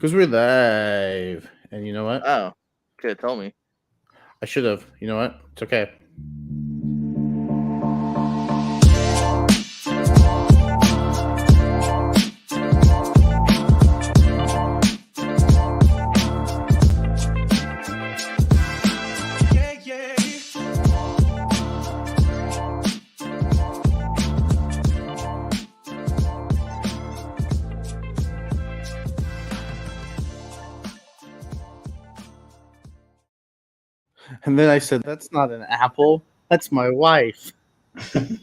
Because we're live. And you know what? Oh, could have told me. I should have. You know what? It's okay. And then I said, that's not an apple. That's my wife. Well,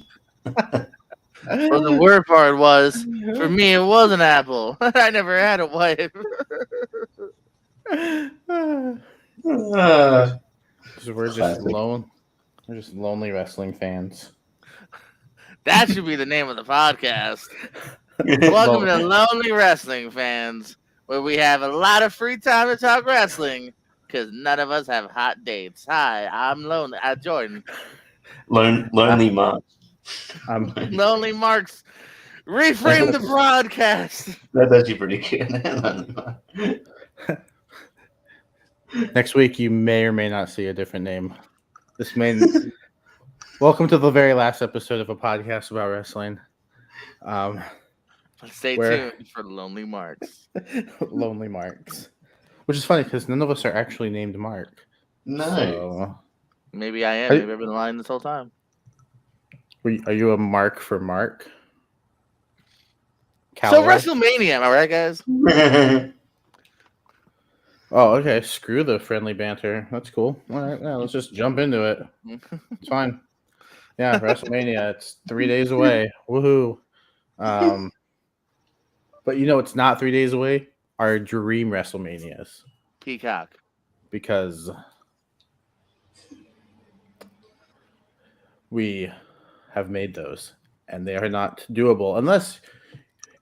the word part was, for me, it was an apple. I never had a wife. So we're just We're just lonely wrestling fans. That should be the name of the podcast. Welcome to Lonely Wrestling Fans, where we have a lot of free time to talk wrestling, because none of us have hot dates. Hi, I'm Lonely. Jordan. Lonely Mark. Lonely Marks. Reframe the broadcast. That's actually pretty good. Next week, you may or may not see a different name. Welcome to the very last episode of a podcast about wrestling. Stay tuned for Lonely Marks. Lonely Marks. Which is funny because none of us are actually named Mark. No. So... Maybe I am. Maybe I've been lying this whole time. Are you a Mark for Mark? Callaway? So WrestleMania, am I right, guys? Oh, okay. Screw the friendly banter. That's cool. All right, yeah, let's just jump into it. It's fine. Yeah, WrestleMania. It's 3 days away. Woohoo! But it's not 3 days away. Our dream WrestleManias. Peacock. Because we have made those, and they are not doable unless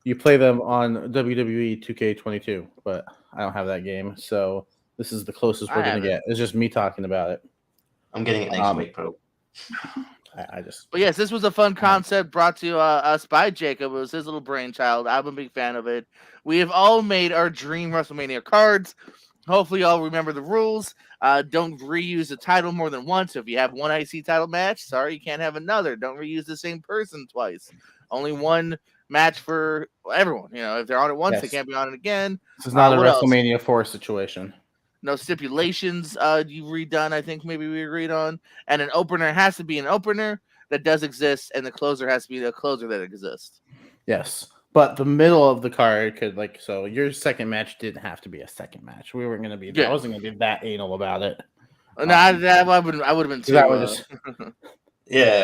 you play them on WWE 2K22. But I don't have that game, so this is the closest we're going to get. It's just me talking about it. I'm getting it next week, bro. But yes, this was a fun concept brought to us by Jacob. It was his little brainchild. I'm a big fan of it. We have all made our dream WrestleMania cards. Hopefully, y'all remember the rules. Don't reuse the title more than once. So if you have one IC title match, sorry, you can't have another. Don't reuse the same person twice. Only one match for everyone. If they're on it once, they can't be on it again. This is not a WrestleMania 4 situation. No stipulations you've redone, I think maybe we agreed on. And an opener has to be an opener that does exist, and the closer has to be the closer that exists. Yes. But the middle of the card could, so your second match didn't have to be a second match. We weren't going to be, I wasn't going to be that anal about it. No, I would have been too. Yeah,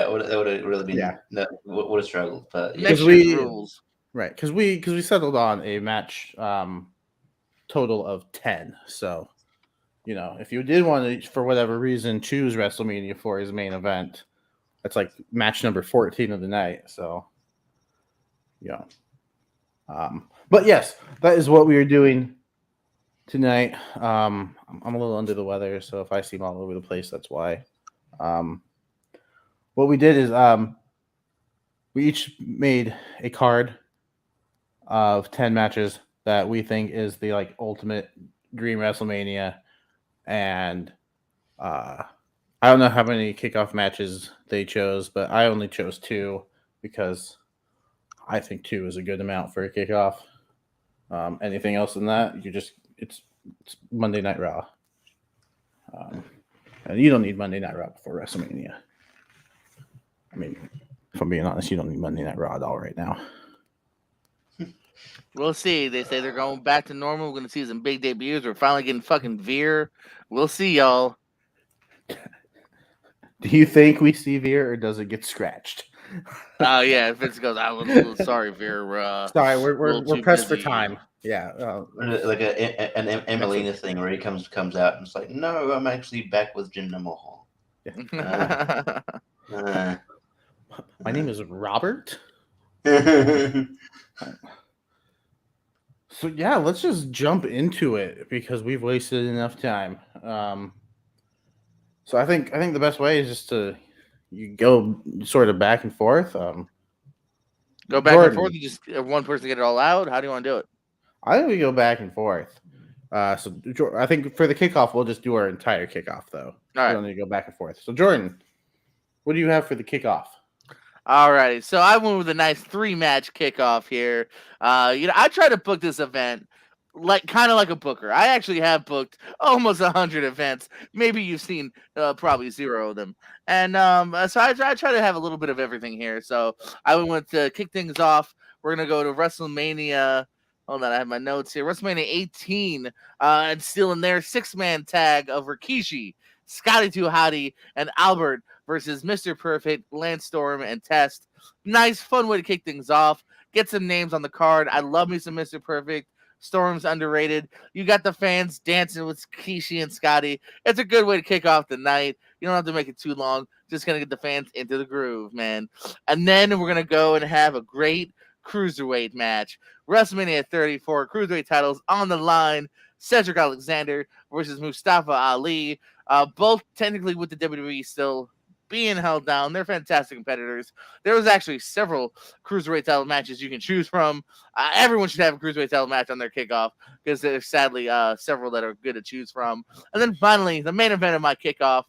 it would have really been, would have struggled. But next year's rules. Right, because we settled on a match total of 10. So, if you did want to, for whatever reason, choose WrestleMania for his main event, that's like match number 14 of the night. So, yeah. But yes, that is what we are doing tonight. I'm a little under the weather, so if I seem all over the place, that's why. What we did is we each made a card of 10 matches that we think is the ultimate dream WrestleMania, and I don't know how many kickoff matches they chose, but I only chose 2 because I think 2 is a good amount for a kickoff. Anything else than that, it's Monday Night Raw, and you don't need Monday Night Raw before WrestleMania. I mean, if I'm being honest, you don't need Monday Night Raw at all right now. We'll see. They say they're going back to normal. We're going to see some big debuts. We're finally getting fucking Veer. We'll see, y'all. Do you think we see Veer, or does it get scratched? Oh, yeah. Vince goes, I was a little sorry, Veer. Sorry, we're pressed for time. Yeah. Like an Emelina thing where he comes out and it's like, no, I'm actually back with Jinder Mahal. My name is Robert. So yeah, let's just jump into it because we've wasted enough time. So I think the best way is just to go sort of back and forth. Go back and forth. You just one person get it all out. How do you want to do it? I think we go back and forth. So I think for the kickoff, we'll just do our entire kickoff, though. All right. We don't need to go back and forth. So, Jordan, what do you have for the kickoff? All right. So I went with a nice 3-match kickoff here. I try to book this event kind of like a booker. I actually have booked almost 100 events. Maybe you've seen probably 0 of them. And so I try to have a little bit of everything here. So I went to kick things off. We're going to go to WrestleMania. Hold on, I have my notes here. WrestleMania 18, and still in there, 6-man tag of Rikishi, Scotty 2 Hotty, and Albert versus Mr. Perfect, Lance Storm, and Test. Nice, fun way to kick things off. Get some names on the card. I love me some Mr. Perfect. Storm's underrated. You got the fans dancing with Rikishi and Scotty. It's a good way to kick off the night. You don't have to make it too long. Just going to get the fans into the groove, man. And then we're going to go and have a great cruiserweight match. WrestleMania 34, cruiserweight titles on the line. Cedric Alexander versus Mustafa Ali. Both technically with the WWE still being held down. They're fantastic competitors. There was actually several cruiserweight title matches you can choose from. Everyone should have a cruiserweight title match on their kickoff because there's sadly several that are good to choose from. And then finally, the main event of my kickoff,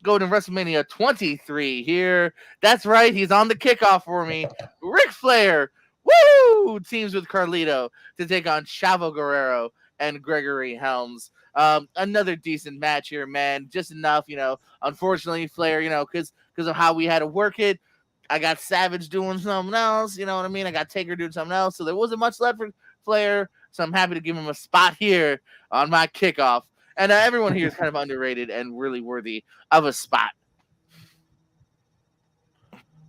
going to WrestleMania 23 here. That's right. He's on the kickoff for me. Ric Flair, woo! Teams with Carlito to take on Chavo Guerrero and Gregory Helms. Another decent match here, man. Just enough, Unfortunately, Flair, because of how we had to work it, I got Savage doing something else. You know what I mean? I got Taker doing something else. So there wasn't much left for Flair. So I'm happy to give him a spot here on my kickoff. And everyone here is kind of underrated and really worthy of a spot.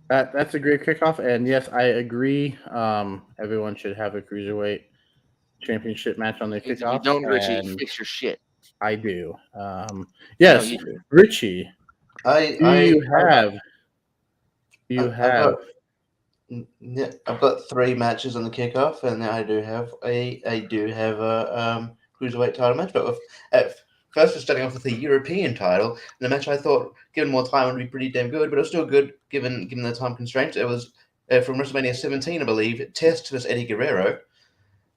That's a great kickoff. And yes, I agree. Everyone should have a cruiserweight championship match on their kickoff. If you don't, Richie, fix your shit. I do. Yes, no, do. Richie. I've got 3 matches on the kickoff, and I do have a cruiserweight title match. But first, we're starting off with the European title. The match I thought, given more time, would be pretty damn good, but it was still good given the time constraints. It was from WrestleMania 17, I believe. Test versus Eddie Guerrero.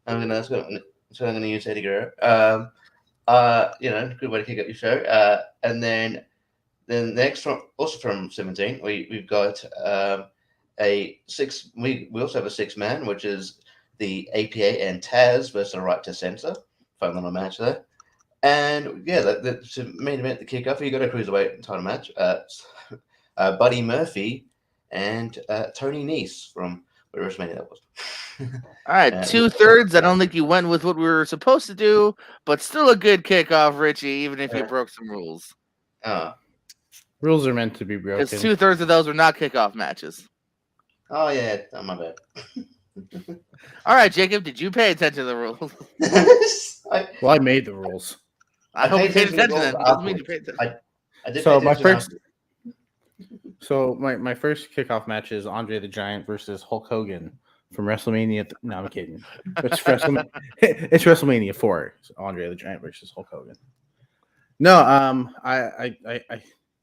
I'm going to use Eddie Guerrero. Good way to kick up your show. And then next from also from 17, we've got a 6. We also have a 6-man, which is the APA and Taz versus the Right to Censor. Fun little match there. And yeah, the main event, the kickoff. You got a cruiserweight title match. Buddy Murphy and Tony Nese from WrestleMania that was. All right, 2/3. I don't think you went with what we were supposed to do, but still a good kickoff, Richie, even if you broke some rules. Rules are meant to be broken. Because 2/3 of those were not kickoff matches. Oh, yeah, my bad. All right, Jacob, did you pay attention to the rules? I made the rules. I hope you paid attention to them. Doesn't mean you paid attention. I did so my first... So my first kickoff match is Andre the Giant versus Hulk Hogan from WrestleMania. No, I'm kidding. It's WrestleMania 4. It's Andre the Giant versus Hulk Hogan. No, I'm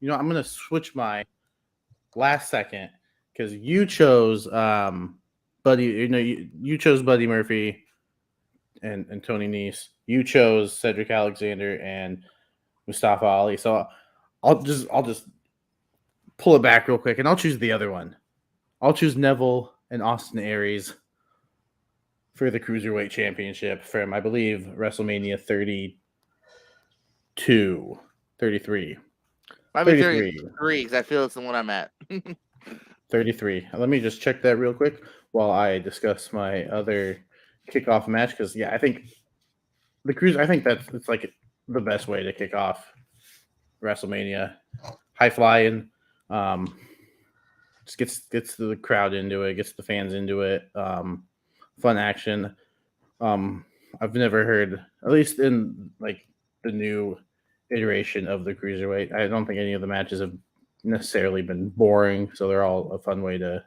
gonna switch my last second because you chose Buddy. You chose Buddy Murphy and Tony Nese. You chose Cedric Alexander and Mustafa Ali. So I'll just pull it back real quick, and I'll choose the other one. I'll choose Neville and Austin Aries for the Cruiserweight Championship from, I believe, WrestleMania 33. Might be 33, because I feel it's the one I'm at. 33. Let me just check that real quick while I discuss my other kickoff match, because, yeah, I think it's like the best way to kick off WrestleMania. High flying. Just gets the crowd into it, gets the fans into it. Fun action. I've never heard, at least in like the new iteration of the Cruiserweight, I don't think any of the matches have necessarily been boring, so they're all a fun way to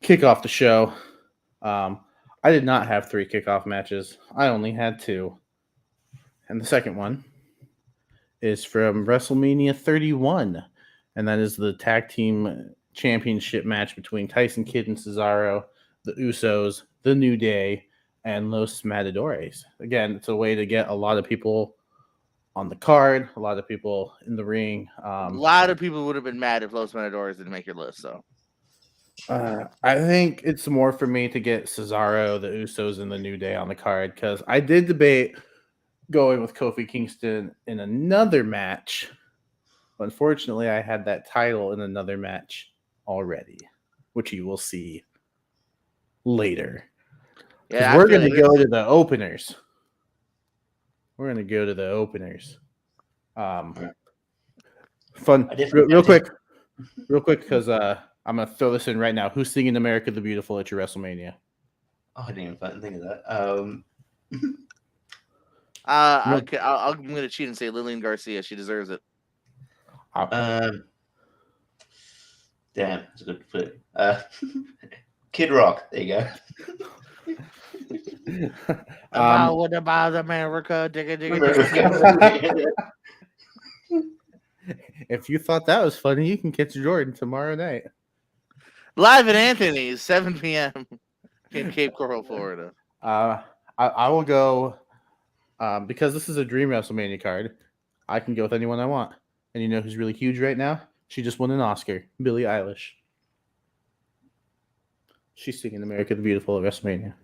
kick off the show. I did not have 3 kickoff matches. I only had 2. And the second one is from WrestleMania 31, and that is the tag team championship match between Tyson Kidd and Cesaro, the Usos the New Day, and Los Matadores. Again, it's a way to get a lot of people on the card, a lot of people in the ring. A lot of people would have been mad if Los Matadores didn't make your list, so. I think it's more for me to get Cesaro, the Usos, and the New Day on the card, because I did debate going with Kofi Kingston in another match. Unfortunately, I had that title in another match already, which you will see later. Yeah, we're going to go to the openers. We're going to go to the openers. Fun. Real quick, because I'm going to throw this in right now. Who's singing America the Beautiful at your WrestleMania? Oh, I didn't even think of that. I'm going to cheat and say Lillian Garcia. She deserves it. Damn, that's a good put. Kid Rock. There you go. What about America? If you thought that was funny, you can catch Jordan tomorrow night. Live at Anthony's, 7 p.m. in Cape Coral, Florida. I will go because this is a Dream WrestleMania card. I can go with anyone I want. And you know who's really huge right now? She just won an Oscar. Billie Eilish. She's singing America the Beautiful at WrestleMania.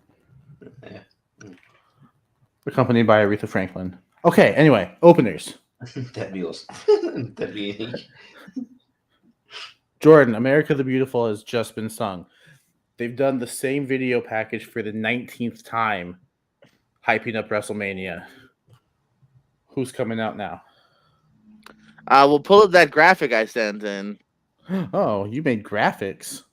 Yeah. Accompanied by Aretha Franklin. Okay, anyway, openers. That'd be awesome. That'd be Jordan, America the Beautiful has just been sung. They've done the same video package for the 19th time, hyping up WrestleMania. Who's coming out now? We'll pull up that graphic I sent in. Oh, you made graphics.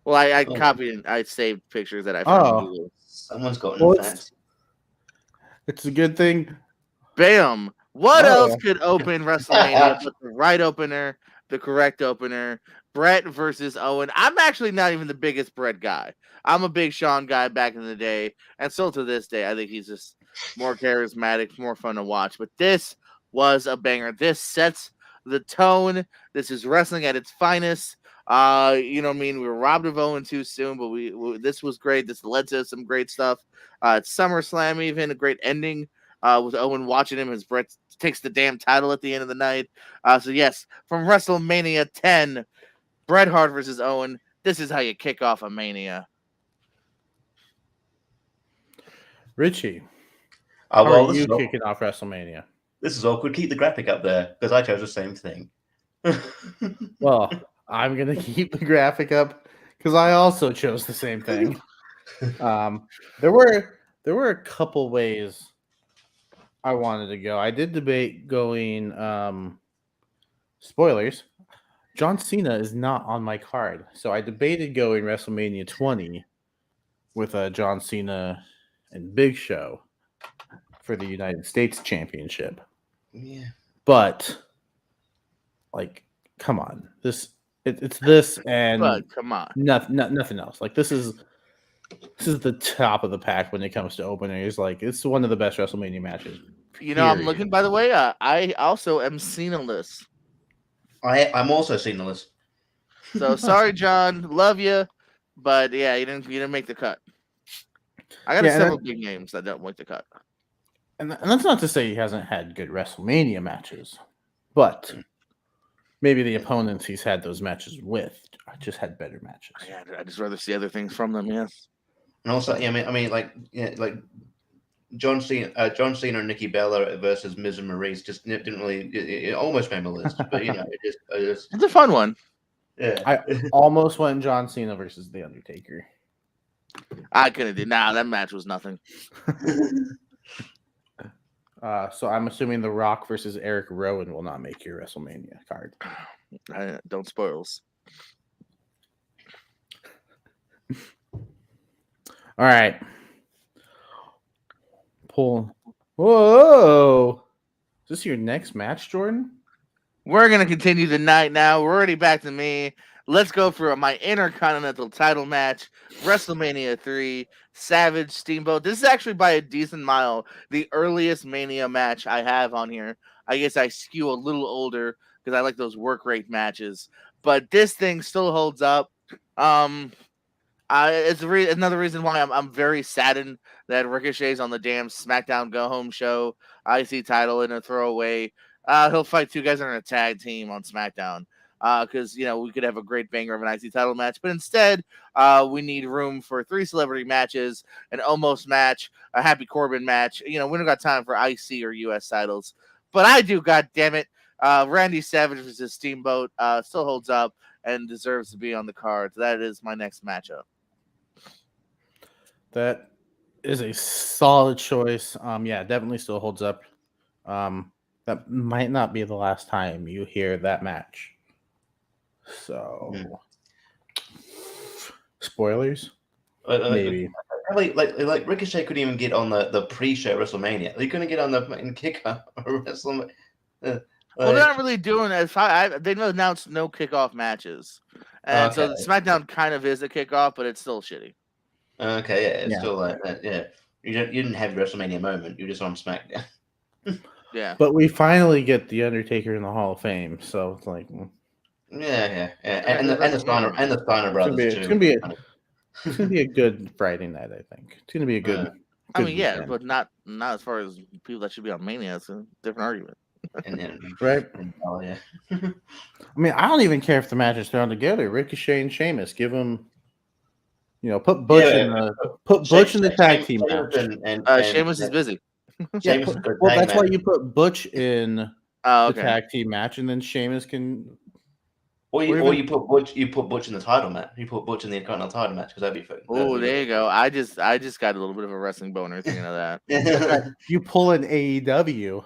Well, I copied and I saved pictures that I found on Google. Someone's gotten fans. It's a good thing. Bam! What else could open WrestleMania but the right opener, the correct opener? Bret versus Owen. I'm actually not even the biggest Bret guy. I'm a big Shawn guy back in the day, and still to this day, I think he's just more charismatic, more fun to watch. But this was a banger. This sets the tone. This is wrestling at its finest. You know what I mean? We were robbed of Owen too soon, but we this was great. This led to some great stuff. It's SummerSlam, even a great ending with Owen watching him as Bret takes the damn title at the end of the night. So yes, from WrestleMania 10, Bret Hart versus Owen. This is how you kick off a Mania. Richie, how are you kicking off WrestleMania? This is awkward. Keep the graphic up there because I chose the same thing. Well, I'm going to keep the graphic up because I also chose the same thing. There were a couple ways I wanted to go. I did debate going spoilers. John Cena is not on my card. So I debated going WrestleMania 20 with John Cena and Big Show for the United States Championship. Yeah. But like, come on. It's this and come on. Nothing else. Like this is the top of the pack when it comes to openers. Like it's one of the best WrestleMania matches. You know, I'm looking, by the way, I also am Cena-less. I'm also Cena-less. So sorry, John. Love you. But yeah, you didn't make the cut. I got several big names that don't make the cut. And that's not to say he hasn't had good WrestleMania matches, but maybe the opponents he's had those matches with just had better matches. Yeah, I'd just rather see other things from them. Yes. And also, I mean, like John Cena and Nikki Bella versus Miz and Maurice just didn't really. It almost made my list, but you know, it's a fun one. Yeah, I almost went John Cena versus The Undertaker. I couldn't do. Nah, that match was nothing. So I'm assuming The Rock versus Eric Rowan will not make your WrestleMania card. Don't spoils. All right. Pull. Whoa. Is this your next match, Jordan? We're going to continue the night now. We're already back to me. Let's go for my Intercontinental title match. WrestleMania 3, Savage Steamboat. This is actually by a decent mile the earliest Mania match I have on here. I guess I skew a little older because I like those work rate matches. But this thing still holds up. I It's another reason why I'm very saddened that Ricochet's on the damn SmackDown Go Home show IC title in a throwaway. He'll fight two guys in a tag team on SmackDown. Because we could have a great banger of an IC title match, but instead, we need room for 3 celebrity matches, an almost match, a Happy Corbin match. We don't got time for IC or US titles, but I do. God damn it, Randy Savage versus Steamboat still holds up and deserves to be on the card. That is my next matchup. That is a solid choice. Yeah, definitely still holds up. That might not be the last time you hear that match. So, spoilers? Maybe. Like Ricochet couldn't even get on the pre-show WrestleMania. They couldn't get on the Kickoff WrestleMania. Well, they're not really doing it. They announced no kickoff matches, and so the SmackDown kind of is a kickoff, but it's still shitty. Okay, yeah, it's still like that. Yeah, you didn't have your WrestleMania moment. You're just on SmackDown. Yeah, but we finally get the Undertaker in the Hall of Fame, so it's like. Yeah, and the Steiner brothers too. It's gonna be a good Friday night. I think it's gonna be a good. I mean, yeah, but not as far as people that should be on Mania. It's a different argument. And then, right? Oh yeah. I mean, I don't even care if the match is thrown together. Ricochet and Sheamus, give them. Put Butch in the tag team match. And Sheamus is busy. Well, that's why you put Butch in the tag team match, and then Sheamus can. Or you put Butch in the title match. You put Butch in the Intercontinental title match because that'd be fun. Oh, there you go. I just got a little bit of a wrestling boner thinking of that. You pull an AEW,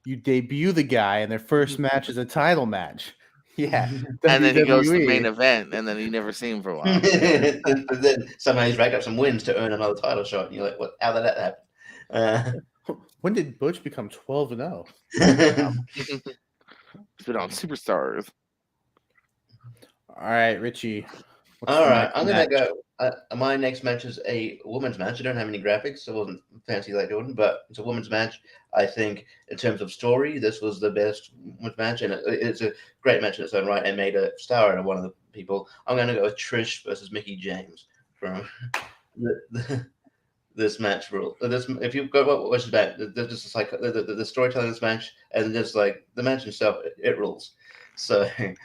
you debut the guy, and their first match is a title match. Yeah, and then he goes to the main event, and then you never see him for a while. And then somehow he's racked up some wins to earn another title shot. And you're like, what? How did that happen? When did Butch become 12-0? He's been on Superstars. All right, Richie. All right, I'm going to go. My next match is a women's match. I don't have any graphics, so it wasn't fancy like Jordan, but it's a women's match. I think in terms of story, this was the best women's match, and it's a great match in its own right and made a star out of one of the people. I'm going to go with Trish versus Mickie James from this match rule. If you go watch the match, there's just like the storytelling of this match, and just like the match itself, it rules. So, it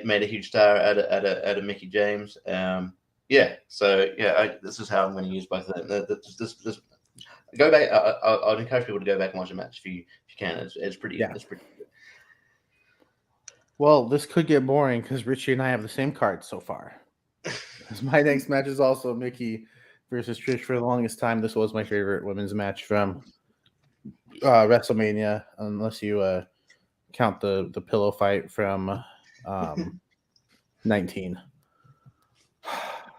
made a huge star out of Mickie James. This is how I'm going to use both of them. This go back. I'd encourage people to go back and watch a match if you can. It's pretty. Yeah. It's pretty good. Well, this could get boring because Richie and I have the same card so far. My next match is also Mickie versus Trish. For the longest time, this was my favorite women's match from WrestleMania, unless you count the pillow fight from 19.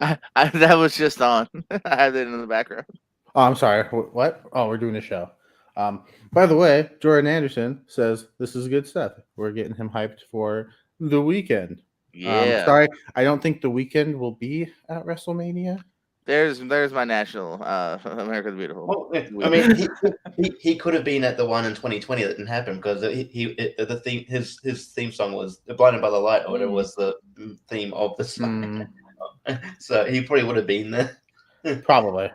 That was just on. I had it in the background. Oh, I'm sorry. What? Oh, we're doing a show. By the way, Jordan Anderson says this is good stuff. We're getting him hyped for the weekend. Yeah. Sorry, I don't think the weekend will be at WrestleMania. There's my national America the Beautiful. Well, I mean, he could have been at the one in 2020 that didn't happen because his theme song was "Blinded by the Light" or whatever was the theme of the song. So he probably would have been there. Probably.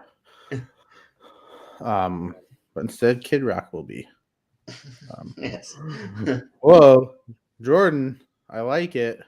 But instead, Kid Rock will be. Yes. Whoa, Jordan, I like it.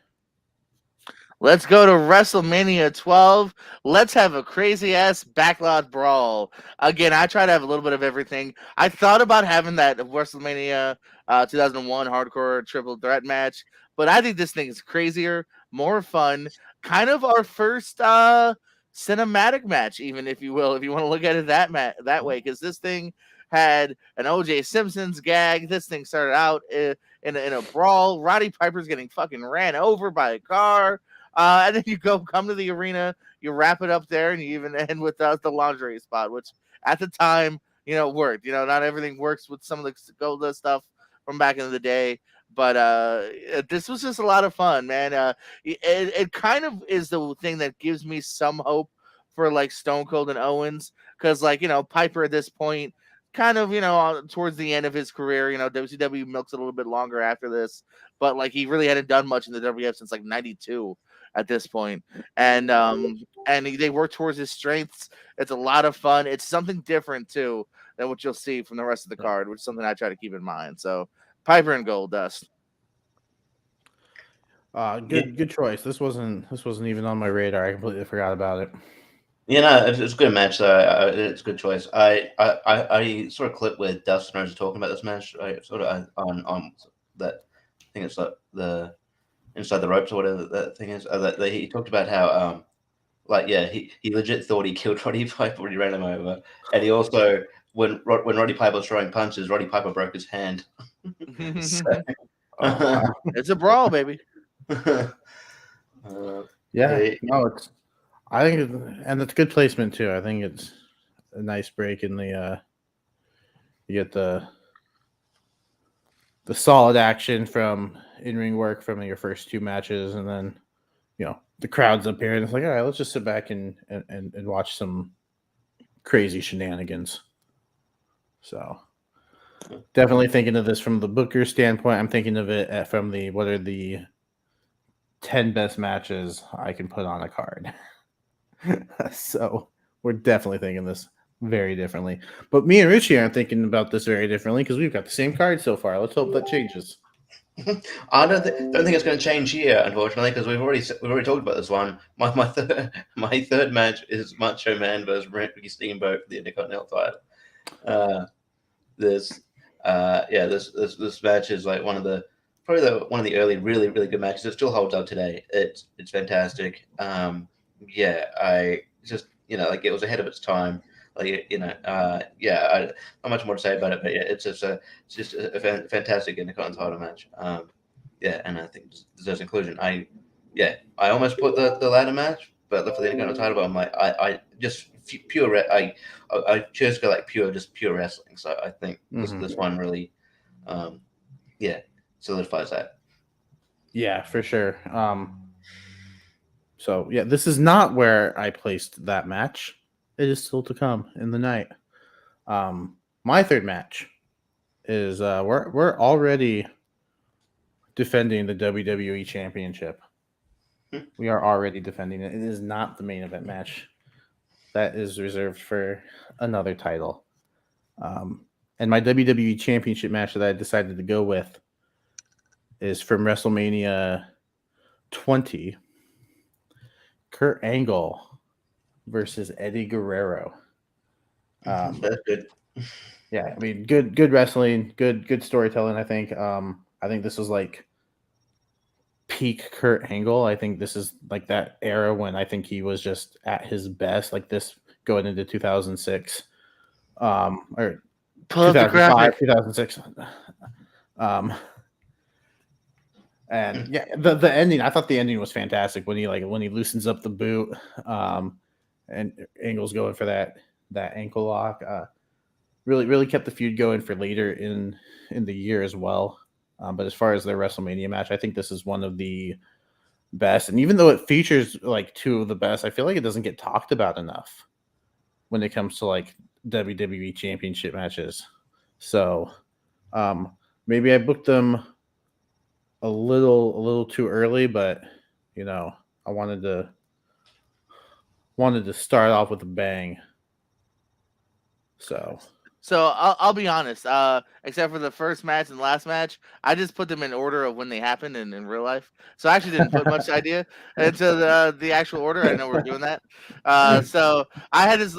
Let's go to WrestleMania 12. Let's have a crazy-ass backlot brawl. Again, I try to have a little bit of everything. I thought about having that WrestleMania 2001 hardcore triple threat match, but I think this thing is crazier, more fun, kind of our first cinematic match, even, if you will, if you want to look at it that way, because this thing had an O.J. Simpson's gag. This thing started out in a brawl. Roddy Piper's getting fucking ran over by a car. And then you come to the arena, you wrap it up there, and you even end with the lingerie spot, which at the time, worked. Not everything works with some of the Golda stuff from back in the day, but this was just a lot of fun, man. It kind of is the thing that gives me some hope for like Stone Cold and Owens, because Piper at this point, kind of towards the end of his career, WCW milks it a little bit longer after this, but like he really hadn't done much in the WWF since like '92. at this point, and they work towards his strengths. It's a lot of fun. It's something different too than what you'll see from the rest of the card, which is something I try to keep in mind. So Piper and Goldust. Good choice. This wasn't even on my radar. I completely forgot about it. It's a good match. It's a good choice. I sort of clipped with Dustin as talking about this match. Sort of on that. I think it's like the inside the ropes or whatever that thing is. That he talked about how he legit thought he killed Roddy Piper when he ran him over, and he also when Roddy Piper was throwing punches, Roddy Piper broke his hand. Wow. It's a brawl, baby. No, it's. I think, and it's good placement too. I think it's a nice break in the. You get the solid action from in-ring work from your first two matches, and then the crowd's up here, and it's like, all right, let's just sit back and watch some crazy shenanigans. So, definitely thinking of this from the Booker standpoint. I'm thinking of it from the what are the 10 best matches I can put on a card. So we're definitely thinking this very differently. But me and Richie aren't thinking about this very differently because we've got the same card so far. Let's hope that changes. I don't think it's going to change here, unfortunately, because we've already talked about this one. My third match is Macho Man versus Ricky Steamboat for the Intercontinental title. This match is like one of the early really really good matches. It still holds up today. It's fantastic. I just it was ahead of its time. Not much more to say about it, but it's just a fantastic Intercontinental match. And I think it deserves inclusion. I almost put the ladder match, but for the Intercontinental title, but I'm like, I just pure. I chose to go like pure wrestling. So I think this one really, solidifies that. Yeah, for sure. So this is not where I placed that match. It is still to come in the night. My third match is we're already defending the WWE Championship. We are already defending it. It is not the main event match. That is reserved for another title. And my WWE Championship match that I decided to go with is from WrestleMania 20. Kurt Angle versus Eddie Guerrero. That's good. Yeah, I mean, good wrestling, good storytelling. I think this was like peak Kurt Angle. I think this is like that era when I think he was just at his best, like this going into 2006, or 2005, 2006. And the ending. I thought the ending was fantastic when he loosens up the boot, and Angle's going for that ankle lock. Really kept the feud going for later in the year as well. But as far as their WrestleMania match, I think this is one of the best. And even though it features like two of the best, I feel like it doesn't get talked about enough when it comes to like WWE Championship matches. So maybe I booked them a little too early, but I wanted to start off with a bang. So I'll be honest. Except for the first match and last match, I just put them in order of when they happened in real life. So I actually didn't put much idea into the actual order. I know we're doing that. So I had this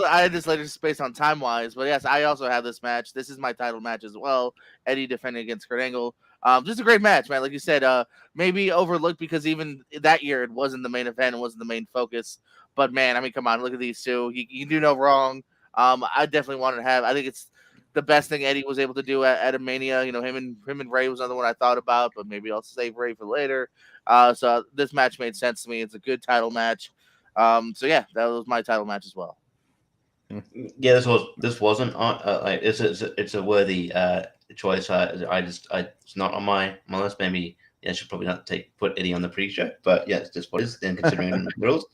later just based on time wise. But yes, I also have this match. This is my title match as well. Eddie defending against Kurt Angle. Just a great match, man. Like you said, maybe overlooked because even that year it wasn't the main event, it wasn't the main focus. But man, I mean, come on, look at these two. You do no wrong. I definitely wanted to have. I think it's the best thing Eddie was able to do at a Mania. Him and Ray was another one I thought about, but maybe I'll save Ray for later. So this match made sense to me. It's a good title match. That was my title match as well. Yeah, this wasn't on. It's a worthy choice. It's not on my list. Maybe I should probably not put Eddie on the pre-show, but yeah, it's just what it is. Then considering the rules,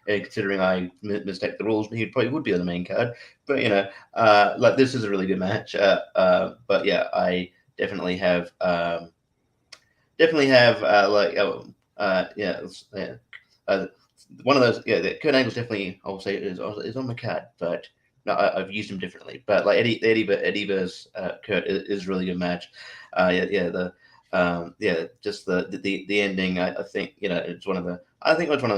considering I mistake the rules, he probably would be on the main card. But this is a really good match. But yeah, I definitely have One of those, Kurt Angle's definitely, I'll say, is on my card, but no, I've used him differently. But like Eddie versus Kurt is a really good match. Just the ending. I think it's one of the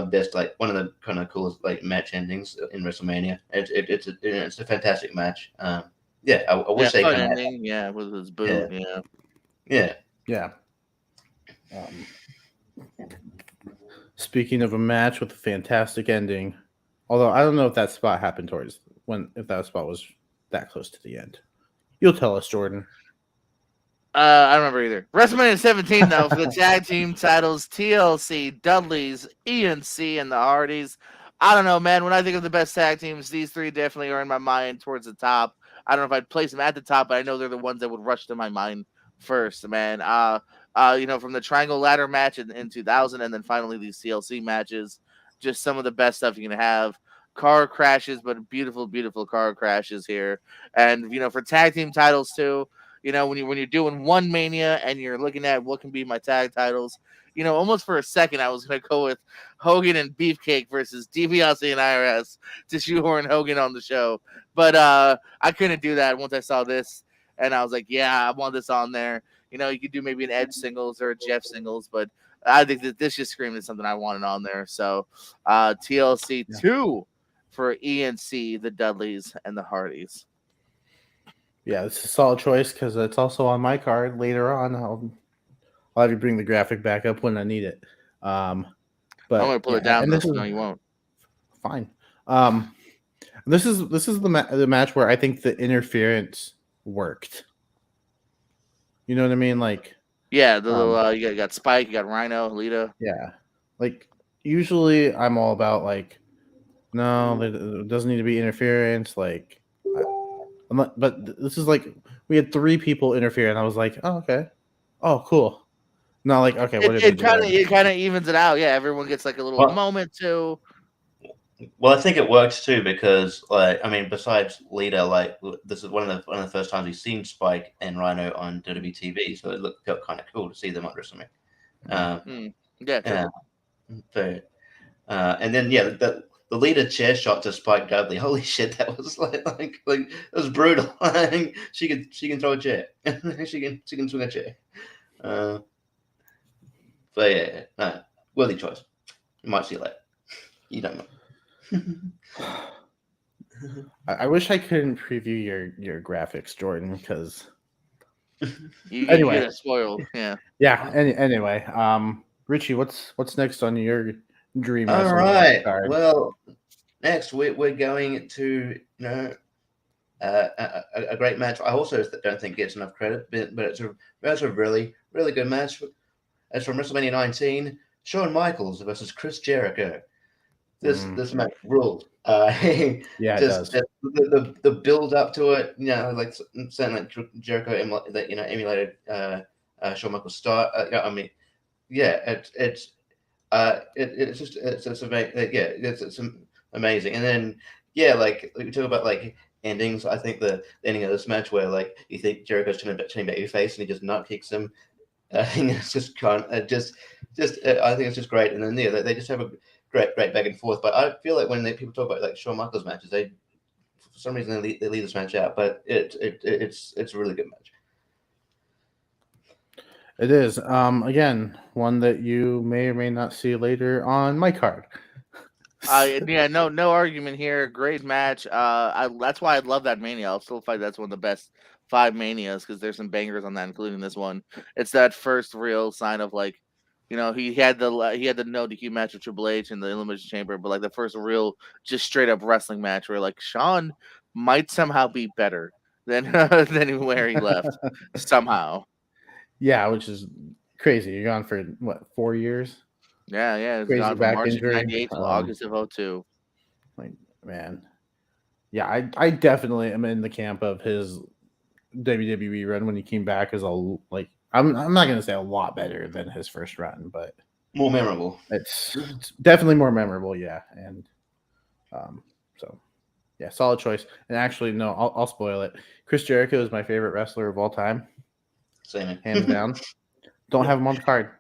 best, like one of the kind of coolest like match endings in WrestleMania. It's a fantastic match. I wish they fun kind of ending. Yeah, with his boot. Yeah. Speaking of a match with a fantastic ending, although I don't know if that spot happened if that spot was that close to the end. You'll tell us, Jordan. I don't remember either. WrestleMania 17, though, for the tag team titles, TLC, Dudleys, ENC, and the Hardys. I don't know, man. When I think of the best tag teams, these three definitely are in my mind towards the top. I don't know if I'd place them at the top, but I know they're the ones that would rush to my mind first, man. From the Triangle Ladder match in 2000, and then finally these TLC matches, just some of the best stuff you can have. Car crashes, but beautiful, beautiful car crashes here. And, for tag team titles, too, when you're doing one Mania and you're looking at what can be my tag titles, almost for a second I was gonna go with Hogan and Beefcake versus DiBiase and IRS to shoehorn Hogan on the show, but I couldn't do that once I saw this, and I was like, yeah, I want this on there. You could do maybe an Edge singles or a Jeff singles, but I think that this just screamed at something I wanted on there. So TLC 2 for ENC, the Dudleys, and the Hardys. Yeah, it's a solid choice because it's also on my card later on. I'll have you bring the graphic back up when I need it. But I'm gonna pull it down. No, you won't. Fine. This is the match where I think the interference worked. You know what I mean? Like, yeah, the little you got Spike, you got Rhino, Lita. Yeah, like usually I'm all about like, no, there doesn't need to be interference. Like. But this is like we had 3 people interfere, and I was like, "Oh, okay, oh, cool." Not like, okay, what did it kind of evens it out. Yeah, everyone gets like a little moment too. Well, I think it works too because, like, I mean, besides Lita, like this is one of the first times we've seen Spike and Rhino on WWE TV, so it felt kind of cool to see them under something. And then the Lita chair shot to Spike Dudley. Holy shit, that was like it was brutal. she can throw a chair. she can swing a chair. Worthy choice. You might see it later. You don't know. I wish I couldn't preview your graphics, Jordan, because you get spoiled. Yeah. Yeah. Anyway, Richie, what's next on your dream? All right. Card? Well, next we're going to a great match. I also don't think gets enough credit, but it's a really really good match. It's from WrestleMania 19. Shawn Michaels versus Chris Jericho. This match ruled. It does. The build up to it, like saying like Jericho emulated Shawn Michaels' start. It's amazing. And then like we talk about like endings. I think the ending of this match where like you think Jericho's turning back your face and he just nut kicks him. It's just I think it's just great. And then they just have a great back and forth. But I feel like when people talk about like Shawn Michaels matches, they for some reason they leave this match out. But it's a really good match. It is. Again, one that you may or may not see later on my card. No argument here. Great match. That's why I love that Mania. I'll still fight that's one of the best 5 Manias because there's some bangers on that, including this one. It's that first real sign of like, he had the no DQ match with Triple H in the Elimination Chamber, but like the first real just straight up wrestling match where like Shawn might somehow be better than where he left somehow. Yeah, which is crazy. You're gone for what, 4 years? Yeah. It's gone from March of 98 to August of 2002. Like, man. Yeah, I definitely am in the camp of his WWE run when he came back as I'm not gonna say a lot better than his first run, but more memorable. It's definitely more memorable, yeah. And solid choice. And actually, no, I'll spoil it. Chris Jericho is my favorite wrestler of all time. Same. Hands down. Don't have him on the card.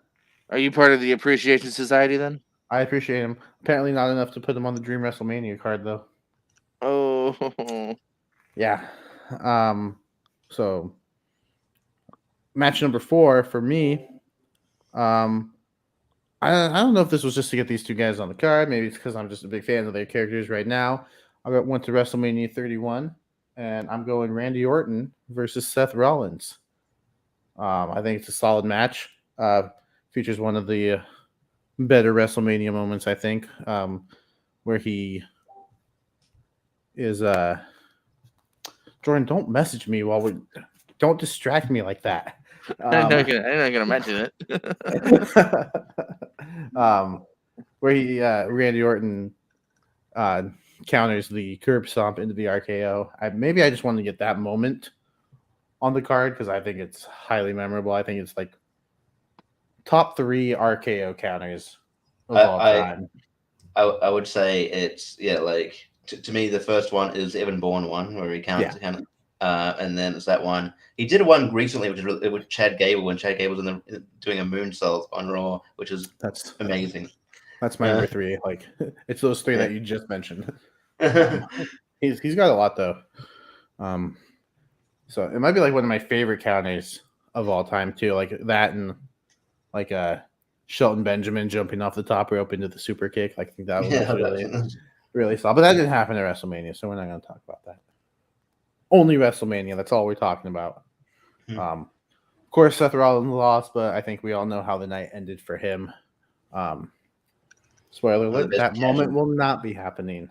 Are you part of the Appreciation Society then? I appreciate him. Apparently not enough to put him on the Dream WrestleMania card, though. Oh. Yeah. So, match number 4 for me, I don't know if this was just to get these two guys on the card. Maybe it's because I'm just a big fan of their characters right now. I went to WrestleMania 31, and I'm going Randy Orton versus Seth Rollins. I think it's a solid match. Features one of the better WrestleMania moments, I think, where he is. Jordan, don't message me don't distract me like that. I'm not gonna mention it. Where Randy Orton counters the curb stomp into the RKO. Maybe I just wanted to get that moment on the card because I think it's highly memorable. I think it's like top 3 RKO counters of all time. I would say it's like to me the first one is Evan Bourne one where he counts and then it's that one. He did one recently, which is with Chad Gable when Chad Gable was doing a moonsault on Raw, which is amazing. That's my number 3. Like it's those 3 that you just mentioned. He's got a lot though. So it might be like one of my favorite counters of all time too, like that and like Shelton Benjamin jumping off the top rope into the super kick. I think that was really solid. But that didn't happen at WrestleMania, so we're not going to talk about that. Only WrestleMania. That's all we're talking about. Of course, Seth Rollins lost, but I think we all know how the night ended for him. Spoiler alert, that moment will not be happening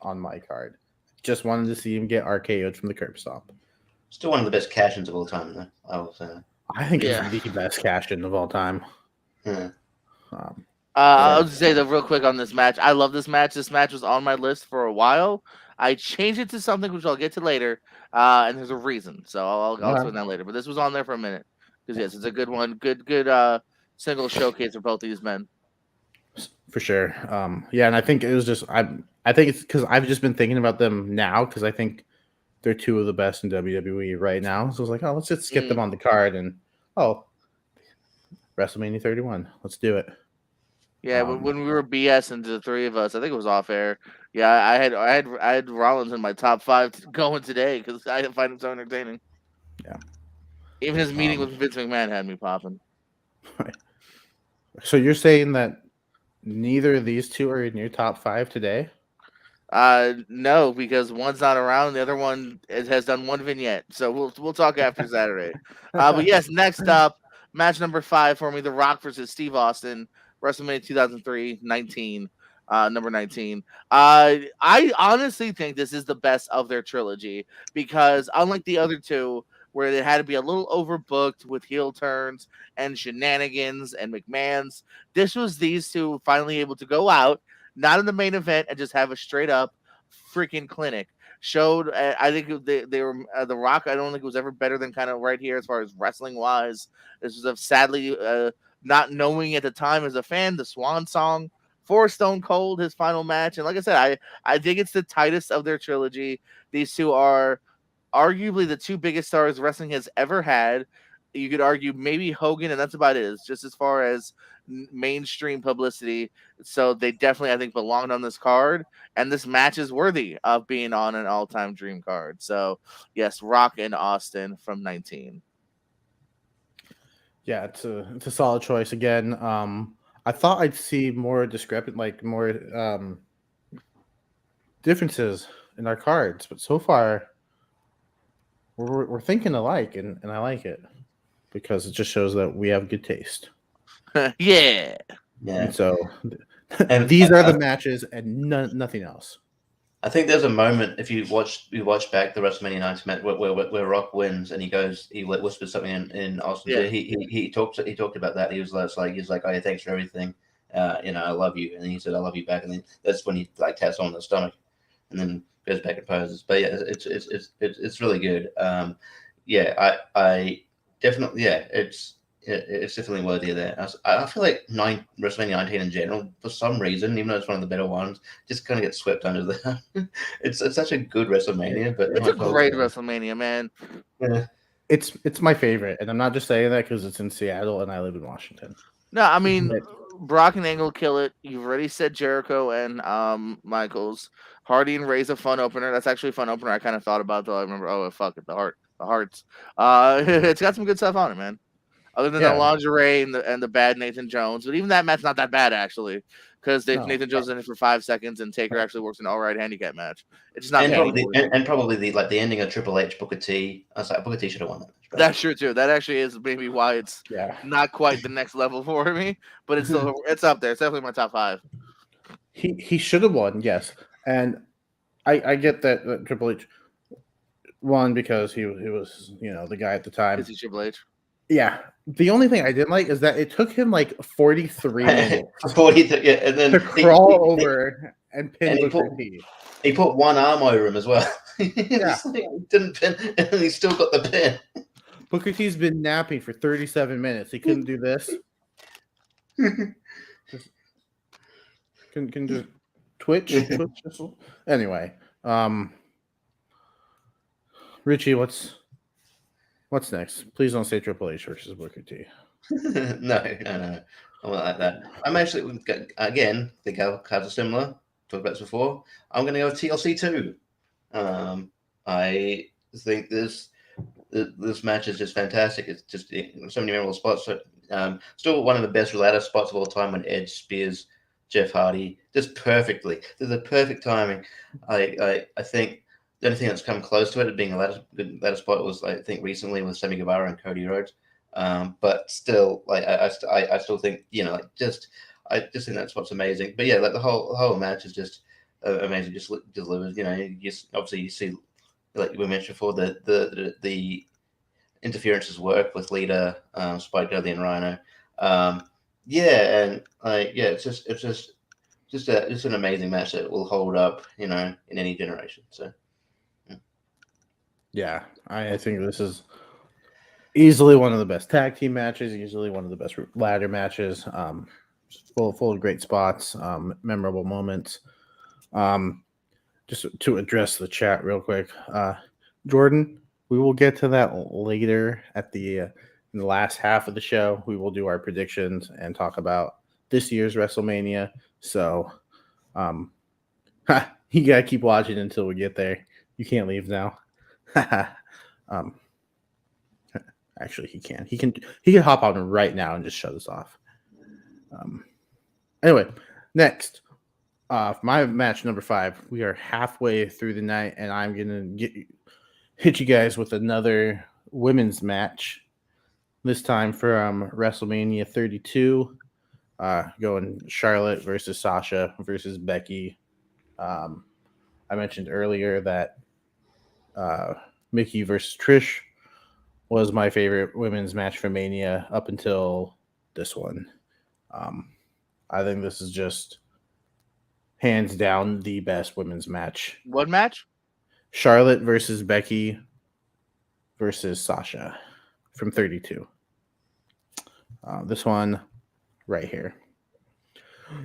on my card. Just wanted to see him get RKO'd from the curb stomp. Still one of the best cash-ins of all time, though, I will say. I think it's the best cash-in of all time. I'll just say that real quick on this match. I love this match. This match was on my list for a while. I changed it to something which I'll get to later, and there's a reason. So I'll explain that later. But this was on there for a minute because yes, it's a good one. Good single showcase for both of these men. For sure. And I think it was just I think it's because I've just been thinking about them now because I think they're 2 of the best in WWE right now. So I was like, let's just skip them on the card and WrestleMania 31. Let's do it. Yeah, when we were BSing the 3 of us, I think it was off air. Yeah, I had Rollins in my top 5 going today because I find him so entertaining. Yeah, even his meeting with Vince McMahon had me popping. Right. So you're saying that neither of these 2 are in your top 5 today? No, because one's not around. The other one has done 1 vignette. So we'll talk after Saturday. But yes, next up, match number 5 for me: The Rock versus Steve Austin, WrestleMania 2003, 19, number 19. I honestly think this is the best of their trilogy because unlike the other 2, where they had to be a little overbooked with heel turns and shenanigans and McMahon's, this was these 2 finally able to go out, not in the main event, and just have a straight up freaking clinic. Showed, I think they were The Rock. I don't think it was ever better than kind of right here as far as wrestling wise. This was sadly not knowing at the time as a fan the Swan song for Stone Cold, his final match. And like I said, I think it's the tightest of their trilogy. These 2 are arguably the 2 biggest stars wrestling has ever had. You could argue maybe Hogan, and that's about it. It's just as far as mainstream publicity. So they definitely, I think, belonged on this card, and this match is worthy of being on an all-time dream card. So yes, Rock and Austin from 19. Yeah, it's a solid choice again. I thought I'd see more more differences in our cards, but so far we're thinking alike, and I like it because it just shows that we have good taste. Yeah. And so these are the matches and nothing else. I think there's a moment if you watch back the WrestleMania 90 match where Rock wins and he whispers something in Austin. Yeah. He talked about that. He was like, oh yeah, thanks for everything. I love you. And he said, I love you back. And then that's when he taps on the stomach and then goes back and poses. But yeah, it's really good. I definitely, it's definitely worthy of that. I feel like WrestleMania 19 in general, for some reason, even though it's one of the better ones, just kind of gets swept under the. It's such a good WrestleMania, but it's a great WrestleMania, man. Yeah, it's my favorite, and I'm not just saying that because it's in Seattle and I live in Washington. No, I mean, Brock and Angle kill it. You've already said Jericho and Michaels. Hardy and Ray's a fun opener. That's actually a fun opener. I kind of thought about though. I remember, oh fuck it, the Hearts. It's got some good stuff on it, man. Other than the lingerie and the bad Nathan Jones, but even that match not that bad actually, because Nathan Jones is in it for 5 seconds and Taker actually works an all right handicap match. It's just not probably the ending of Triple H Booker T. I was like, Booker T should have won that match. That's true too. That actually is maybe why it's not quite the next level for me, but it's still it's up there. It's definitely my top 5. He should have won, yes, and I get that Triple H won because he was the guy at the time. Is he Triple H? Yeah. The only thing I didn't like is that it took him like 43 minutes and then to crawl over and pin Booker T. He put one arm over him as well. He didn't pin, and he still got the pin. Booker T's been napping for 37 minutes. He couldn't do this. Can just twitch. Anyway, Richie, what's next? Please don't say Triple H versus Booker T. No. I won't like that. I'm actually, again, the cards are similar. Talked about this before. I'm going to go with TLC 2. I think this match is just fantastic. It's just so many memorable spots. Still one of the best ladder spots of all time when Edge spears Jeff Hardy just perfectly. There's a perfect timing. I think the only thing that's come close to it being a ladder spot was, I think, recently with Sammy Guevara and Cody Rhodes. But still, I still think, I just think that spot's amazing. But yeah, the whole match is just amazing. Just delivers. Obviously you see, like we mentioned before, the interferences work with Lita, Spike Dudley, and Rhino. It's just an amazing match that will hold up, in any generation. So. Yeah, I think this is easily one of the best tag team matches, easily one of the best ladder matches. Full of great spots, memorable moments. Just to address the chat real quick, Jordan, we will get to that later in the last half of the show. We will do our predictions and talk about this year's WrestleMania. So, you gotta keep watching until we get there. You can't leave now. Actually, he can. He can hop on right now and just shut us off. Anyway, next, my match number 5. We are halfway through the night, and I'm gonna hit you guys with another women's match. This time from WrestleMania 32, going Charlotte versus Sasha versus Becky. I mentioned earlier that Mickey versus Trish was my favorite women's match for Mania up until this one. I think this is just hands down the best women's match. What match? Charlotte versus Becky versus Sasha from 32. This one right here.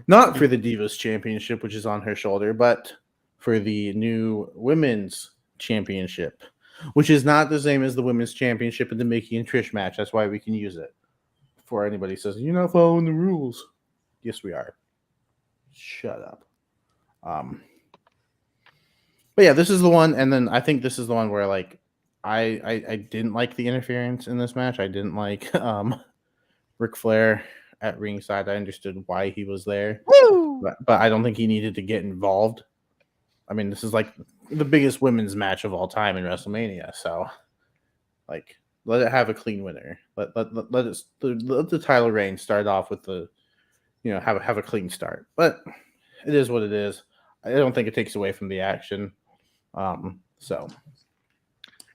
Not for the Divas Championship, which is on her shoulder, but for the new Women's Championship, which is not the same as the Women's Championship in the Mickey and Trish match. That's why we can use it. Before anybody says, you're not following the rules. Yes, we are. Shut up. But yeah, this is the one, and then I think this is the one where, like, I didn't like the interference in this match. I didn't like Ric Flair at ringside. I understood why he was there, but I don't think he needed to get involved. I mean, this is like the biggest women's match of all time in WrestleMania. So, like, let it have a clean winner. Let the title reign start off with the, have a clean start. But it is what it is. I don't think it takes away from the action.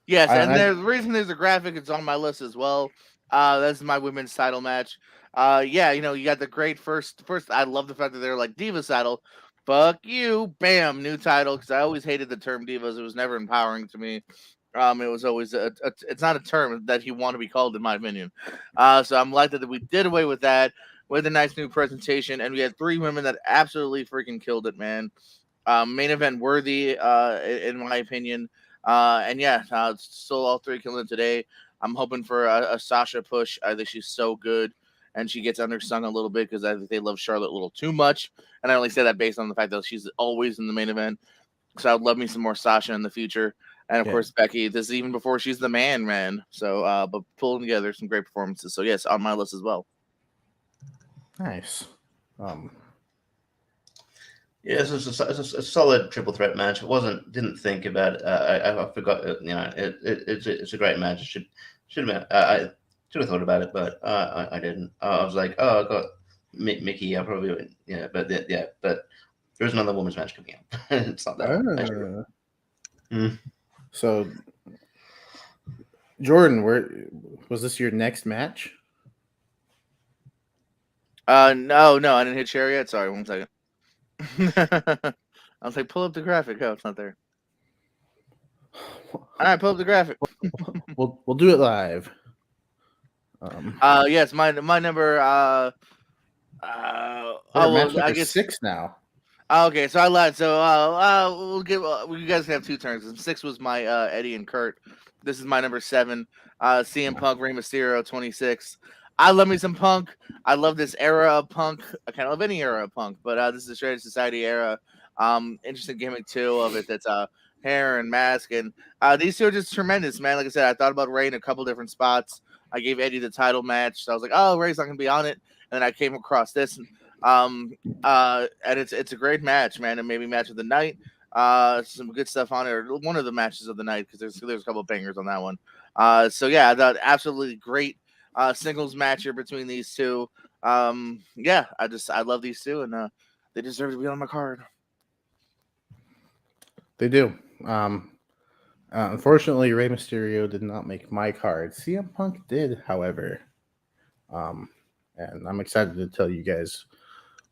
Yes, the reason there's a graphic, it's on my list as well. That's my women's title match. You got the great first. I love the fact that they're like Divas title. Fuck you, bam, new title. Because I always hated the term Divas. It was never empowering to me. It was always it's not a term that you want to be called, in my opinion. So I'm glad that we did away with that with a nice new presentation, and we had 3 women that absolutely freaking killed it, man. Main event worthy, in my opinion. Still all 3 killing it today. I'm hoping for a Sasha push. I think she's so good, and she gets undersung a little bit because I think they love Charlotte a little too much. And I only say that based on the fact that she's always in the main event. So I would love me some more Sasha in the future. And of course, Becky, this is even before she's the man. So, but pulling together some great performances. So yes, on my list as well. Nice. Yeah, it's a solid triple threat match. Didn't think about it. I forgot. It's a great match. Should have I should have thought about it, but I didn't. I was like, oh, I got Mickey. I probably wouldn't. Yeah, but but there's another women's match coming up. It's not that. So, Jordan, where was this your next match? No, I didn't hit share yet. Sorry, 1 second. I was like, pull up the graphic. Oh, it's not there. All right, pull up the graphic. We'll do it live. Yes, my number. I guess 6 now. Okay, so I lied. So we'll give. You guys have 2 turns. 6 was my Eddie and Kurt. This is my number 7. CM Punk, Rey Mysterio, 26. I love me some Punk. I love this era of Punk. I kind of love any era of Punk, but this is a Shredded Society era. Interesting gimmick too of it. That's hair and mask, and these 2 are just tremendous, man. Like I said, I thought about Rey in a couple different spots. I gave Eddie the title match, so I was like, oh, Rey's not gonna be on it, and then I came across this, and it's a great match, man. And maybe match of the night. Some good stuff on it. Or one of the matches of the night because there's a couple of bangers on that one. So yeah, I thought absolutely great. Singles match here between these 2. I love these 2, and they deserve to be on my card. They do. Unfortunately, Rey Mysterio did not make my card. CM Punk did, however. And I'm excited to tell you guys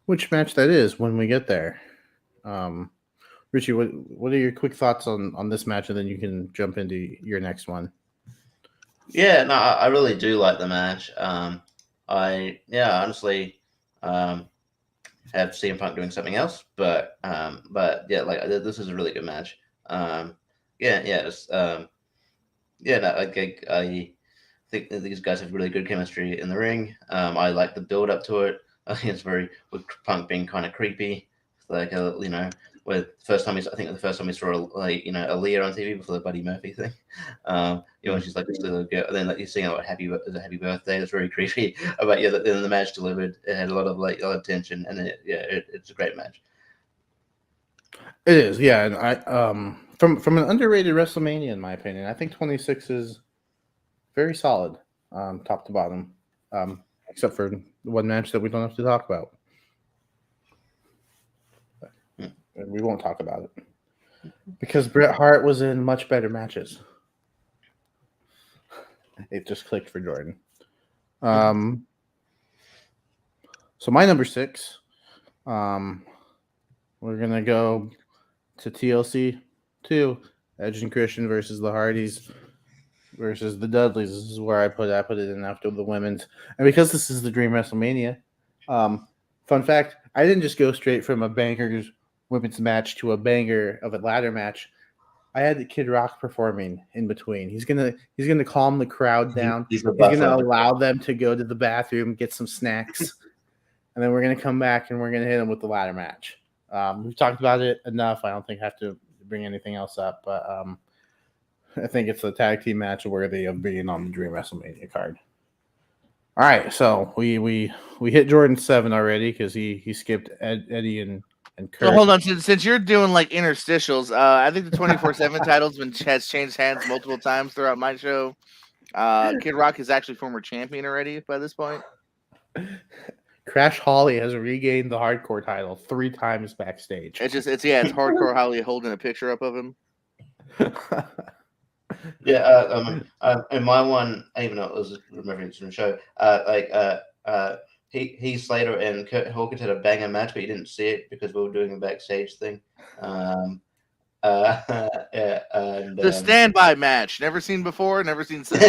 which match that is when we get there. Richie, what are your quick thoughts on this match, and then you can jump into your next one. Yeah, no, I really do like the match. Honestly, have CM Punk doing something else, but yeah, like this is a really good match. I think that these guys have really good chemistry in the ring. I like the build up to it. I think it's very with Punk being kind of creepy, like where the first time we saw Aaliyah on TV before the Buddy Murphy thing. She's like this little girl, and then like you sing out happy birthday. That's very creepy. But yeah, then the match delivered. It had a lot of tension, and it's a great match. It is, yeah. And I from an underrated WrestleMania, in my opinion, I think 26 is very solid, top to bottom, except for one match that we don't have to talk about. We won't talk about it because Bret Hart was in much better matches. It just clicked for Jordan. So my number 6, we're gonna go to TLC 2, Edge and Christian versus the Hardys versus the Dudleys. This is where I put it in after the women's, and because this is the Dream WrestleMania. Fun fact: I didn't just go straight from a banger's women's match to a banger of a ladder match. I had the Kid Rock performing in between. He's gonna calm the crowd down. He's gonna allow them to go to the bathroom, get some snacks, and then we're gonna come back and we're gonna hit them with the ladder match. We've talked about it enough. I don't think I have to bring anything else up, but I think it's a tag team match worthy of being on the Dream WrestleMania card. All right, so we hit Jordan 7 already because he skipped Eddie and Kurt. So hold on, since you're doing like interstitials, I think the 24/7 titles has changed hands multiple times throughout my show. Kid Rock is actually former champion already by this point. Crash Holly has regained the hardcore title 3 times backstage. It's hardcore Holly holding a picture up of him. And my one, even though it was remembering it's in the show, Heath Slater and Kurt Hawkins had a banger match, but you didn't see it because we were doing a backstage thing. The standby match, never seen before, never seen since.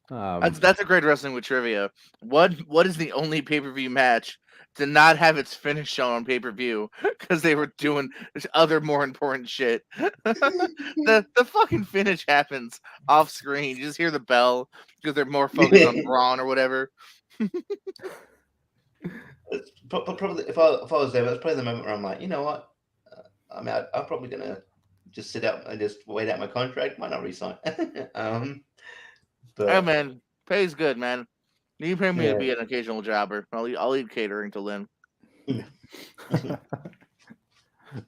That's a great wrestling with trivia. What is the only pay-per-view match to not have its finish shown on pay-per-view because they were doing other more important shit. the fucking finish happens off screen. You just hear the bell because they're more focused on Braun or whatever. Probably if I was there, that's probably the moment where I'm like, you know what? I'm probably gonna just sit out and just wait out my contract. Might not resign. Hey man, pay's good, man. You pay me to be an occasional jobber. I'll eat catering till then.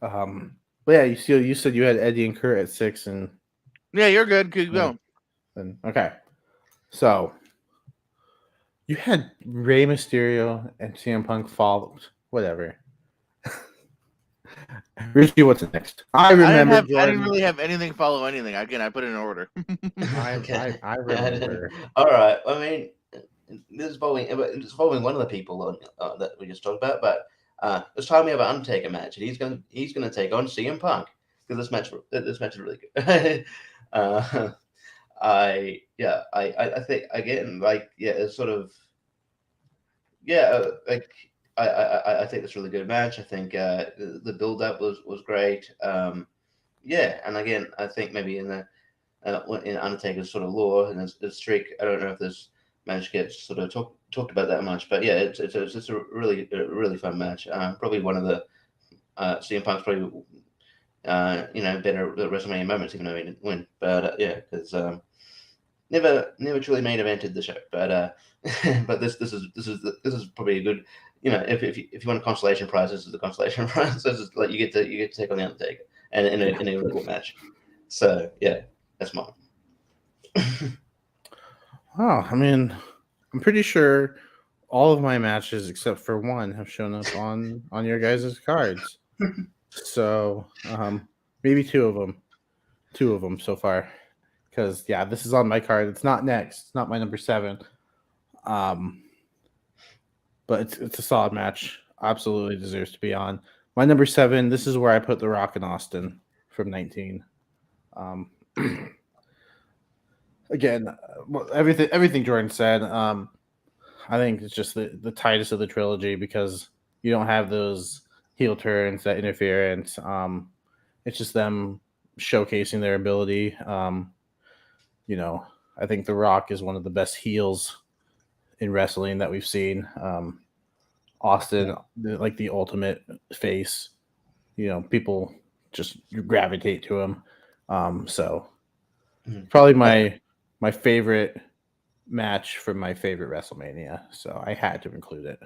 But yeah, you said you had Eddie and Kurt at 6, and yeah, you're good. Keep going. Okay, so you had Rey Mysterio and CM Punk fall. Whatever. Richie, what's next? I remember. I didn't really have anything follow anything. Again, I put it in order. I remember. All right. I mean, this is following one of the people that we just talked about, but it's talking about Undertaker match, and he's gonna take on CM Punk because this match is really good. I think again, it's sort of I think it's a really good match. I think the build up was great. And again, I think maybe in Undertaker's sort of lore and his streak, I don't know if this match gets sort of talked about that much, but yeah, it's a really fun match. Probably one of the CM Punk's probably better WrestleMania moments, even though he didn't win. But because never truly main evented the show. But but this is probably a good. If you want a consolation prize, this is the consolation prize. This is like you get to take on the Undertaker and in a really good match. So yeah, that's mine. Oh, I mean, I'm pretty sure all of my matches except for one have shown up on your guys' cards. So maybe two of them so far. Because yeah, this is on my card. It's not next. It's not my number 7. But it's a solid match. Absolutely deserves to be on. My number 7, this is where I put The Rock and Austin from 19. Again, everything Jordan said. I think it's just the tightest of the trilogy because you don't have those heel turns, that interference. It's just them showcasing their ability. I think The Rock is one of the best heels in wrestling that we've seen. Austin, like the ultimate face. People just gravitate to him. So probably my favorite match from my favorite WrestleMania. So I had to include it.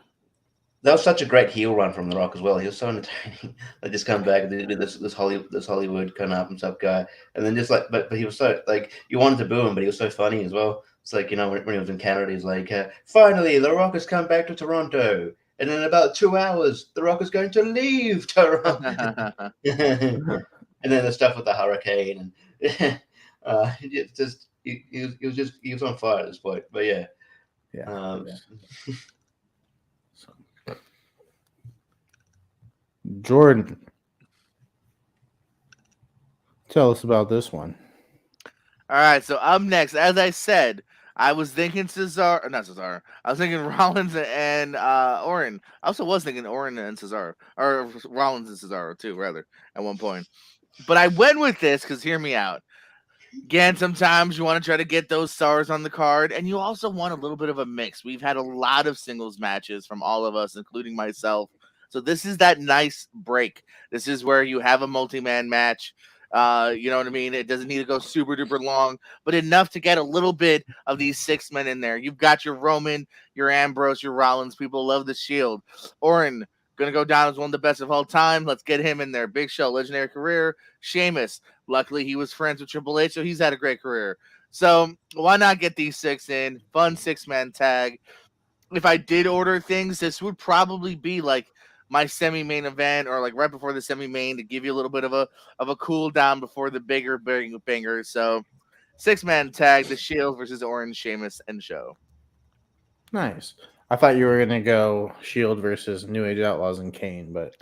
That was such a great heel run from The Rock as well. He was so entertaining. They just come back and did this Hollywood kind of up and stuff guy, and then just like, but he was so like you wanted to boo him, but he was so funny as well. It's like when he was in Canada, he's like, finally, The Rock has come back to Toronto, and in about 2 hours, The Rock is going to leave Toronto. And then the stuff with the hurricane and he was on fire at this point. But yeah. Jordan, tell us about this one. All right, so up next, as I said, I was thinking not Cesaro. I was thinking Rollins and Owen. I also was thinking Owen and Cesaro, or Rollins and Cesaro too, rather, at one point. But I went with this because hear me out. Again, sometimes you want to try to get those stars on the card, and you also want a little bit of a mix. We've had a lot of singles matches from all of us, including myself. So this is that nice break. This is where you have a multi-man match. You know what I mean? It doesn't need to go super duper long, but enough to get a little bit of these 6 men in there. You've got your Roman, your Ambrose, your Rollins. People love the Shield. Owen, gonna go down as one of the best of all time. Let's get him in there. Big Show, legendary career. Sheamus, luckily he was friends with Triple H, so he's had a great career. So why not get these 6 in? Fun 6-man tag. If I did order things, this would probably be like my semi-main event or like right before the semi-main to give you a little bit of a cool down before the bigger bangers. So 6-man tag, the Shield versus Orange, Sheamus, and Show. Nice. I thought you were gonna go Shield versus New Age Outlaws and Kane, but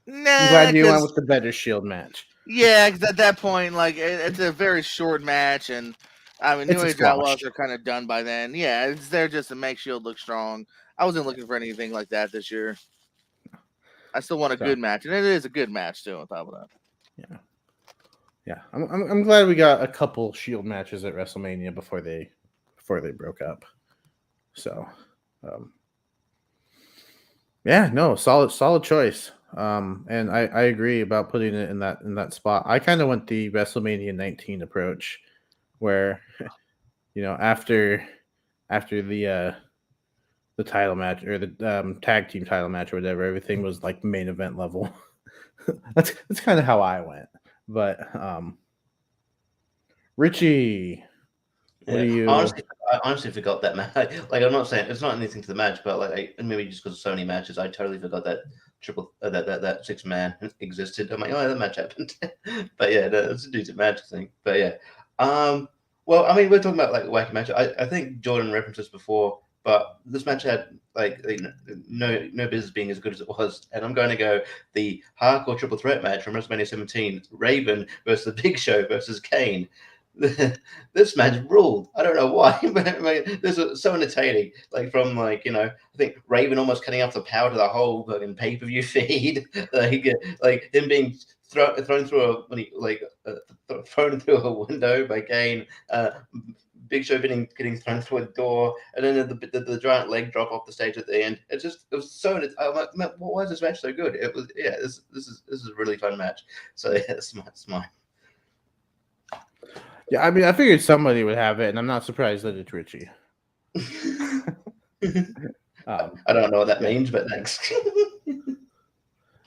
nah, I'm glad you went with the better Shield match. Yeah, because at that point, like it's a very short match, and I mean New Age Outlaws are kind of done by then. Yeah, it's there just to make Shield look strong. I wasn't looking for anything like that this year. I still want a good match, and it is a good match too. On top of that, yeah. I'm glad we got a couple Shield matches at WrestleMania before they broke up. So, yeah, no, solid choice. And I agree about putting it in that spot. I kind of went the WrestleMania 19 approach, where after the title match or the tag team title match or whatever, everything was like main event level. that's kind of how I went. But Richie, what do you? I honestly forgot that match. Like, I'm not saying it's not anything to the match, but like, maybe just because of so many matches, I totally forgot that that 6-man existed. I'm like, oh, that match happened. But yeah, it's a decent match, I think. But yeah, well, I mean, we're talking about like wacky match. I think Jordan referenced this before, but this match had like no business being as good as it was. And I'm going to go the hardcore triple threat match from WrestleMania 17: Raven versus the Big Show versus Kane. This match ruled. I don't know why, but this was so entertaining. Like, from I think Raven almost cutting off the power to the whole fucking pay-per-view feed. like him being thrown through thrown through a window by Kane. Big Show getting thrown through a door, and then the giant leg drop off the stage at the end. It was so. I'm like, man, why is this match so good? It was This is a really fun match. So yeah, it's mine. Yeah, I mean, I figured somebody would have it, and I'm not surprised that it's Richie. I don't know what that means, but thanks.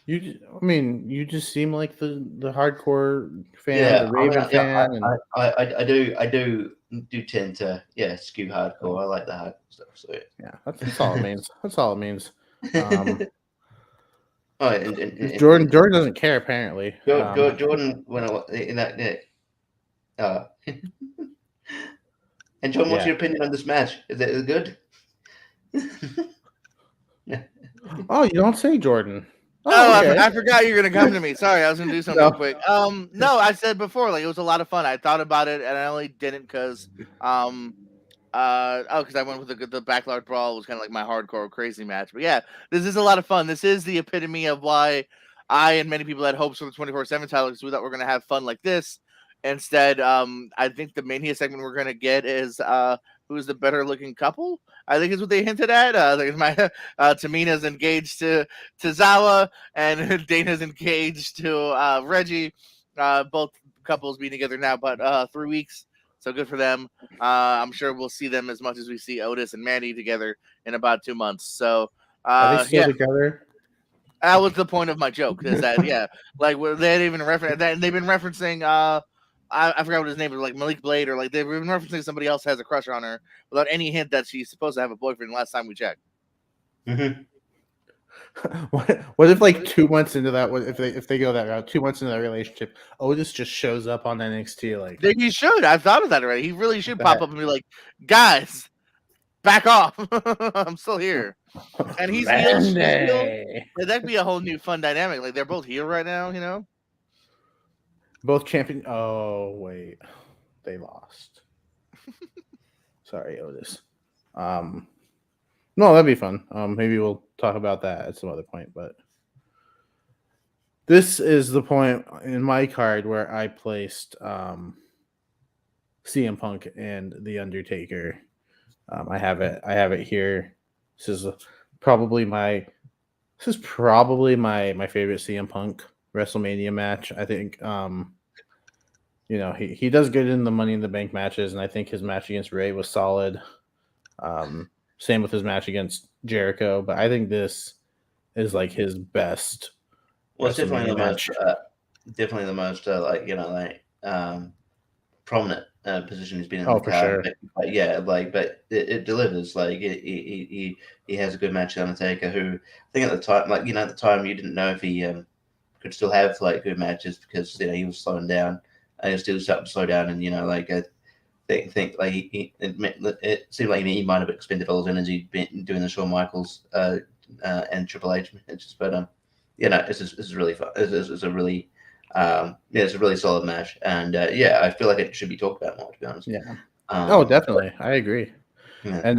You just seem like the hardcore fan, yeah, the Raven fan. I do tend to skew hardcore. I like the hardcore stuff. So yeah, that's all it means. That's all it means. And Jordan doesn't care apparently. Jordan when in that. And John, what's your opinion on this match? Is it good? Oh, you don't say, Jordan. Okay. I forgot you were gonna come to me. Sorry, I was gonna do something real quick. No, I said before, like, it was a lot of fun. I thought about it, and I only didn't because because I went with the Backyard Brawl. It was kind of like my hardcore crazy match. But yeah, this is a lot of fun. This is the epitome of why I and many people had hopes for the 24/7 title, because we thought we were gonna have fun like this. Instead, I think the Mania segment we're gonna get is who's the better looking couple. I think is what they hinted at. Tamina's engaged to Zawa, and Dana's engaged to Reggie. Both couples being together now, but 3 weeks, so good for them. I'm sure we'll see them as much as we see Otis and Mandy together in about 2 months. So are they still together? That was the point of my joke. Is that like they even reference that they've been referencing. I forgot what his name was, like Malik Blade, or like they've been referencing somebody else has a crush on her without any hint that she's supposed to have a boyfriend last time we checked. Mm-hmm. What if like 2 months into that, if they go that route, 2 months into that relationship, Otis just shows up on NXT? Like, he should. I've thought of that already. He really should pop up and be like, guys, back off. I'm still here. And he's heel. That'd be a whole new fun dynamic. Like, they're both heel right now, Both champion. Oh wait, they lost. Sorry, Otis. No, that'd be fun. Maybe we'll talk about that at some other point. But this is the point in my card where I placed CM Punk and the Undertaker. I have it here. This is probably my favorite CM Punk WrestleMania match. I think he does good in the Money in the Bank matches, and I think his match against Ray was solid. Same with his match against Jericho, but I think this is like his best. Well, it's definitely the most prominent position he's been in. Oh, for sure. But it delivers. Like, he has a good match with Undertaker, who I think at the time, at the time you didn't know if he could still have like good matches, because he was slowing down, and he was still starting to slow down, and I think like it seemed like he might have expended all his energy doing the Shawn Michaels and Triple H matches, but this is really fun. It's a really it's a really solid match, and I feel like it should be talked about more, to be honest. Definitely, I agree. Yeah. And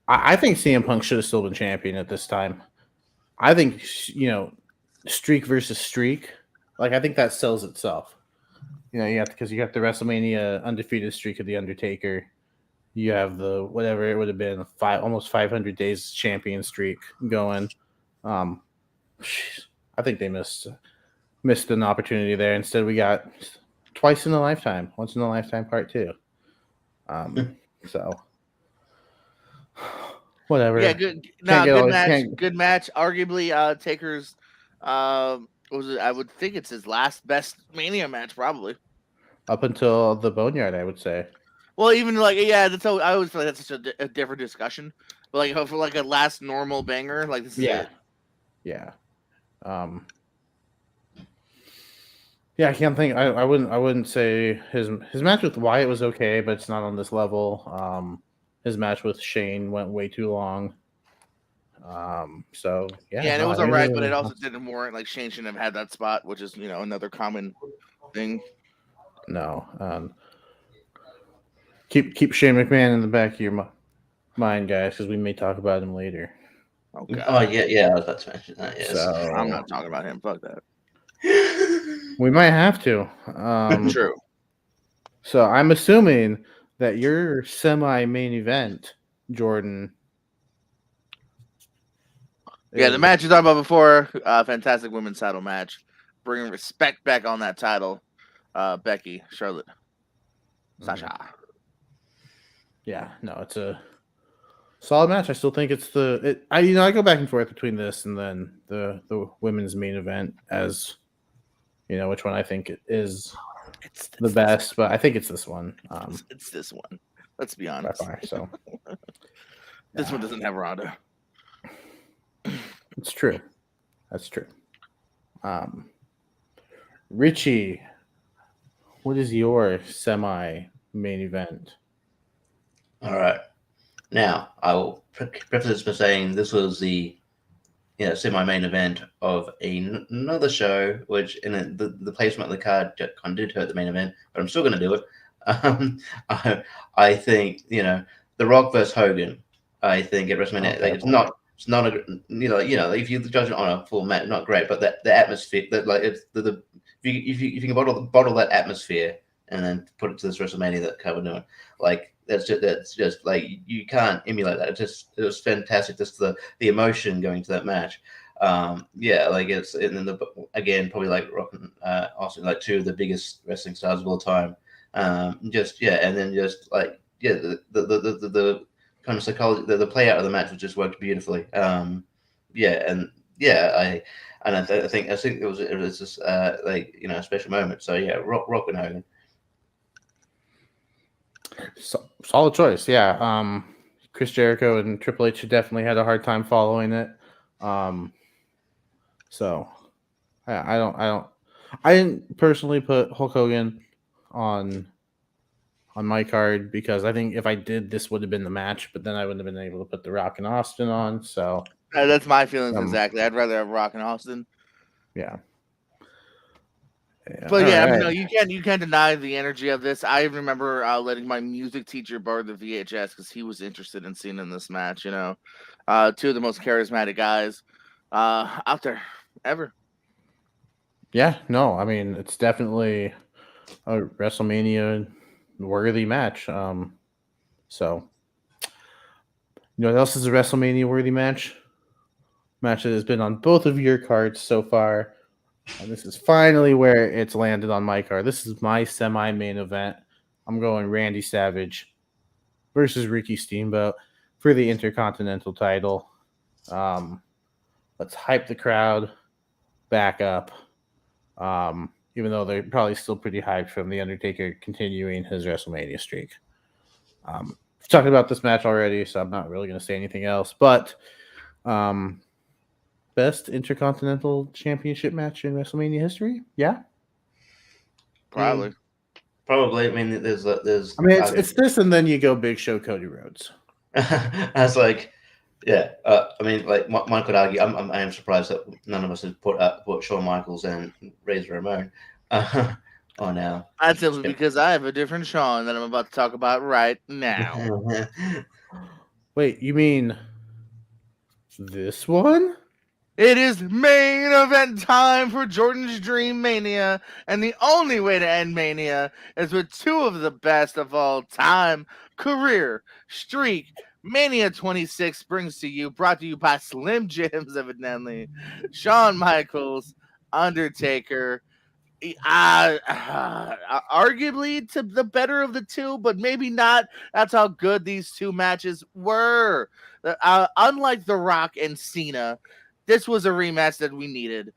I think CM Punk should have still been champion at this time. I think streak versus streak. Like I think that sells itself. Because you got the WrestleMania undefeated streak of the Undertaker. You have the whatever it would have been almost 500 days champion streak going. I think they missed an opportunity there. Instead, we got once in a lifetime part 2. So whatever. Yeah, good. No, good match. Good match. Arguably, Taker's. Was it? I would think it's his last best Mania match, probably. Up until the Boneyard, I would say. Well, even that's how I always feel like that's such a different discussion. But like for like a last normal banger, like this is it. Yeah. Yeah, I can't think. I wouldn't say his match with Wyatt was okay, but it's not on this level. His match with Shane went way too long. So yeah. Yeah, and it was alright, but it also didn't warrant like Shane shouldn't have had that spot, which is another common thing. No. Keep Shane McMahon in the back of your mind, guys, because we may talk about him later. Okay. Oh yeah, I was about to mention that. Yes. So, I'm not talking about him. Fuck that. We might have to. True. So I'm assuming that your semi-main event, Jordan. Yeah, the match you talked about before, fantastic women's title match, bringing respect back on that title. Becky, Charlotte, Sasha. Yeah, no, it's a solid match. I still think it's I go back and forth between this and then the women's main event as which one I think is the best, but I think it's this one. It's this one. Let's be honest. By far, so this one doesn't have Ronda. It's true. That's true. Richie, what is your semi-main event? All right. Now, I will preface this by saying this was the semi-main event of another show, which in the placement of the card kind of did hurt the main event, but I'm still going to do it. I think The Rock versus Hogan. I think at WrestleMania, it's not a if you judge it on a full match, not great, but the atmosphere that it's if you can bottle that atmosphere and then put it to this WrestleMania that covered doing, that's just like you can't emulate that. It was fantastic. Just the emotion going to that match. It's and then again probably like Rock and Austin, like two of the biggest wrestling stars of all time. And then the kind of psychology, the play out of the match was just worked beautifully. I think it was just a special moment. So yeah, Rock and Hogan. Solid choice, yeah. Chris Jericho and Triple H definitely had a hard time following it. So I didn't personally put Hulk Hogan on my card because I think if I did, this would have been the match, but then I wouldn't have been able to put The Rock and Austin on. So that's my feelings exactly. I'd rather have Rock and Austin. Yeah. But yeah, right. You can't deny the energy of this. I remember letting my music teacher borrow the VHS because he was interested in seeing in this match. Two of the most charismatic guys out there ever. Yeah, no, I mean it's definitely a WrestleMania worthy match. So what else is a WrestleMania worthy match? Match that has been on both of your cards so far. And this is finally where it's landed on my card. This is my semi-main event. I'm going Randy Savage versus Ricky Steamboat for the Intercontinental title. Let's hype the crowd back up. Even though they're probably still pretty hyped from the Undertaker continuing his WrestleMania streak. We've talked about this match already, so I'm not really going to say anything else. But best Intercontinental Championship match in WrestleMania history? Yeah, probably. I mean, there's. I mean, it's this, and then you go Big Show, Cody Rhodes. I was like, yeah. I mean, like one could argue. I am surprised that none of us has put Shawn Michaels and Razor Ramon on now. That's simply because I have a different Shawn that I'm about to talk about right now. Wait, you mean this one? It is main event time for Jordan's Dream Mania, and the only way to end Mania is with two of the best of all time career streak. Mania 26 brings to you, brought to you by Slim Jims, evidently, Shawn Michaels, Undertaker. Arguably to the better of the two, but maybe not. That's how good these two matches were. Unlike The Rock and Cena, this was a rematch that we needed,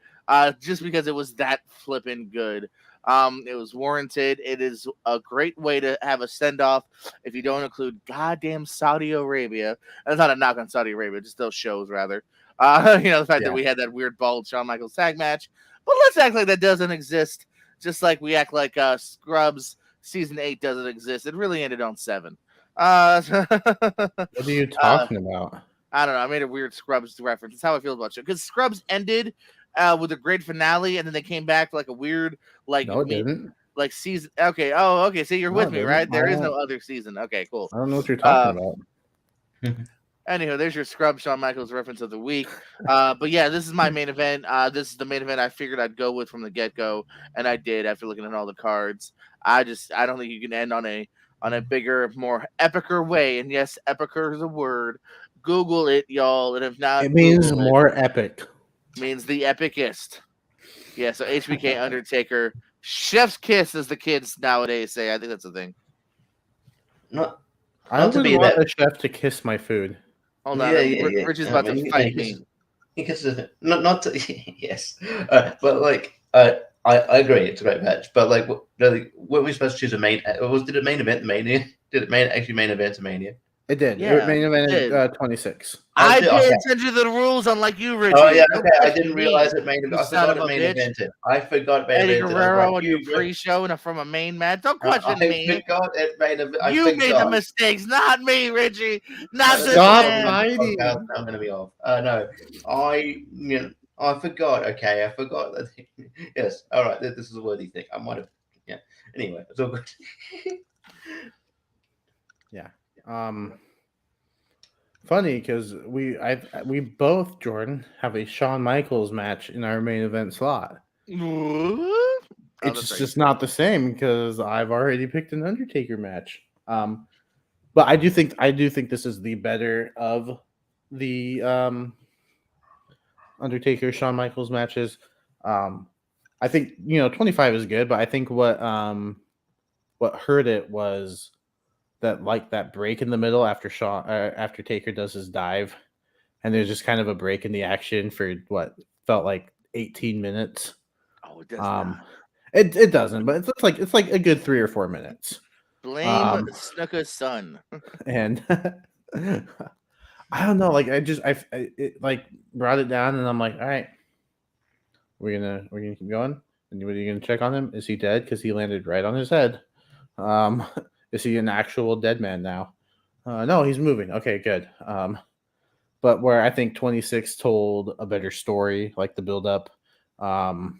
just because it was that flippin' good. It was warranted. It is a great way to have a send off if you don't include goddamn Saudi Arabia. That's not a knock on Saudi Arabia, just those shows rather. The fact that we had that weird bald Shawn Michaels tag match. But let's act like that doesn't exist, just like we act like Scrubs season 8 doesn't exist. It really ended on 7. What are you talking about? I don't know. I made a weird Scrubs reference. That's how I feel about it. Because Scrubs ended with a great finale, and then they came back for like a weird, No, it didn't. Like season. Okay. Oh, okay. So you're with me, right? There is no other season. Okay, cool. I don't know what you're talking about. Anyhow, there's your Scrub Shawn Michaels reference of the week. But yeah, this is my main event. This is the main event I figured I'd go with from the get-go, and I did after looking at all the cards. I don't think you can end on a bigger, more epicer way. And yes, epicer is a word. Google it, y'all. And if not, it means more epic. Means the epicest. Yeah, so HBK Undertaker. Chef's kiss, as the kids nowadays say. I think that's the thing. I would want a chef to kiss my food. Hold on, Richie's about to fight me. Not to, yes, but like I agree, it's a great match. But like, were we supposed to choose a main? Did it main event Mania? Did it actually main event Mania? It did. Yeah, it main event 26. I pay attention to the rules, unlike you, Richie. Oh yeah, okay. I didn't realize it main event. I forgot it main evented. I forgot main evented. Eddie Guerrero on your pre-show and from a main match. Don't question me. I forgot it main event. You made the mistakes, not me, Richie. Not this man. I'm going to be off. No, I forgot. Okay, I forgot that. Yes. All right. This is a worthy thing. I might have. Yeah. Anyway, it's all good. Yeah. Funny because we both, Jordan, have a Shawn Michaels match in our main event slot. It's just not the same because I've already picked an Undertaker match. But I do think this is the better of the Undertaker Shawn Michaels matches. I think 25 is good, but I think what hurt it was that break in the middle after after Taker does his dive, and there's just kind of a break in the action for what felt like 18 minutes. Oh, it does not. It doesn't, but it's like a good 3 or 4 minutes. Blame Snooker's son. And I don't know, like it like brought it down, and I'm like, all right, we're gonna keep going. And what are you gonna check on him? Is he dead? Because he landed right on his head. Is he an actual dead man now? No, he's moving. Okay, good. But where I think 26 told a better story, like the build up, the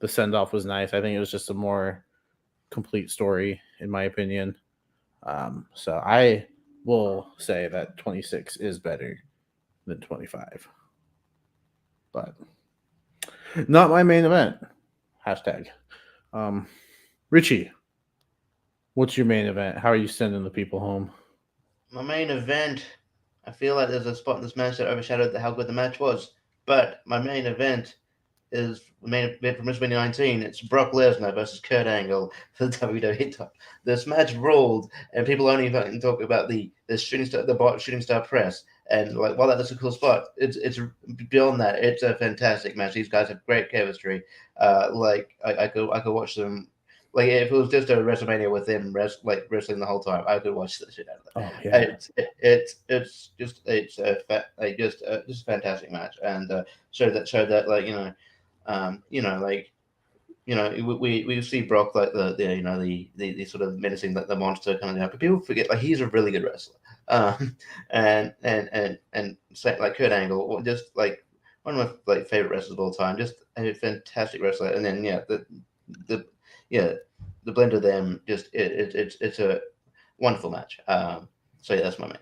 send off was nice. I think it was just a more complete story, in my opinion. So I will say that 26 is better than 25, but not my main event. Hashtag. Richie, what's your main event? How are you sending the people home? My main event, I feel like there's a spot in this match that overshadowed how good the match was. But my main event is the main event from WrestleMania 19. It's Brock Lesnar versus Kurt Angle for the WWE title. This match ruled, and people only talk about the shooting star press. And like, while that's a cool spot, it's beyond that. It's a fantastic match. These guys have great chemistry. I could watch them. Like, if it was just a WrestleMania with them wrestling the whole time, I could watch the shit out of it. Oh yeah, it's just a fantastic match, and showed that we see Brock like the sort of menacing the monster kind of, but people forget like he's a really good wrestler, and like Kurt Angle, just like one of my favorite wrestlers of all time, just a fantastic wrestler, and then the blend of them, just it's a wonderful match. So yeah, that's my man.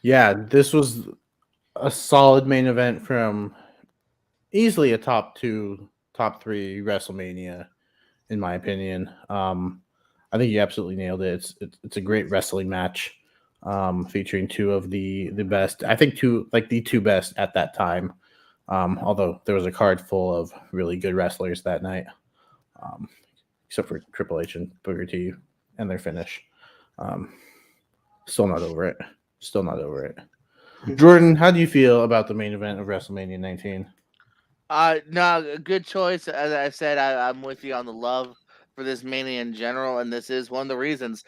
Yeah, this was a solid main event from easily a top 3 WrestleMania, in my opinion. I think you absolutely nailed it. It's a great wrestling match, featuring two of the best. I think the two best at that time. Although there was a card full of really good wrestlers that night, except for Triple H and Booker T and their finish. Still not over it. Jordan, how do you feel about the main event of WrestleMania 19? No, good choice. As I said, I'm with you on the love for this mania in general, and this is one of the reasons.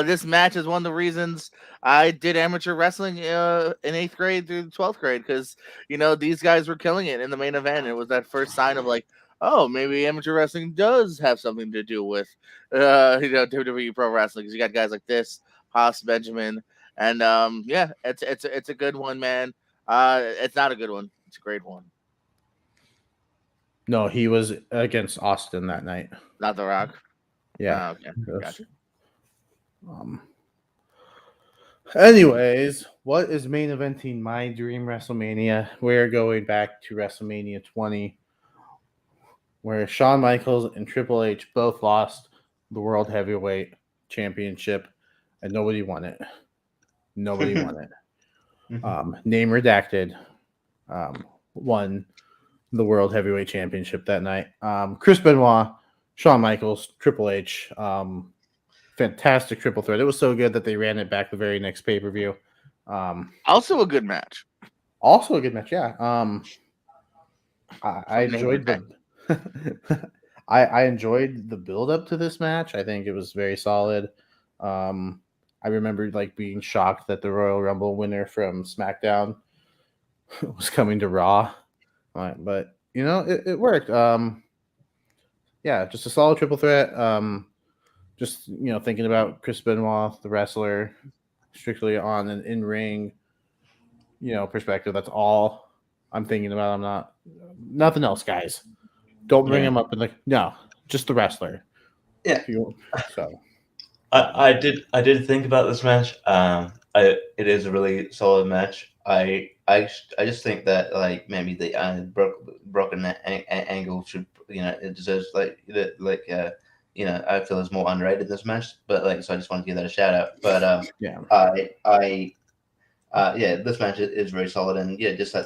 This match is one of the reasons I did amateur wrestling in 8th grade through 12th grade, because these guys were killing it in the main event. It was that first sign of like, oh, maybe amateur wrestling does have something to do with WWE Pro Wrestling, because you got guys like this, Haas, Benjamin, and yeah, it's a good one, man. It's not a good one. It's a great one. No, he was against Austin that night. Not The Rock? Yeah. Okay. Gotcha. Anyways, what is main eventing my dream WrestleMania? We're going back to WrestleMania 20, where Shawn Michaels and Triple H both lost the World Heavyweight Championship, and nobody won it. Name redacted. Won the World Heavyweight Championship that night. Chris Benoit, Shawn Michaels, Triple H. Fantastic triple threat. It was so good that they ran it back the very next pay-per-view. Also a good match. Yeah. I enjoyed I enjoyed the build up to this match. I think it was very solid. I remember being shocked that the Royal Rumble winner from SmackDown was coming to Raw. But it worked. Yeah, just a solid triple threat. Just thinking about Chris Benoit, the wrestler, strictly on an in-ring, perspective. That's all I'm thinking about. I'm not nothing else, guys. Don't bring him up in no, just the wrestler. Yeah. So I did think about this match. It is a really solid match. I just think that maybe the broken angle should it deserves I feel is more underrated in this match. But so I just wanted to give that a shout out. But this match is very solid, and just and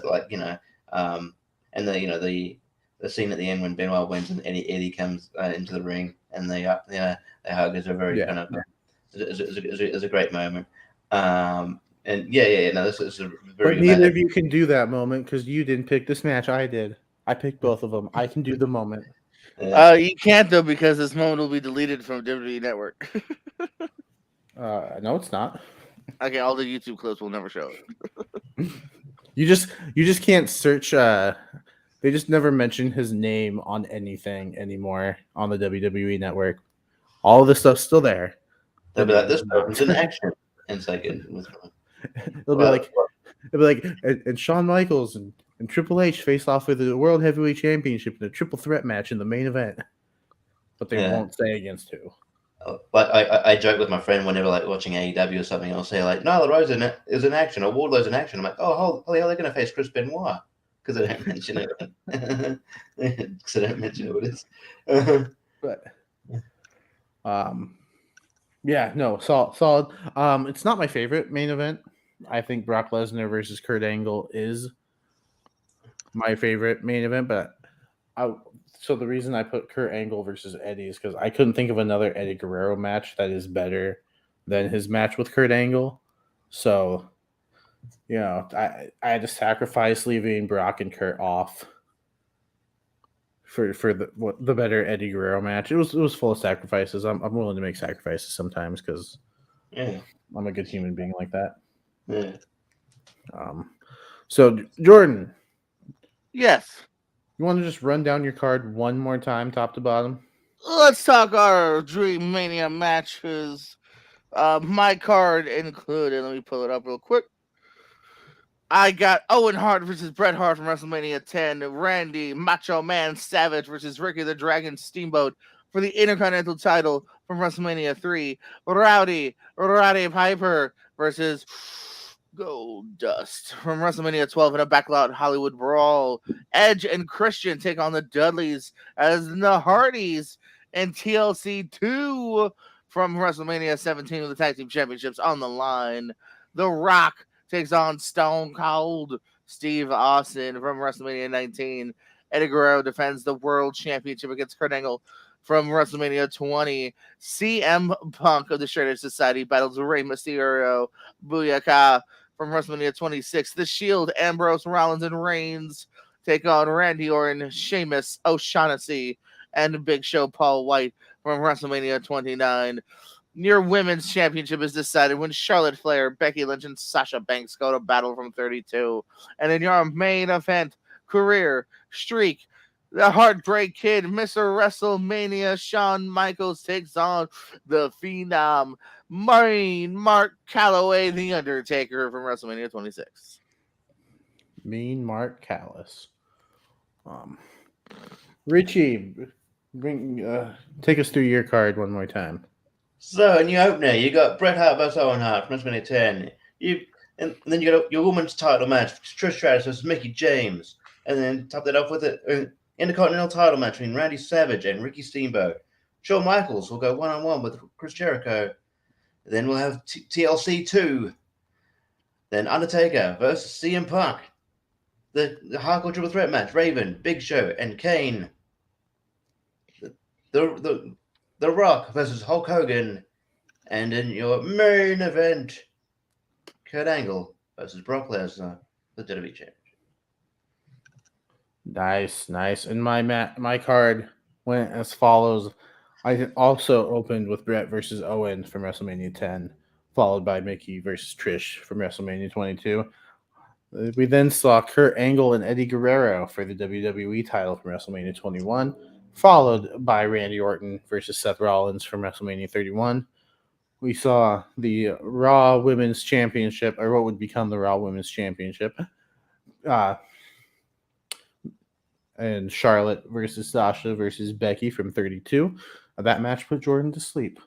the scene at the end when Benoit wins and Eddie comes into the ring and they hug is a very kind of is a great moment. And this is a very. But neither of you can do that moment because you didn't pick this match. I did. I picked both of them. I can do the moment. You can't though, because this moment will be deleted from WWE Network. No, it's not. Okay, all the YouTube clips will never show it. You just can't search. They just never mention his name on anything anymore on the WWE Network. All of this stuff's still there. They'll be like, this person's in action. And it's like, it'll be like, and Shawn Michaels and Triple H face off with the World Heavyweight Championship in a triple threat match in the main event. But they won't say against who. I joke with my friend whenever watching AEW or something. I'll say Nyla Rose is in action or Wardlow's in action. I'm like, oh, holy hell, they're going to face Chris Benoit because I don't mention it. Because I don't mention who it is. But solid. It's not my favorite main event. I think Brock Lesnar versus Kurt Angle is my favorite main event, but so the reason I put Kurt Angle versus Eddie is because I couldn't think of another Eddie Guerrero match that is better than his match with Kurt Angle. So, I had to sacrifice leaving Brock and Kurt off for the better Eddie Guerrero match. It was full of sacrifices. I'm willing to make sacrifices sometimes because I'm a good human being like that. Yeah. So Jordan. Yes. You want to just run down your card one more time, top to bottom? Let's talk our Dream Mania matches. My card included, let me pull it up real quick. I got Owen Hart versus Bret Hart from WrestleMania 10. Randy Macho Man Savage versus Ricky the Dragon Steamboat for the Intercontinental title from WrestleMania 3. Roddy Piper versus Gold Dust. From WrestleMania 12 in a backlot Hollywood brawl, Edge and Christian take on the Dudleys as the Hardys, and TLC 2 from WrestleMania 17 with the tag team championships on the line. The Rock takes on Stone Cold Steve Austin from WrestleMania 19. Eddie Guerrero defends the World Championship against Kurt Angle from WrestleMania 20. CM Punk of the Shredder Society battles Rey Mysterio. Booyaka from WrestleMania 26. The Shield, Ambrose, Rollins, and Reigns take on Randy Orton, Sheamus, O'Shaughnessy, and Big Show Paul White from WrestleMania 29. Your women's championship is decided when Charlotte Flair, Becky Lynch, and Sasha Banks go to battle from 32. And in your main event, career, streak, the Heartbreak Kid, Mr. WrestleMania, Shawn Michaels takes on the Phenom, Mark Calloway, The Undertaker from WrestleMania 26. Mean Mark Callis. Richie, take us through your card one more time. So, in your opener, you got Bret Hart versus Owen Hart from WrestleMania 10. And then you got your women's title match, Trish Stratus versus Mickie James. And then top that off with an Intercontinental title match between Randy Savage and Ricky Steamboat. Shawn Michaels will go one-on-one with Chris Jericho. Then we'll have TLC 2. Then Undertaker versus CM Punk. The Hardcore Triple Threat match, Raven, Big Show, and Kane. The Rock versus Hulk Hogan. And in your main event, Kurt Angle versus Brock Lesnar, the WWE Championship. Nice. And my card went as follows. I also opened with Bret versus Owen from WrestleMania 10, followed by Mickie versus Trish from WrestleMania 22. We then saw Kurt Angle and Eddie Guerrero for the WWE title from WrestleMania 21, followed by Randy Orton versus Seth Rollins from WrestleMania 31. We saw the Raw Women's Championship, or what would become the Raw Women's Championship, and Charlotte versus Sasha versus Becky from 32. That match put Jordan to sleep.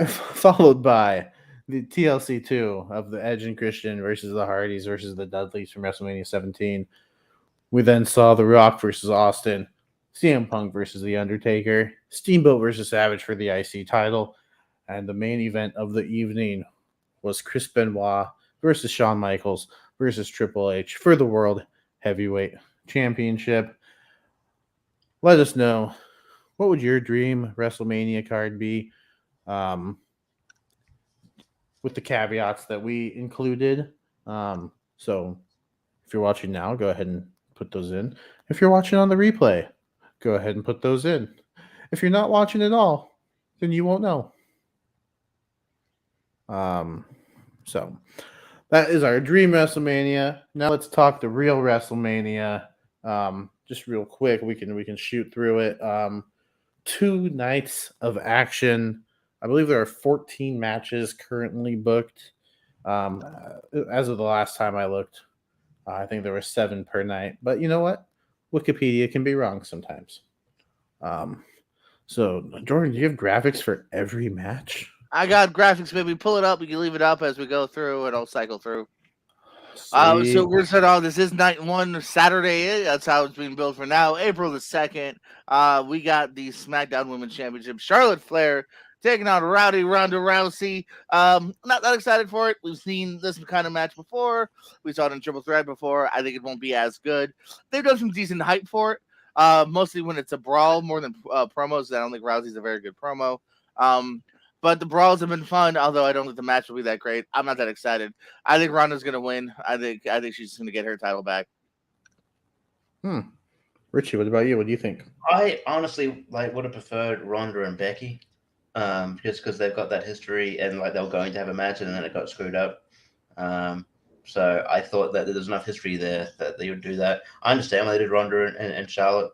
Followed by the TLC 2 of the Edge and Christian versus the Hardys versus the Dudleys from WrestleMania 17. We then saw The Rock versus Austin, CM Punk versus The Undertaker, Steamboat versus Savage for the IC title, and the main event of the evening was Chris Benoit versus Shawn Michaels versus Triple H for the World Heavyweight Championship. Let us know, what would your dream WrestleMania card be? With the caveats that we included. So if you're watching now, go ahead and put those in. If you're watching on the replay, go ahead and put those in. If you're not watching at all, then you won't know. So that is our dream WrestleMania. Now let's talk the real WrestleMania. Just real quick, we can shoot through it. 2 nights of action. I believe there are 14 matches currently booked. As of the last time I looked, I think there were 7 per night. But you know what? Wikipedia can be wrong sometimes. So, Jordan, do you have graphics for every match? I got graphics, baby. Pull it up. We can leave it up as we go through, and I'll cycle through. So we're set on. This is night 1, Saturday. That's how it's being built for now. April the 2nd. We got the SmackDown Women's Championship. Charlotte Flair taking on Rowdy Ronda Rousey. Not that excited for it. We've seen this kind of match before. We saw it in Triple Threat before. I think it won't be as good. They've done some decent hype for it. Mostly when it's a brawl more than promos. I don't think Rousey's a very good promo. But the brawls have been fun, although I don't think the match will be that great. I'm not that excited. I think Ronda's going to win. I think she's going to get her title back. Richie, what about you? What do you think? I honestly would have preferred Ronda and Becky, just because they've got that history and they were going to have a match and then it got screwed up. So I thought that there's enough history there that they would do that. I understand why they did Ronda and Charlotte.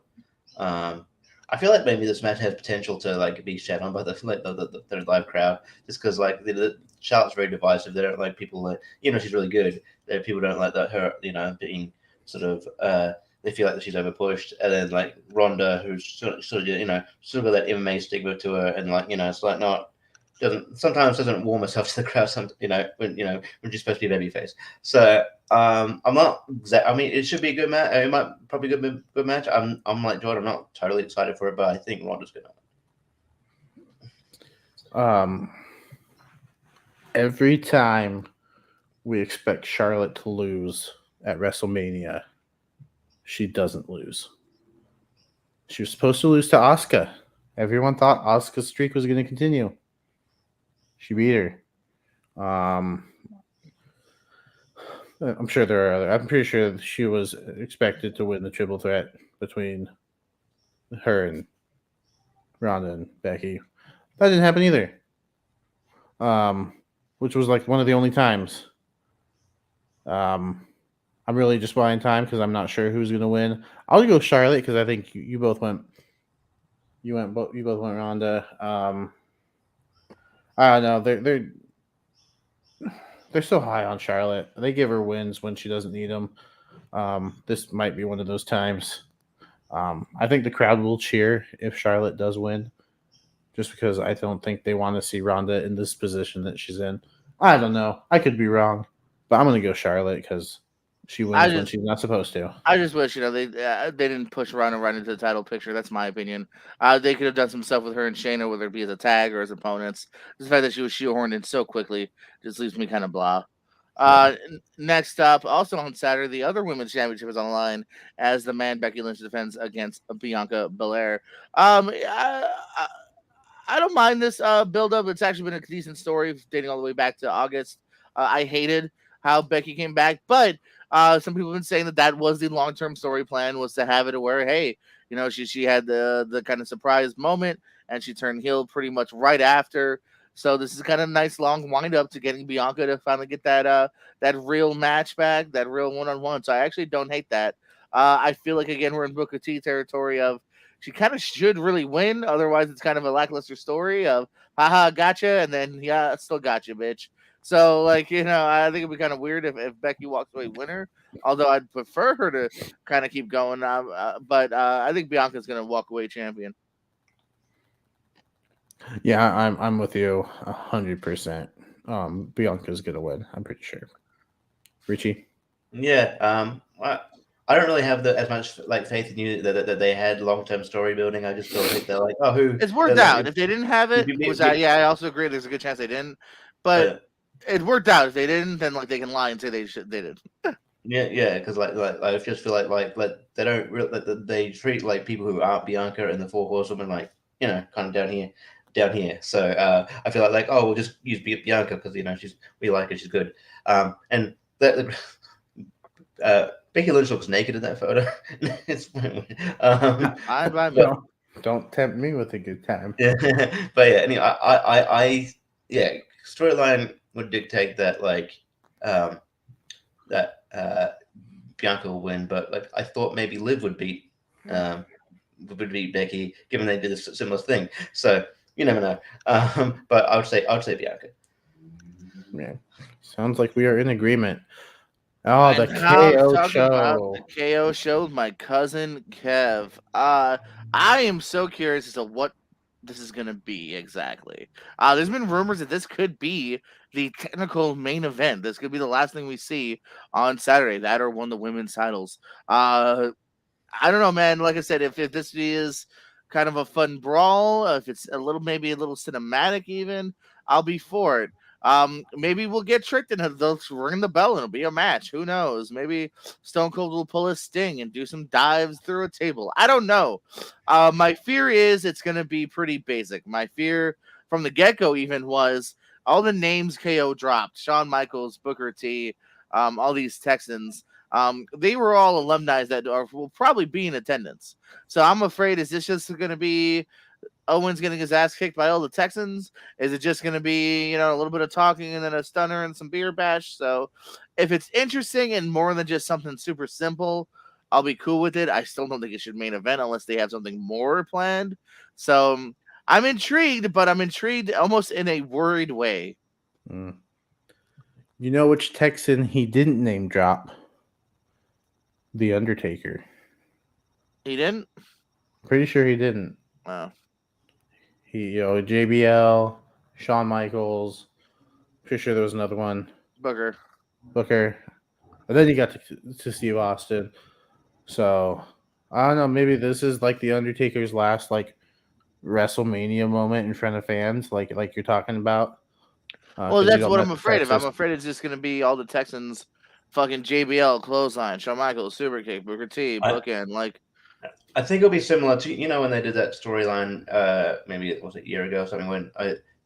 I feel like maybe this match has potential to be shat on by the live crowd, just because the Charlotte's very divisive. They don't like people she's really good. People don't like her being sort of they feel like that she's overpushed, and then Ronda, who's sort of got that MMA stigma to her, and it's not doesn't warm herself to the crowd. When she's supposed to be a babyface. So I'm not. I mean, it should be a good match. It might probably be a good match. I'm like Jordan. I'm not totally excited for it, but I think Ronda's gonna win. Every time we expect Charlotte to lose at WrestleMania, she doesn't lose. She was supposed to lose to Asuka. Everyone thought Asuka's streak was going to continue. She beat her. I'm sure there are other. I'm pretty sure she was expected to win the triple threat between her and Ronda and Becky. That didn't happen either. Which was like one of the only times. I'm really just buying time because I'm not sure who's going to win. I'll go Charlotte because I think you both went. You both went Ronda. I don't know. They're so high on Charlotte. They give her wins when she doesn't need them. This might be one of those times. I think the crowd will cheer if Charlotte does win, just because I don't think they want to see Ronda in this position that she's in. I don't know. I could be wrong, but I'm going to go Charlotte because she wins when she's not supposed to. I just wish they didn't push Ronda right into the title picture. That's my opinion. They could have done some stuff with her and Shayna, whether it be as a tag or as opponents. The fact that she was shoehorned in so quickly just leaves me kind of blah. Next up, also on Saturday, the other women's championship is on the line as the man Becky Lynch defends against Bianca Belair. I don't mind this build-up. It's actually been a decent story dating all the way back to August. I hated how Becky came back, but some people have been saying that was the long-term story plan, was to have it where, hey, she had the kind of surprise moment and she turned heel pretty much right after. So this is kind of a nice long wind-up to getting Bianca to finally get that real match back, that real one-on-one. So I actually don't hate that. I feel like, again, we're in Booker T territory of she kind of should really win. Otherwise, it's kind of a lackluster story of, haha, gotcha, and then, yeah, still gotcha, bitch. So, I think it'd be kind of weird if Becky walks away winner, although I'd prefer her to kind of keep going. But I think Bianca's going to walk away champion. Yeah, I'm with you 100%. Bianca's going to win, I'm pretty sure. Richie? Yeah, I don't really have as much faith in you that they had long-term story building. I just don't think they're like, oh, who? It's worked out. If they didn't have it, I also agree. There's a good chance they didn't, but it worked out. If they didn't, then they can lie and say they did. Yeah, because I just feel like they don't they treat people who aren't Bianca and the Four Horsewomen kind of down here. So I feel like we'll just use Bianca because we like her, she's good. And Becky Lynch looks naked in that photo. It's don't tempt me with a good time. Yeah, but yeah, anyway, storyline would dictate that Bianca will win, but I thought maybe Liv would beat Becky, given they did a similar thing. So you never know. But I would say Bianca. Yeah, sounds like we are in agreement. Oh, the KO show. The KO show with my cousin Kev. I am so curious as to what this is going to be exactly. There's been rumors that this could be the technical main event. This could be the last thing we see on Saturday. That or one of the women's titles. I don't know, man. Like I said, if this is kind of a fun brawl, if it's maybe a little cinematic even, I'll be for it. Maybe we'll get tricked and they'll ring the bell and it'll be a match. Who knows? Maybe Stone Cold will pull a Sting and do some dives through a table. I don't know. My fear is it's going to be pretty basic. My fear from the get-go even was all the names KO dropped. Shawn Michaels, Booker T, all these Texans. They were all alumni that will probably be in attendance. So I'm afraid, is this just going to be Owen's getting his ass kicked by all the Texans? Is it just going to be, a little bit of talking and then a stunner and some beer bash? So if it's interesting and more than just something super simple, I'll be cool with it. I still don't think it should main event unless they have something more planned. So I'm intrigued, but I'm intrigued almost in a worried way. You know which Texan he didn't name drop? The Undertaker. He didn't? Pretty sure he didn't. Wow. He, JBL, Shawn Michaels. Pretty sure there was another one. Booker. And then you got to Steve Austin. So I don't know. Maybe this is like the Undertaker's last like WrestleMania moment in front of fans, like you're talking about. Well, that's what I'm afraid of. I'm afraid it's just going to be all the Texans, fucking JBL, clothesline, Shawn Michaels, super kick, Booker T, bookend. Like, I think it'll be similar to when they did that storyline. Maybe it was a year ago or something when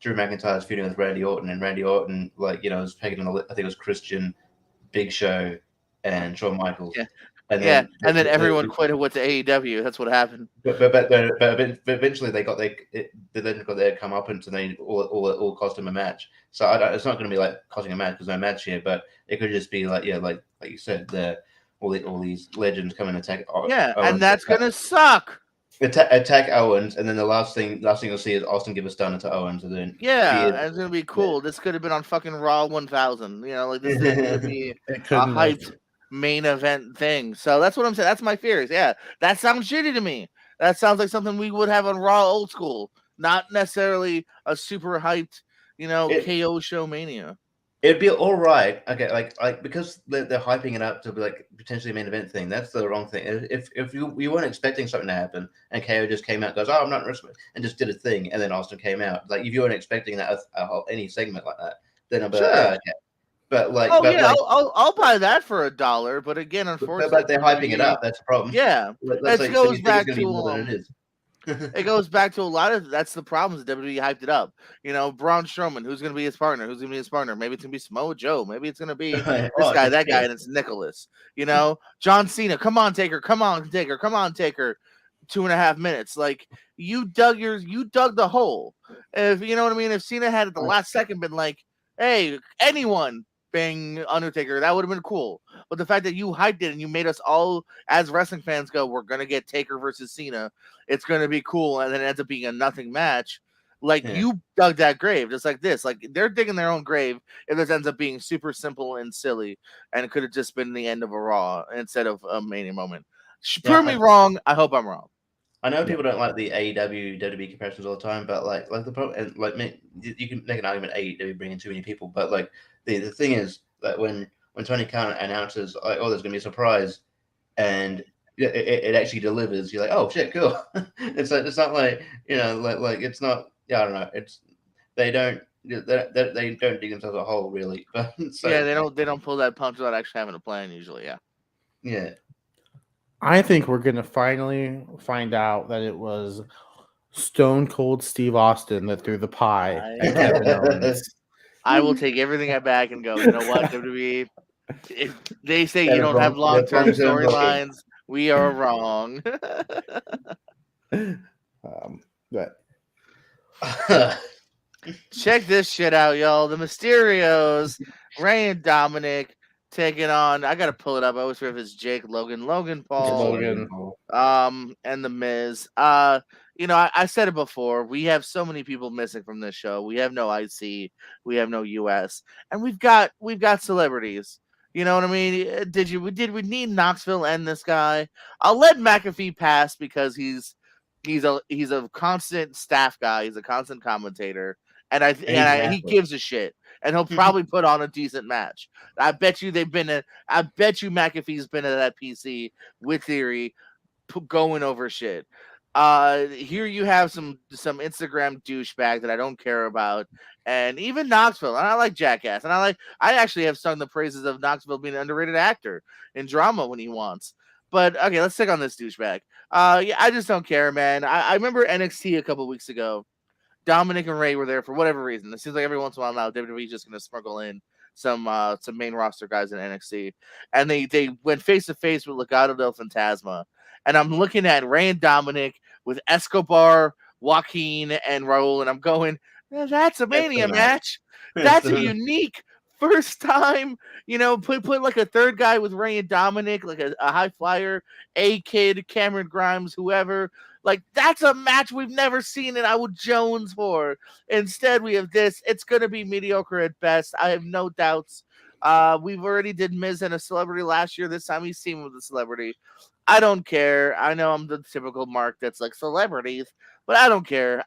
Drew McIntyre's feuding with Randy Orton, and Randy Orton was pegging on I think it was Christian, Big Show, and Shawn Michaels. Yeah. And then everyone quit and went to AEW. That's what happened. But eventually they got their comeuppance, and they all cost them a match. So it's not going to be like costing a match because no match here, but it could just be like you said, all these legends come and attack. Owens, and that's going to suck. Attack Owens, and then the last thing you'll see is Austin give a stunner to Owens, and then and it's going to be cool. Yeah. This could have been on fucking Raw 1000. This is going to be a hyped main event thing. So that's what I'm saying. That's my fears. Yeah, that sounds shitty to me. That sounds like something we would have on Raw old school, not necessarily a super hyped, KO show mania. It'd be all right. Okay, like because they're hyping it up to be like potentially a main event thing. That's the wrong thing. If you weren't expecting something to happen and KO just came out and goes, oh, I'm not wrestling, and just did a thing, and then Austin came out. Like if you weren't expecting that any segment like that, then I'll be like, okay. But I'll buy that for $1. But again, unfortunately, but they're hyping it up. That's the problem. Yeah, it goes back to it goes back to a lot of that's the problems. WWE hyped it up. Braun Strowman, who's going to be his partner? Maybe it's going to be Samoa Joe. Maybe it's going to be this guy, that guy, and it's Nicholas. John Cena. Come on, Taker. Come on, Taker. 2.5 minutes. Like you dug the hole. If you know what I mean. If Cena had at the last second been like, hey, anyone. Bang Undertaker, that would have been cool. But the fact that you hyped it and you made us all as wrestling fans go, we're gonna get Taker versus Cena, it's gonna be cool, and then it ends up being a nothing match. You dug that grave just like this. Like they're digging their own grave if this ends up being super simple and silly, and it could have just been the end of a Raw instead of a Mania moment. Prove me wrong. I hope I'm wrong. I know people don't like the AEW WWE comparisons all the time, but like the problem, and you can make an argument AEW bringing too many people, but like the thing is that when Tony Khan announces like, oh, there's gonna be a surprise, and it actually delivers, you're like, oh shit, cool. It's not like it's not. Yeah, I don't know. They don't dig themselves a hole really. But they don't pull that punch without actually having a plan usually. Yeah. I think we're going to finally find out that it was Stone Cold Steve Austin that threw the pie at Kevin Owens. I will take everything I back and go, you know what, WWE, if they say you don't have long-term storylines, we are wrong. Check this shit out, y'all. The Mysterios, Ray and Dominic, taking on, I gotta pull it up. I always forget if it's Jake, Logan Paul, and the Miz. I said it before. We have so many people missing from this show. We have no IC, we have no US, and we've got celebrities. You know what I mean? Did we need Knoxville and this guy? I'll let McAfee pass because he's a constant staff guy. He's a constant commentator, and he gives a shit. And he'll probably put on a decent match. I bet you McAfee's been at that PC with Theory going over shit. Here you have some Instagram douchebag that I don't care about, and even Knoxville. And I like Jackass, and I actually have sung the praises of Knoxville being an underrated actor in drama when he wants. But okay, let's take on this douchebag. I just don't care, man. I remember NXT a couple weeks ago. Dominic and Ray were there for whatever reason. It seems like every once in a while now WWE's just going to smuggle in some main roster guys in NXT, and they went face to face with Legado del Fantasma, and I'm looking at Ray and Dominic with Escobar, Joaquin, and Raul, and I'm going, that's a Mania match. That's a unique first time, put like a third guy with Ray and Dominic, like a high flyer, A-Kid, Cameron Grimes, whoever. Like, that's a match we've never seen and I would Jones for. Instead, we have this. It's going to be mediocre at best. I have no doubts. We've already did Miz and a celebrity last year. This time he's seen with a celebrity. I don't care. I know I'm the typical mark that's like celebrities, but I don't care.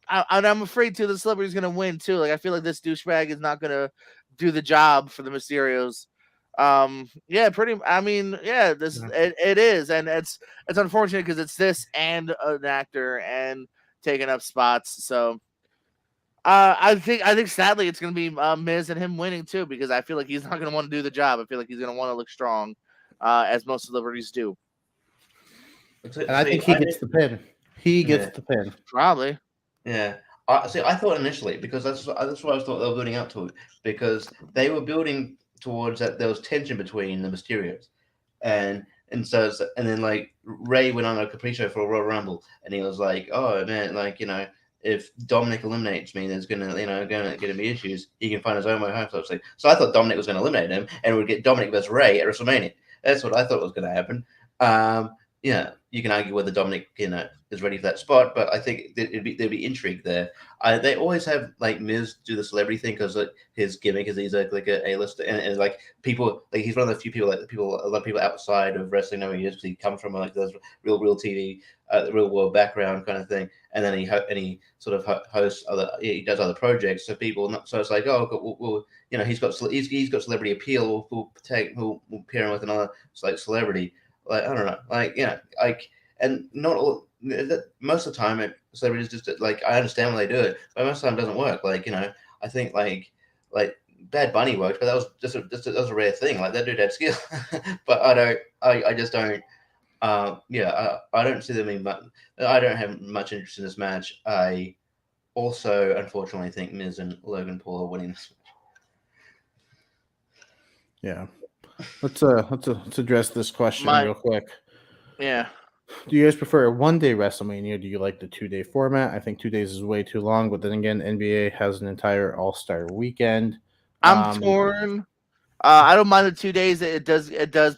I'm afraid too the celebrity's gonna win too. Like I feel like this douchebag is not gonna do the job for the Mysterios. Yeah, pretty. I mean, yeah, it is, and it's unfortunate because it's this and an actor and taking up spots. So I think sadly it's gonna be Miz and him winning too because I feel like he's not gonna want to do the job. I feel like he's gonna want to look strong, as most celebrities do. And I think he gets the pin. He gets the pin. Probably. Yeah. I thought initially, because that's what I thought they were building up to, because they were building towards that there was tension between the Mysterios, and then like Ray went on a Capri show for a Royal Rumble, and he was like, "Oh man, like if Dominic eliminates me, there's gonna be issues. He can find his own way home." So I thought Dominic was gonna eliminate him, and we'd get Dominic versus Ray at WrestleMania. That's what I thought was gonna happen. Yeah, you can argue whether Dominic, is ready for that spot, but I think there'd be intrigue there. They always have like Miz do the celebrity thing because his gimmick is he's like a A-lister, and like people like he's one of the few people a lot of people outside of wrestling know who he is because he comes from like those real TV, real world background kind of thing, and then he sort of hosts he does other projects, so so it's like he's got celebrity appeal. We'll pair him with another like celebrity. Like I don't know, and not all. Most of the time, celebrities just like I understand when they do it, but most of the time it doesn't work. Like I think like Bad Bunny worked, but that was just a rare thing. Like that dude had skill, but I just don't. I don't see them being much. I don't have much interest in this match. I also unfortunately think Miz and Logan Paul are winning this match. Yeah. Let's address this question real quick. Yeah. Do you guys prefer a one-day WrestleMania? Do you like the 2-day format? I think 2 days is way too long, but then again, NBA has an entire All-Star weekend. I'm torn. I don't mind the 2 days. It does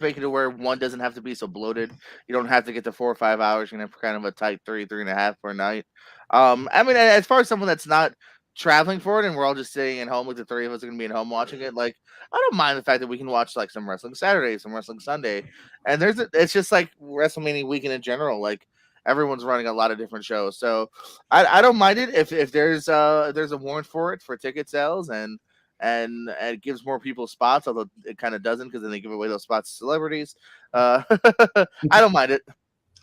make it to where one doesn't have to be so bloated. You don't have to get to 4 or 5 hours. You can have kind of a tight 3.5 per night. I mean, as far as someone that's not traveling for it and we're all just sitting at home, like the three of us are gonna be at home watching it, like I don't mind the fact that we can watch like some wrestling Saturday, some wrestling Sunday, and it's just like WrestleMania weekend in general. Like everyone's running a lot of different shows, so I don't mind it if there's a warrant for it for ticket sales and it gives more people spots, although it kind of doesn't because then they give away those spots to celebrities. I don't mind it.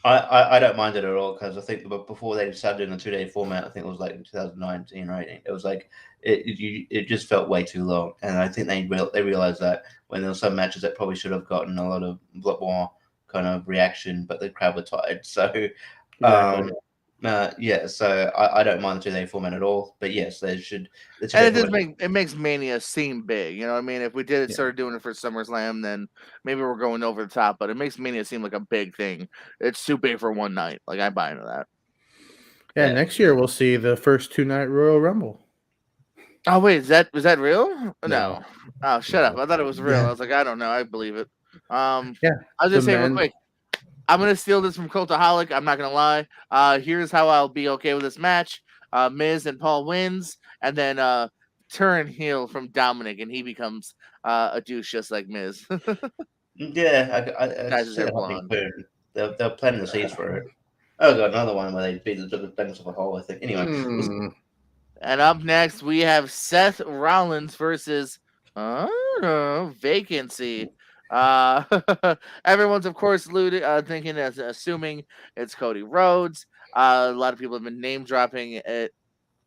I don't mind it at all because I think before they decided in the 2-day format, I think it was like 2019, right? It was like it just felt way too long, and I think they realized that when there were some matches that probably should have gotten a lot more kind of reaction, but the crowd were tired. So, so I don't mind the 2-day format at all. But yes, they should. And it makes Mania seem big. You know what I mean? If we started doing it for SummerSlam, then maybe we're going over the top. But it makes Mania seem like a big thing. It's too big for one night. Like I buy into that. Yeah, next year we'll see the first 2-night Royal Rumble. Oh wait, was that real? No. Oh, shut up! I thought it was real. I was like, I don't know. I believe it. I'll just say real quick. I'm gonna steal this from Cultaholic. I'm not gonna lie. Here's how I'll be okay with this match. Miz and Paul wins, and then turn heel from Dominic, and he becomes a douche just like Miz. They're planting the seeds for it. Oh, got another one where they beat the Bengals of a hole, I think. Anyway. And up next, we have Seth Rollins versus Vacancy. Everyone's, of course, assuming it's Cody Rhodes. A lot of people have been name dropping it.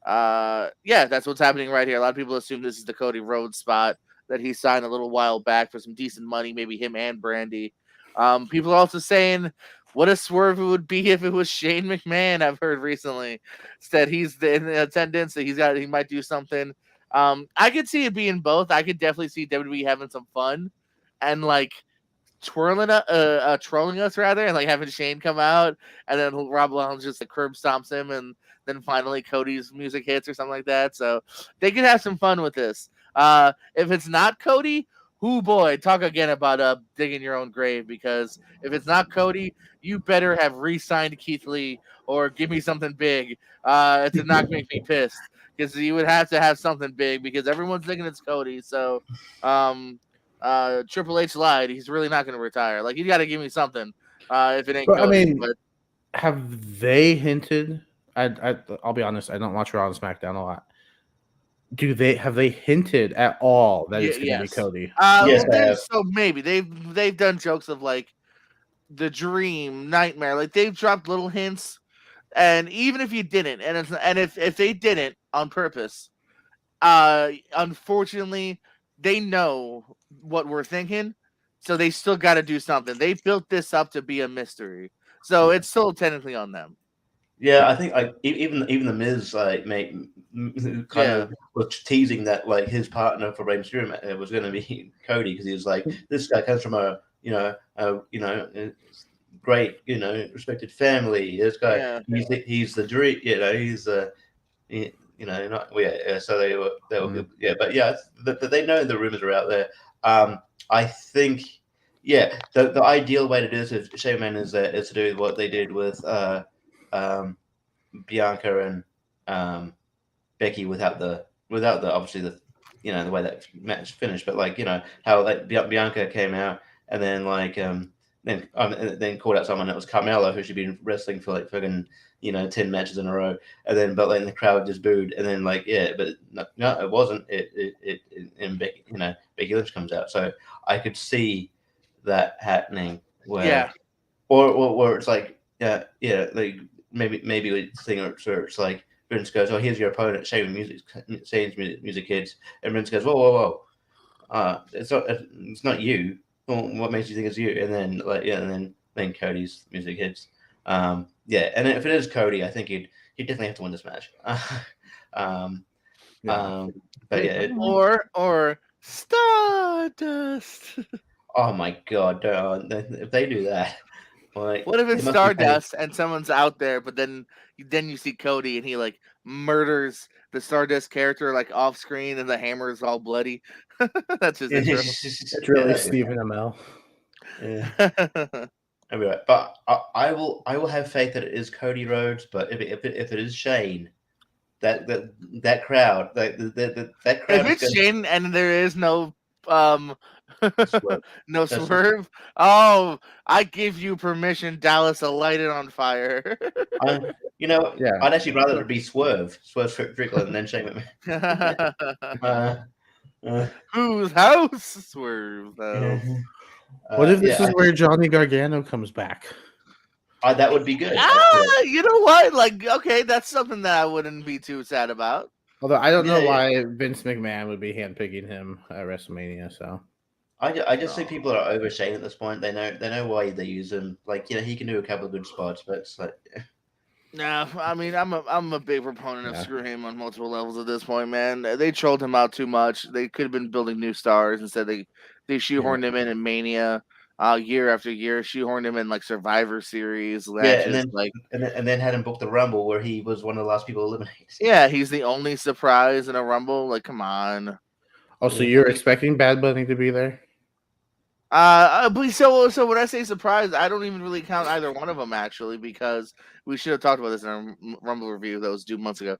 That's what's happening right here. A lot of people assume this is the Cody Rhodes spot that he signed a little while back for some decent money, maybe him and Brandy. People are also saying what a swerve it would be if it was Shane McMahon. I've heard recently said he's in the attendance, that he might do something. I could see it being both. I could definitely see WWE having some fun and like trolling us rather, and like having Shane come out, and then Rob Lowndes just like curb stomps him, and then finally Cody's music hits or something like that. So they could have some fun with this. If it's not Cody, boy, talk again about digging your own grave, because if it's not Cody, you better have re-signed Keith Lee or give me something big to not make me pissed, because you would have to have something big because everyone's thinking it's Cody. So Triple H lied. He's really not going to retire. Like, you got to give me something if it ain't Cody. Have they hinted I'll be honest. I don't watch Raw and SmackDown a lot. Have they hinted at all that it's going to be Cody? Yes, so maybe they've done jokes of like the dream nightmare. Like they've dropped little hints, and even if you didn't, and if they didn't on purpose, unfortunately, they know what we're thinking, so they still got to do something. They built this up to be a mystery, so it's still technically on them. Yeah, I think even the Miz was teasing that like his partner for Rey Mysterio was going to be Cody, because he was like, this guy comes from a great respected family. This guy he's the dream, he's the not so they were but yeah, they know the rumors are out there. I think the ideal way to do this is Shayman is to do what they did with Bianca and Becky without the obviously the the way that match finished, but like how like Bianca came out and then like then called out someone that was Carmella, who she'd been wrestling for like fucking 10 matches in a row, and then but then the crowd just booed, and then like but no it wasn't it and Becky Becky Lynch comes out, so I could see that happening where or it's like like maybe we sing or it's like Vince goes, oh, here's your opponent, Shane's music kids, and Vince goes, whoa, it's not you. Well, what makes you think it's you? And then and then Cody's music hits. And if it is Cody, I think he'd definitely have to win this match. Or Stardust. Oh my god! If they do that, like, what if it's Stardust and someone's out there, but then you see Cody and he like murders the Stardust character like off screen, and the hammer is all bloody. That's his intro. It's really Stephen Amell. Yeah. I'll be right. But I will have faith that it is Cody Rhodes. But if it is Shane, that crowd, that crowd. If it's Shane and there is no no swerve. Oh, I give you permission, Dallas, to light it on fire. I'd actually rather it be Swerve Strickland than Shane McMahon. Whose house Swerve though? What if this is where Johnny Gargano comes back? That would be good. You know what? Like, okay, that's something that I wouldn't be too sad about. Although I don't know why Vince McMahon would be handpicking him at WrestleMania. So I just think people are over Shane at this point. They know why they use him. Like he can do a couple of good spots, but it's like. No, I mean I'm a big proponent of screw him on multiple levels at this point, man. They trolled him out too much. They could have been building new stars. Instead they shoehorned him in Mania, year after year, shoehorned him in like Survivor Series matches, and then had him book the Rumble where he was one of the last people eliminated. Yeah, he's the only surprise in a Rumble. Like, come on. Oh, so you're expecting Bad Bunny to be there? But so when I say surprise, I don't even really count either one of them actually, because we should have talked about this in our Rumble review that was due months ago.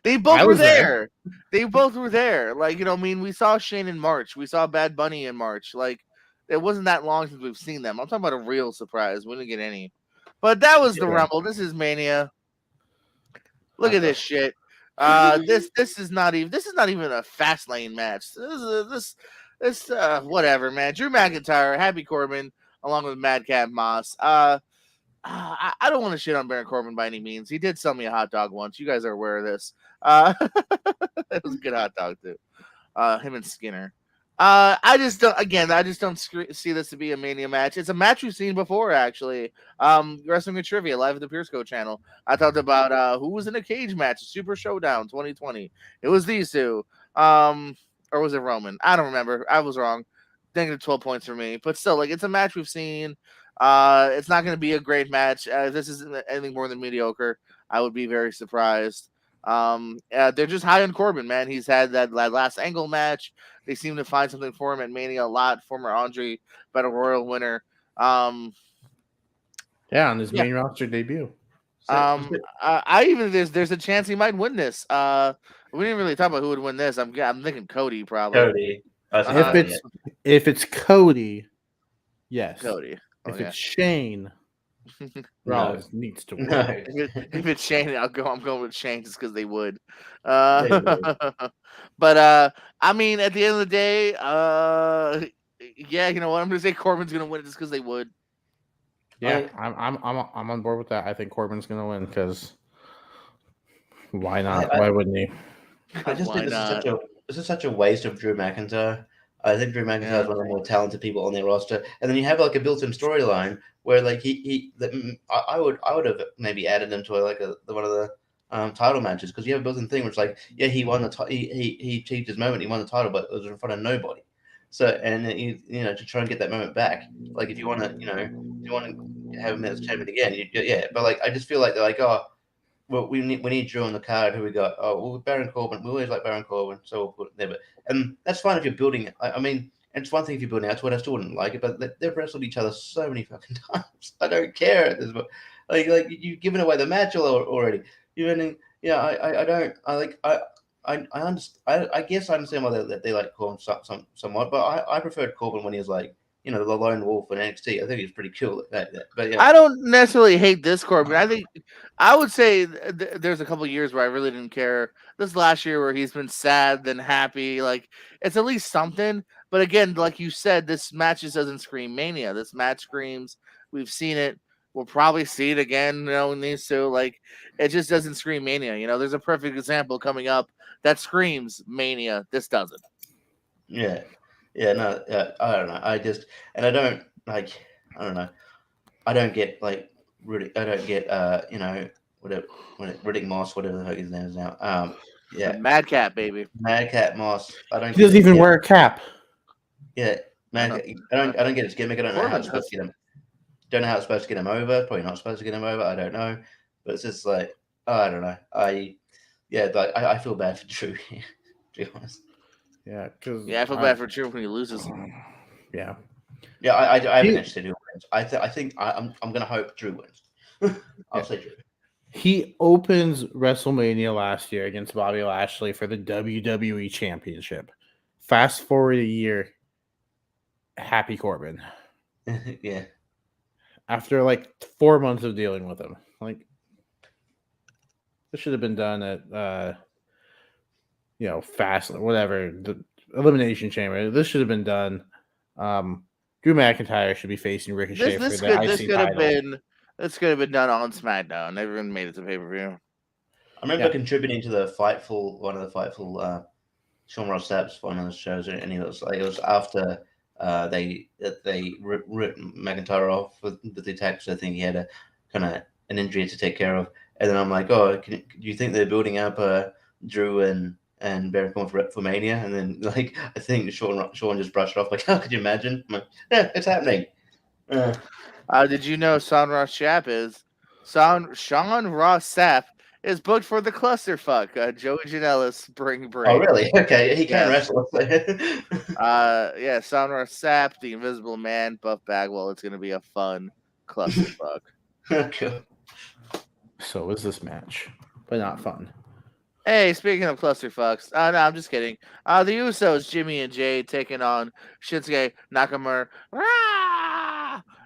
They both were there. They both were there. Like, I mean, we saw Shane in March. We saw Bad Bunny in March. Like, it wasn't that long since we've seen them. I'm talking about a real surprise. We didn't get any. But that was the Rumble. This is Mania. Look at this shit. This is not even a fast lane match. This whatever, man. Drew McIntyre, Happy Corbin, along with Madcap Moss. I don't want to shit on Baron Corbin by any means. He did sell me a hot dog once. You guys are aware of this. It was a good hot dog too. Him and Skinner. I just don't see this to be a Mania match. It's a match we've seen before, actually. Wrestling with Trivia live at the Piersco channel. I talked about who was in a cage match, Super Showdown 2020. It was these two. Or was it Roman? I don't remember. I was wrong. Negative 12 points for me. But still, like, it's a match we've seen. It's not going to be a great match. If this isn't anything more than mediocre, I would be very surprised. They're just high on Corbin, man. He's had that last Angle match. They seem to find something for him at Mania a lot. Former Andre Battle Royal winner. On his main roster debut. I even there's a chance he might win this. We didn't really talk about who would win this. I'm thinking Cody probably. Cody. If it's Cody, yes. Cody. If it's Shane, Rollins needs to win. No. If it's Shane, I'm going with Shane just because they would. They would. But I mean, at the end of the day, yeah, you know what? I'm gonna say Corbin's gonna win it just because they would. Yeah, I'm on board with that. I think Corbin's gonna win because why not? Why wouldn't he? I just Why think not? this is such a waste of Drew McIntyre. I think Drew McIntyre is one of the more talented people on their roster, and then you have like a built-in storyline where like I would have maybe added him to one of the title matches because you have a built-in thing which like he won the he achieved his moment, he won the title, but it was in front of nobody. So and you know to try and get that moment back, like if you want to have him as champion again, but like I just feel like they're like well, we need Drew on the card. Who we got? Oh, well, Baron Corbin. We always like Baron Corbin, so we'll put it there. But that's fine if you're building it. I mean, it's one thing if you're building it. I still wouldn't like it, but they've wrestled each other so many fucking times. I don't care at this point. Like you've given away the match already. I don't. I guess I understand why they like Corbin somewhat, but I preferred Corbin when he was like the lone wolf in NXT. I think he's pretty cool at that. But yeah, I don't necessarily hate this Corbin. I think I would say there's a couple of years where I really didn't care. This last year where he's been sad then happy, like it's at least something. But again, like you said, this match just doesn't scream Mania. This match screams. We've seen it. We'll probably see it again. In these two, like it just doesn't scream Mania. There's a perfect example coming up that screams Mania. This doesn't. Yeah. Yeah, no, I don't know. I don't know. I don't get like Riddick. I don't get whatever Riddick Moss, whatever the fuck his name is now. Yeah, Madcap baby. Madcap Moss. I don't. He doesn't even wear a cap. Yeah, Madcap. I don't get his gimmick. I don't know how it's supposed to get him. Don't know how it's supposed to get him over. Probably not supposed to get him over. I don't know, but it's just like I don't know. I feel bad for Drew here, to be honest. Yeah, because I feel bad for Drew when he loses. Yeah, I haven't actually who wins. I think I'm gonna hope Drew wins. I'll say Drew. He opens WrestleMania last year against Bobby Lashley for the WWE Championship. Fast forward a year, happy Corbin. Yeah. After like 4 months of dealing with him, like this should have been done at fast whatever the Elimination Chamber. This should have been done. Drew McIntyre should be facing Ricochet for the IC title. This could have been done on SmackDown. Everyone made it to pay-per-view. I remember contributing to one of the Fightful Shawn Ross Sapp's one of the shows, and it was after they ripped McIntyre off with the attacks. I think he had an injury to take care of, and then I'm like, do you think they're building up Drew and Baron Corbin for Mania? And then like I think Shawn just brushed it off like, how could you imagine? I'm like, yeah, it's happening. Did you know Shawn Ross Sapp is booked for the clusterfuck? Joey Janela's spring break. Oh really? Okay, he can wrestle. Shawn Ross Sapp, the Invisible Man, Buff Bagwell. It's gonna be a fun clusterfuck. Okay. So is this match, but not fun. Hey, speaking of clusterfucks, no, I'm just kidding. The Usos, Jimmy and Jay, taking on Shinsuke Nakamura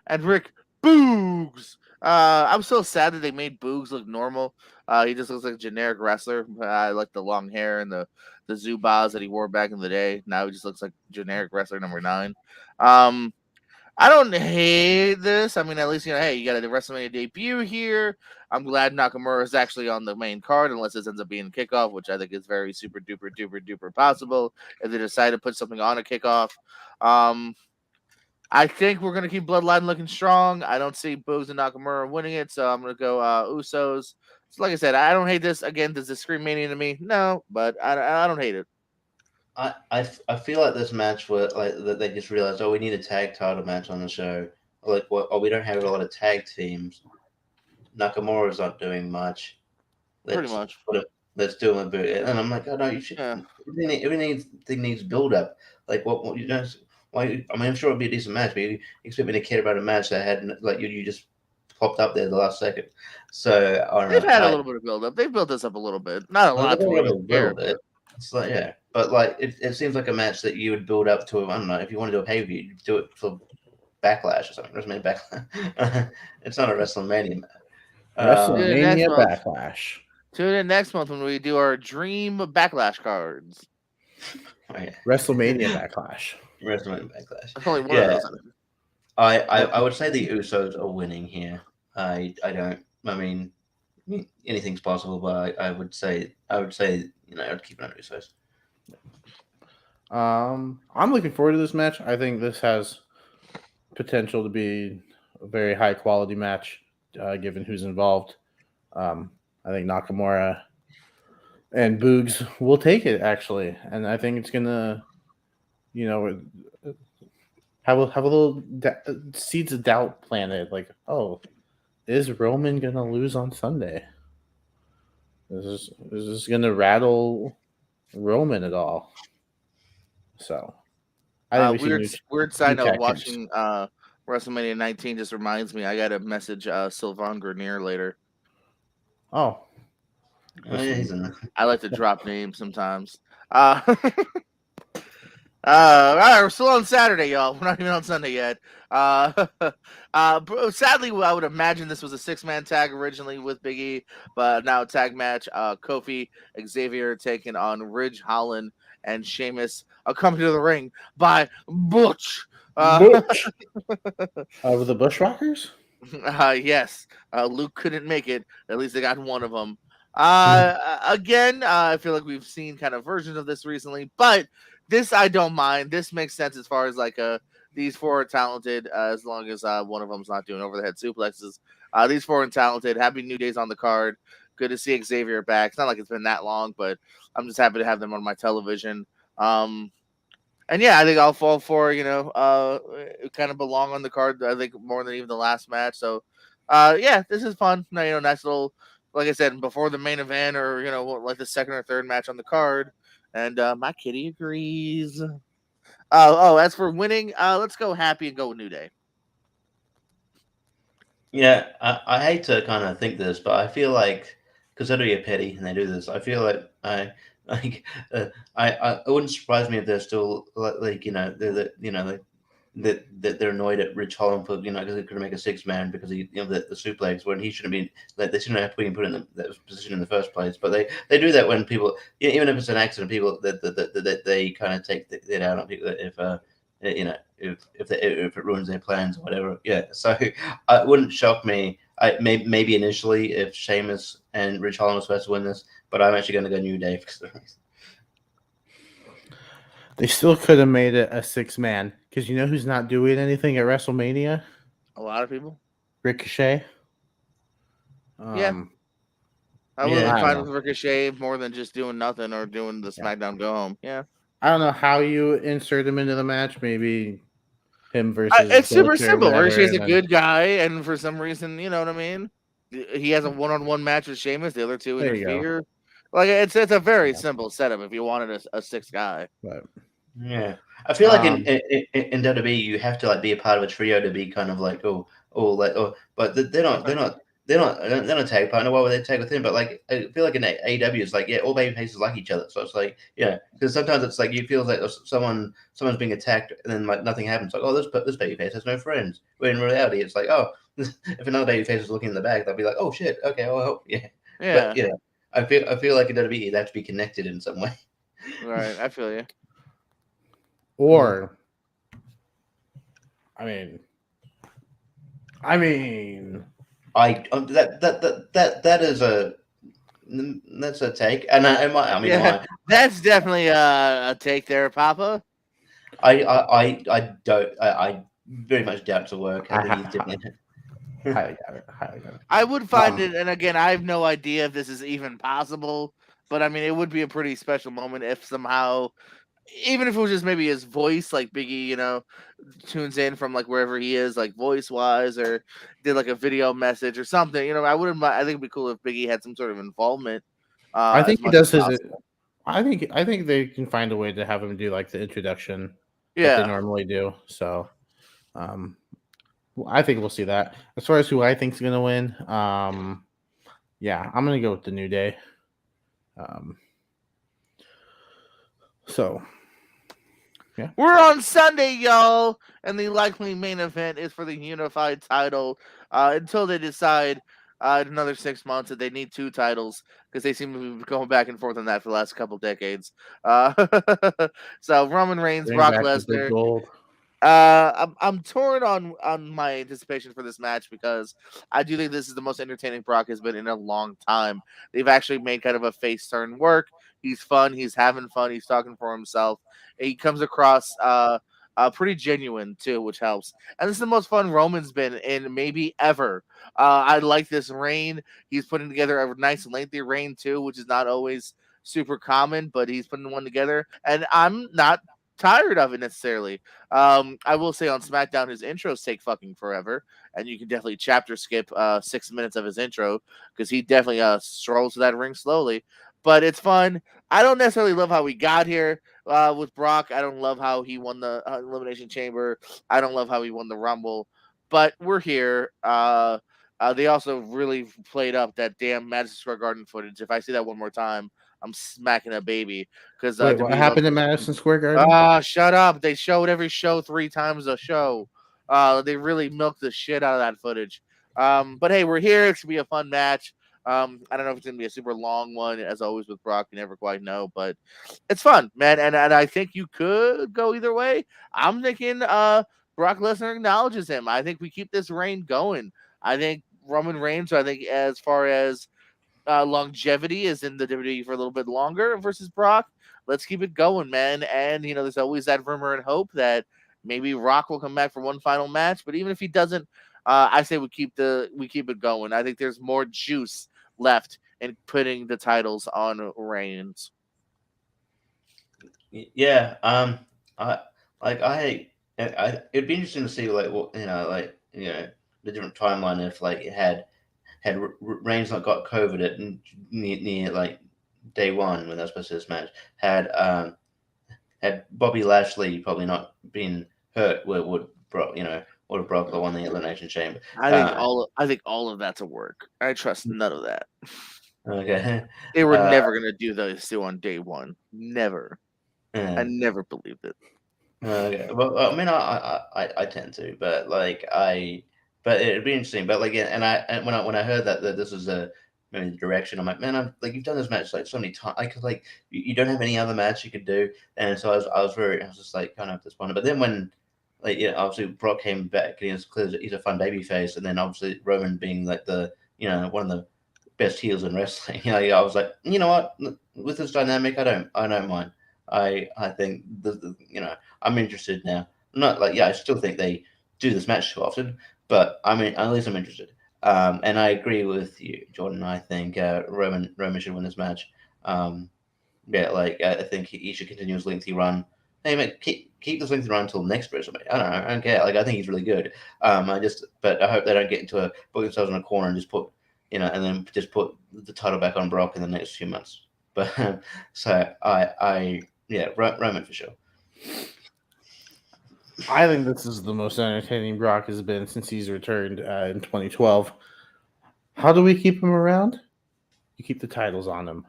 and Rick Boogs. I'm so sad that they made Boogs look normal. He just looks like a generic wrestler. I like the long hair and the Zubaz that he wore back in the day. Now he just looks like generic wrestler number 9. I don't hate this. I mean, at least, hey, you got a WrestleMania debut here. I'm glad Nakamura is actually on the main card, unless this ends up being Kickoff, which I think is very super duper duper duper possible if they decide to put something on a Kickoff. I think we're going to keep Bloodline looking strong. I don't see Boogs and Nakamura winning it, so I'm going to go Usos. So like I said, I don't hate this. Again, does this scream Mania to me? No, but I don't hate it. I feel like this match where like that they just realized, we need a tag title match on the show. Like, we don't have a lot of tag teams. Nakamura's not doing much. Pretty much. Let's do him a bit. And I'm like, no, you should. Yeah. Everything needs build up. Like what you know. Why? I mean, I'm sure it'll be a decent match, but you expect me to care about a match that had like you just popped up there the last second. So I don't know. They've had a little bit of build up. They've built this up a little bit, not a lot. It's like but like it seems like a match that you would build up to. I don't know if you want to do a pay per view, do it for Backlash or something. WrestleMania Backlash. It's not a WrestleMania. WrestleMania Backlash. Tune in next month when we do our Dream Backlash cards. Oh, yeah. WrestleMania Backlash. WrestleMania Backlash. That's only one of those. I would say the Usos are winning here. I mean, anything's possible, but I would say I'd keep it on Usos. I'm looking forward to this match. I think this has potential to be a very high quality match, given who's involved. I think Nakamura and Boogs will take it actually, and I think it's gonna, have a little seeds of doubt planted. Like, oh, is Roman gonna lose on Sunday? Is this gonna rattle Roman at all? So, I think weird side note. Watching WrestleMania 19 just reminds me. I got to message Sylvain Grenier later. Oh, I like to drop names sometimes. All right, we're still on Saturday, y'all. We're not even on Sunday yet. Sadly, I would imagine this was a 6-man tag originally with Big E, but now a tag match. Kofi, Xavier taking on Ridge Holland and Sheamus, accompanied to the ring by Butch. Butch. Of the Bushwhackers? Yes. Luke couldn't make it. At least they got one of them. Again, I feel like we've seen kind of versions of this recently, but this I don't mind. This makes sense as far as like these 4 are talented, as long as one of them's not doing over the head suplexes. These 4 are talented. Happy New Day's on the card. Good to see Xavier back. It's not like it's been that long, but I'm just happy to have them on my television. And yeah, I think all 4 kind of belong on the card. I think more than even the last match. So yeah, this is fun. Nice little, like I said, before the main event or like the second or third match on the card. And my kitty agrees. As for winning, let's go Happy and go with New Day. Yeah, I hate to kind of think this, but I feel like because they're petty and they do this, I feel like it wouldn't surprise me if they're still they're annoyed at Rich Holland for because they couldn't make a 6-man because he the suplex when he shouldn't be they shouldn't have been put in that position in the first place. But they do that when people even if it's an accident, people that they kind of take it out on people if it ruins their plans or whatever. Yeah, so it wouldn't shock me. Maybe initially if Sheamus and Rich Holland was supposed to win this, but I'm actually going to go New Day because of the reason. They still could have made it a 6-man because you know who's not doing anything at WrestleMania? A lot of people. Ricochet. Yeah. I would have fine with Ricochet more than just doing nothing or doing the SmackDown go home. Yeah. I don't know how you insert him into the match. Maybe him versus. It's super simple. Ricochet's a good guy, and for some reason, you know what I mean. He has a one-on-one match with Sheamus. The other 2 interfere. Like it's a very simple setup if you wanted a 6th guy. But yeah, I feel like in WWE you have to like be a part of a trio to be kind of like but they're not tag partner. Why would they tag with him? But like I feel like in AEW it's like all baby faces like each other. So it's like because sometimes it's like you feel like someone's being attacked and then like nothing happens. Like this baby face has no friends. But in reality it's like if another baby face is looking in the back they'll be like shit okay I'll help yeah. But, I feel like in WWE they have to be connected in some way. Right, I feel you. Or, I mean, that is that's a take, and that's definitely a take there, Papa. I very much doubt to work. I think he's definitely. Highly doubt it. I would find it, and again, I have no idea if this is even possible, but I mean, it would be a pretty special moment if somehow, even if it was just maybe his voice, like Biggie, tunes in from like wherever he is, like voice wise, or did like a video message or something. I wouldn't. I think it'd be cool if Biggie had some sort of involvement. I think he does his. I think they can find a way to have him do like the introduction. That they normally do. So, I think we'll see that. As far as who I think is going to win, I'm going to go with the New Day. Yeah. We're on Sunday, y'all, and the likely main event is for the unified title. Until they decide in another 6 months that they need 2 titles, because they seem to be going back and forth on that for the last couple decades. So Roman Reigns, Bring Brock back the big Lesnar. gold. I'm torn on my anticipation for this match because I do think this is the most entertaining Brock has been in a long time. They've actually made kind of a face turn work. He's fun. He's having fun. He's talking for himself. He comes across pretty genuine too, which helps. And this is the most fun Roman's been in maybe ever. I like this reign. He's putting together a nice lengthy reign too, which is not always super common, but he's putting one together. And I'm not tired of it necessarily. I will say on SmackDown, his intros take fucking forever, and you can definitely chapter skip 6 minutes of his intro because he definitely strolls to that ring slowly. But it's fun. I don't necessarily love how we got here with Brock. I don't love how he won the Elimination Chamber. I don't love how he won the Rumble. But we're here. They also really played up that damn Madison Square Garden footage. If I see that one more time, I'm smacking a baby. Because Wait, what happened at Madison Square Garden? Shut up. They showed every show 3 times a show. They really milked the shit out of that footage. But hey, we're here. It's gonna be a fun match. I don't know if it's gonna be a super long one, as always with Brock. You never quite know, but it's fun, man. And I think you could go either way. I'm thinking Brock Lesnar acknowledges him. I think we keep this reign going. I think Roman Reigns, I think as far as longevity is in the WWE for a little bit longer versus Brock. Let's keep it going, man. And there's always that rumor and hope that maybe Rock will come back for one final match. But even if he doesn't, I say we keep it going. I think there's more juice left in putting the titles on Reigns. Yeah. It'd be interesting to see the different timeline if it had Reigns not got COVID at near like day one when they were supposed to this match, had Bobby Lashley probably not been hurt, would Brock won the Elimination Chamber. I think all of that's a work. I trust none of that. Okay. They were never gonna do those 2 on day one. Never. I never believed it. Okay. Well, I mean, I tend to, but but it'd be interesting. But and when I heard that this was maybe the direction, I'm like, man, you've done this match so many times. You don't have any other match you could do, and so I was just kind of disappointed. But then when obviously Brock came back, and it's clear that he's a fun baby face, and then obviously Roman being one of the best heels in wrestling. I was like, you know what, with this dynamic, I don't mind. I think I'm interested now. Not I still think they do this match too often. But I mean, at least I'm interested. And I agree with you, Jordan. I think Roman should win this match. I think he should continue his lengthy run. Hey, man, keep this lengthy run until next WrestleMania. I don't know. I don't care. I think he's really good. But I hope they don't get into put themselves in a corner and just put put the title back on Brock in the next few months. But so Roman for sure. I think this is the most entertaining Brock has been since he's returned in 2012. How do we keep him around? You keep the titles on him.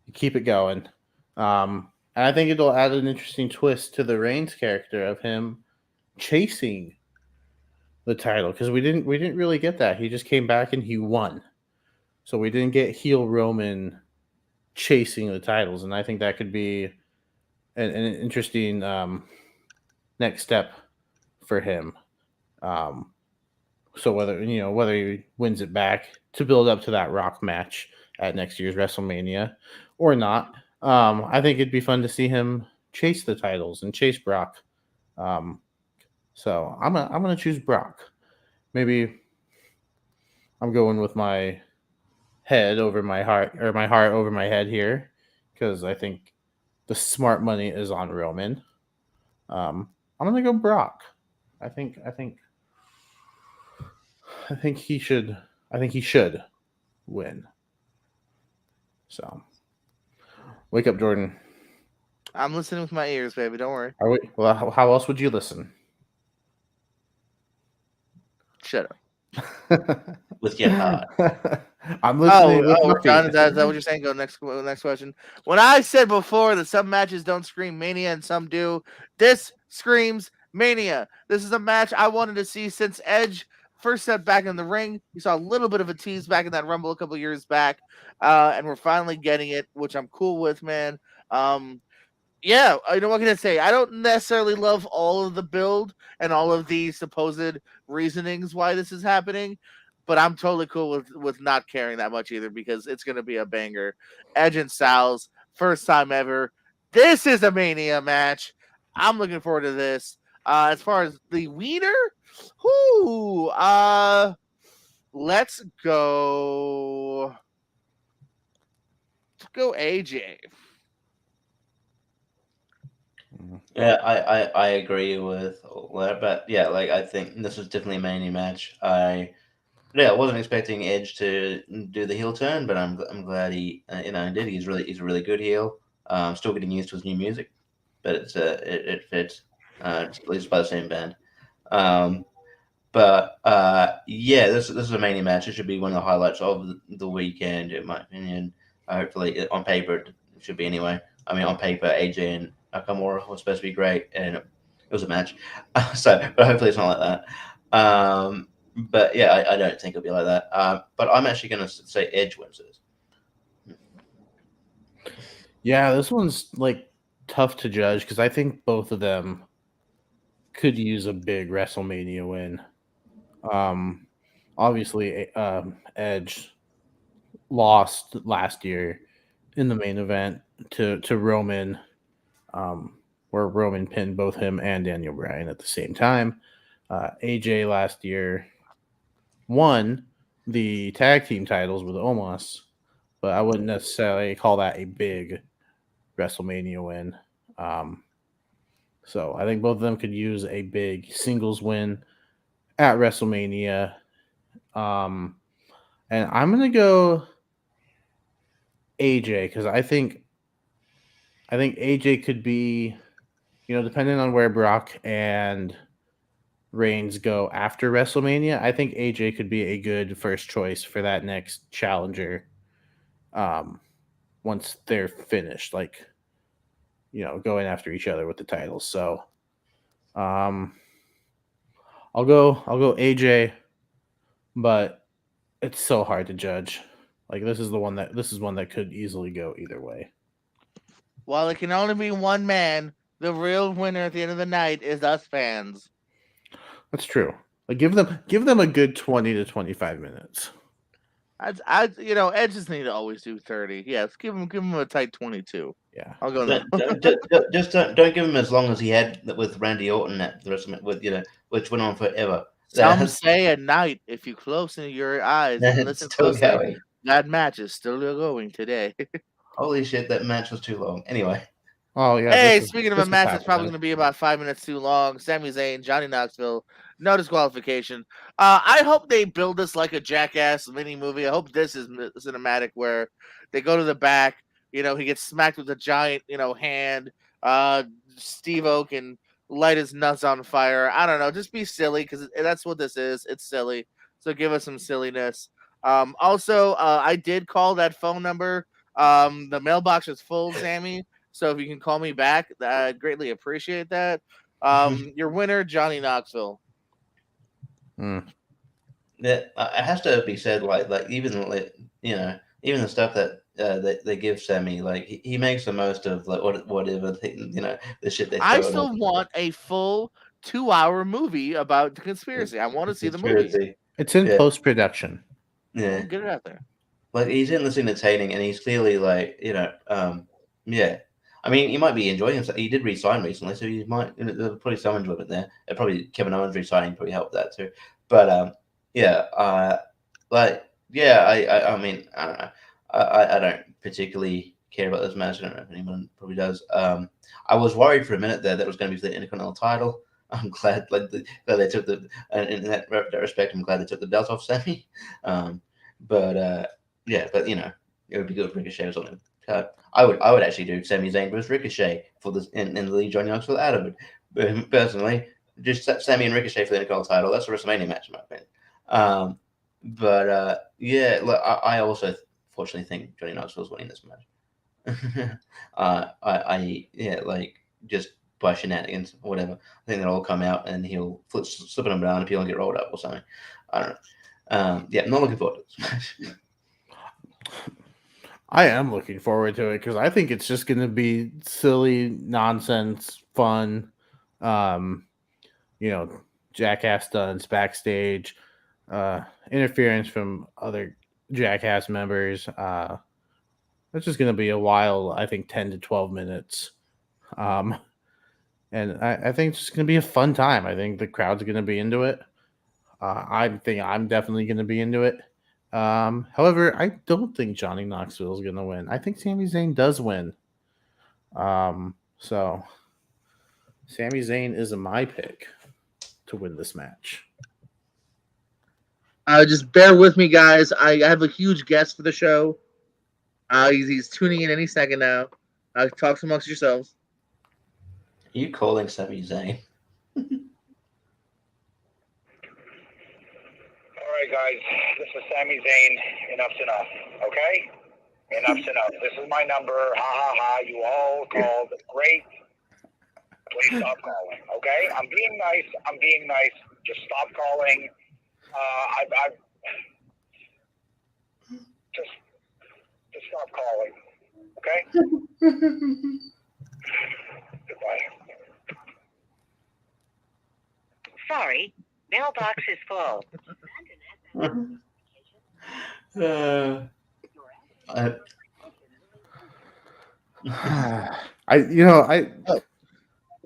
You keep it going. And I think it'll add an interesting twist to the Reigns character of him chasing the title, because we didn't really get that. He just came back and he won. So we didn't get heel Roman chasing the titles, and I think that could be an interesting next step for him. So whether he wins it back to build up to that Rock match at next year's WrestleMania or not, I think it'd be fun to see him chase the titles and chase Brock. So I'm gonna choose Brock. Maybe I'm going with my head over my heart, or my heart over my head here, because I think the smart money is on Roman. I'm gonna go Brock. I think he should. I think he should win. So, wake up, Jordan. I'm listening with my ears, baby. Don't worry. Are we? Well, how else would you listen? Shut up. With your heart. I'm listening. John, is that what you're saying? Go next question. When I said before that some matches don't scream Mania and some do, this screams Mania. This is a match I wanted to see since Edge first stepped back in the ring. You saw a little bit of a tease back in that Rumble a couple years back, and we're finally getting it, which I'm cool with, man. Yeah, what can I say? I don't necessarily love all of the build and all of the supposed reasonings why this is happening, but I'm totally cool with not caring that much either because it's going to be a banger. Edge and Styles, first time ever. This is a Mania match. I'm looking forward to this. As far as the wiener, let's go. Let's go AJ. Yeah, I agree with all that, but yeah, like I think this is definitely a Mania match. I wasn't expecting Edge to do the heel turn, but I'm glad he did. He's a really good heel. Still getting used to his new music, but it fits. At least by the same band. This is a Mania match. It should be one of the highlights of the weekend, in my opinion. Hopefully, on paper it should be anyway. I mean, on paper, AJ and Nakamura was supposed to be great, and it was a match. But hopefully it's not like that. But yeah, I don't think it'll be like that. But I'm actually going to say Edge wins this. Yeah, this one's like tough to judge because I think both of them could use a big WrestleMania win. Obviously, Edge lost last year in the main event to Roman, where Roman pinned both him and Daniel Bryan at the same time. AJ last year won the tag team titles with Omos, but I wouldn't necessarily call that a big WrestleMania win. So I think both of them could use a big singles win at WrestleMania. And I'm gonna go AJ because I think AJ could be, depending on where Brock and Reigns go after WrestleMania, I think AJ could be a good first choice for that next challenger. Once they're finished, going after each other with the titles. So, I'll go AJ, but it's so hard to judge. Like this is one that could easily go either way. While it can only be one man, the real winner at the end of the night is us fans. That's true. Like give them a good 20 to 25 minutes. Edge just need to always do 30. Yes, give him a tight 22. Yeah, I'll go. Just don't give him as long as he had with Randy Orton at the WrestleMania, which went on forever. Some say at night, if you close your eyes and listen closely, that match is still going today. Holy shit, that match was too long. Anyway. Oh yeah. Hey, speaking of a match that's probably going to be about 5 minutes too long, Sami Zayn, Johnny Knoxville, no disqualification. I hope they build this like a Jackass mini movie. I hope this is cinematic where they go to the back. He gets smacked with a giant, hand. Steve-O can light his nuts on fire. I don't know. Just be silly because that's what this is. It's silly. So give us some silliness. Also, I did call that phone number. The mailbox is full, Sammy. So if you can call me back, I'd greatly appreciate that. Your winner, Johnny Knoxville. Yeah, it has to be said. Even the stuff that they give Sammy, like he makes the most of whatever the shit they. I still want a full 2-hour movie about the conspiracy. I want to see the movie. It's in post-production. Yeah, get it out there. Like he's endlessly entertaining, and he's clearly yeah. I mean, he might be enjoying himself. He did re-sign recently, so he might. There's probably some enjoyment there. And probably Kevin Owens re-signing probably helped that too. But I mean, I don't know. I don't particularly care about this match. I don't know if anyone probably does. I was worried for a minute there that it was going to be for the Intercontinental title. I'm glad, glad they took in that respect, I'm glad they took the belt off Sammy. But it would be good if Ricochet was on him. I would actually do Sami Zayn versus Ricochet for this in the lead Johnny Knoxville out of it. But personally, just Sami and Ricochet for the Intercontinental title. That's a WrestleMania match in my opinion. But yeah, look, I also fortunately think Johnny Knoxville's winning this match. Like just by shenanigans or whatever. I think they'll all come out and he'll slipping them down if he'll get rolled up or something. I don't know. Yeah, I'm not looking forward to this match. I am looking forward to it because I think it's just going to be silly nonsense, fun. Jackass stunts backstage, interference from other Jackass members. It's just going to be a wild, I think, 10 to 12 minutes. And I think it's just going to be a fun time. I think the crowd's going to be into it. I think I'm definitely going to be into it. However, I don't think Johnny Knoxville is going to win. I think Sami Zayn does win. So Sami Zayn is my pick to win this match. Just bear with me, guys. I have a huge guest for the show. He's tuning in any second now. Talk amongst yourselves. Are you calling Sami Zayn? All right, guys. This is Sami Zayn. Enough's enough. Okay? Enough's enough. This is my number. Ha ha ha. You all called. Great. Please stop calling. Okay? I'm being nice. Just stop calling. Just stop calling. Okay? Goodbye. Sorry, mailbox is full. I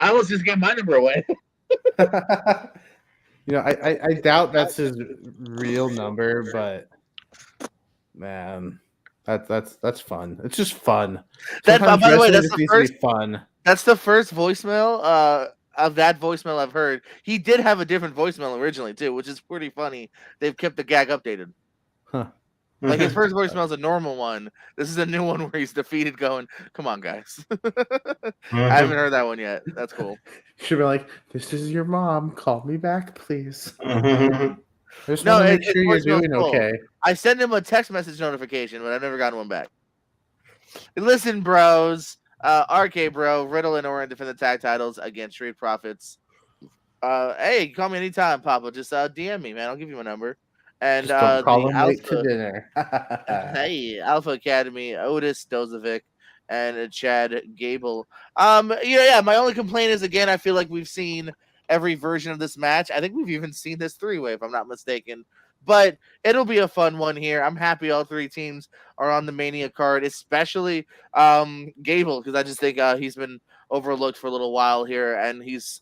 almost just gave my number away. I doubt that's his real number, but man, that's fun. It's just fun. By the way, that's the first fun. That's the first voicemail of that voicemail I've heard. He did have a different voicemail originally too, which is pretty funny. They've kept the gag updated. Huh. Like his first voicemail is a normal one. This is a new one where he's defeated going, come on, guys. I haven't heard that one yet. That's cool. Should be like, this is your mom. Call me back, please. Just no, make sure you're doing okay. I sent him a text message notification, but I've never gotten one back. Listen, bros. RK Bro, Riddle and Owen defend the tag titles against Street Profits. Hey, call me anytime, Papa. Just DM me, man. I'll give you my number. And call him late to dinner. Hey, Alpha Academy, Otis Dozovic, and Chad Gable. Yeah. My only complaint is, again, I feel like we've seen every version of this match. I think we've even seen this three-way, if I'm not mistaken. But it'll be a fun one here. I'm happy all three teams are on the Mania card, especially Gable, because I just think he's been overlooked for a little while here, and he's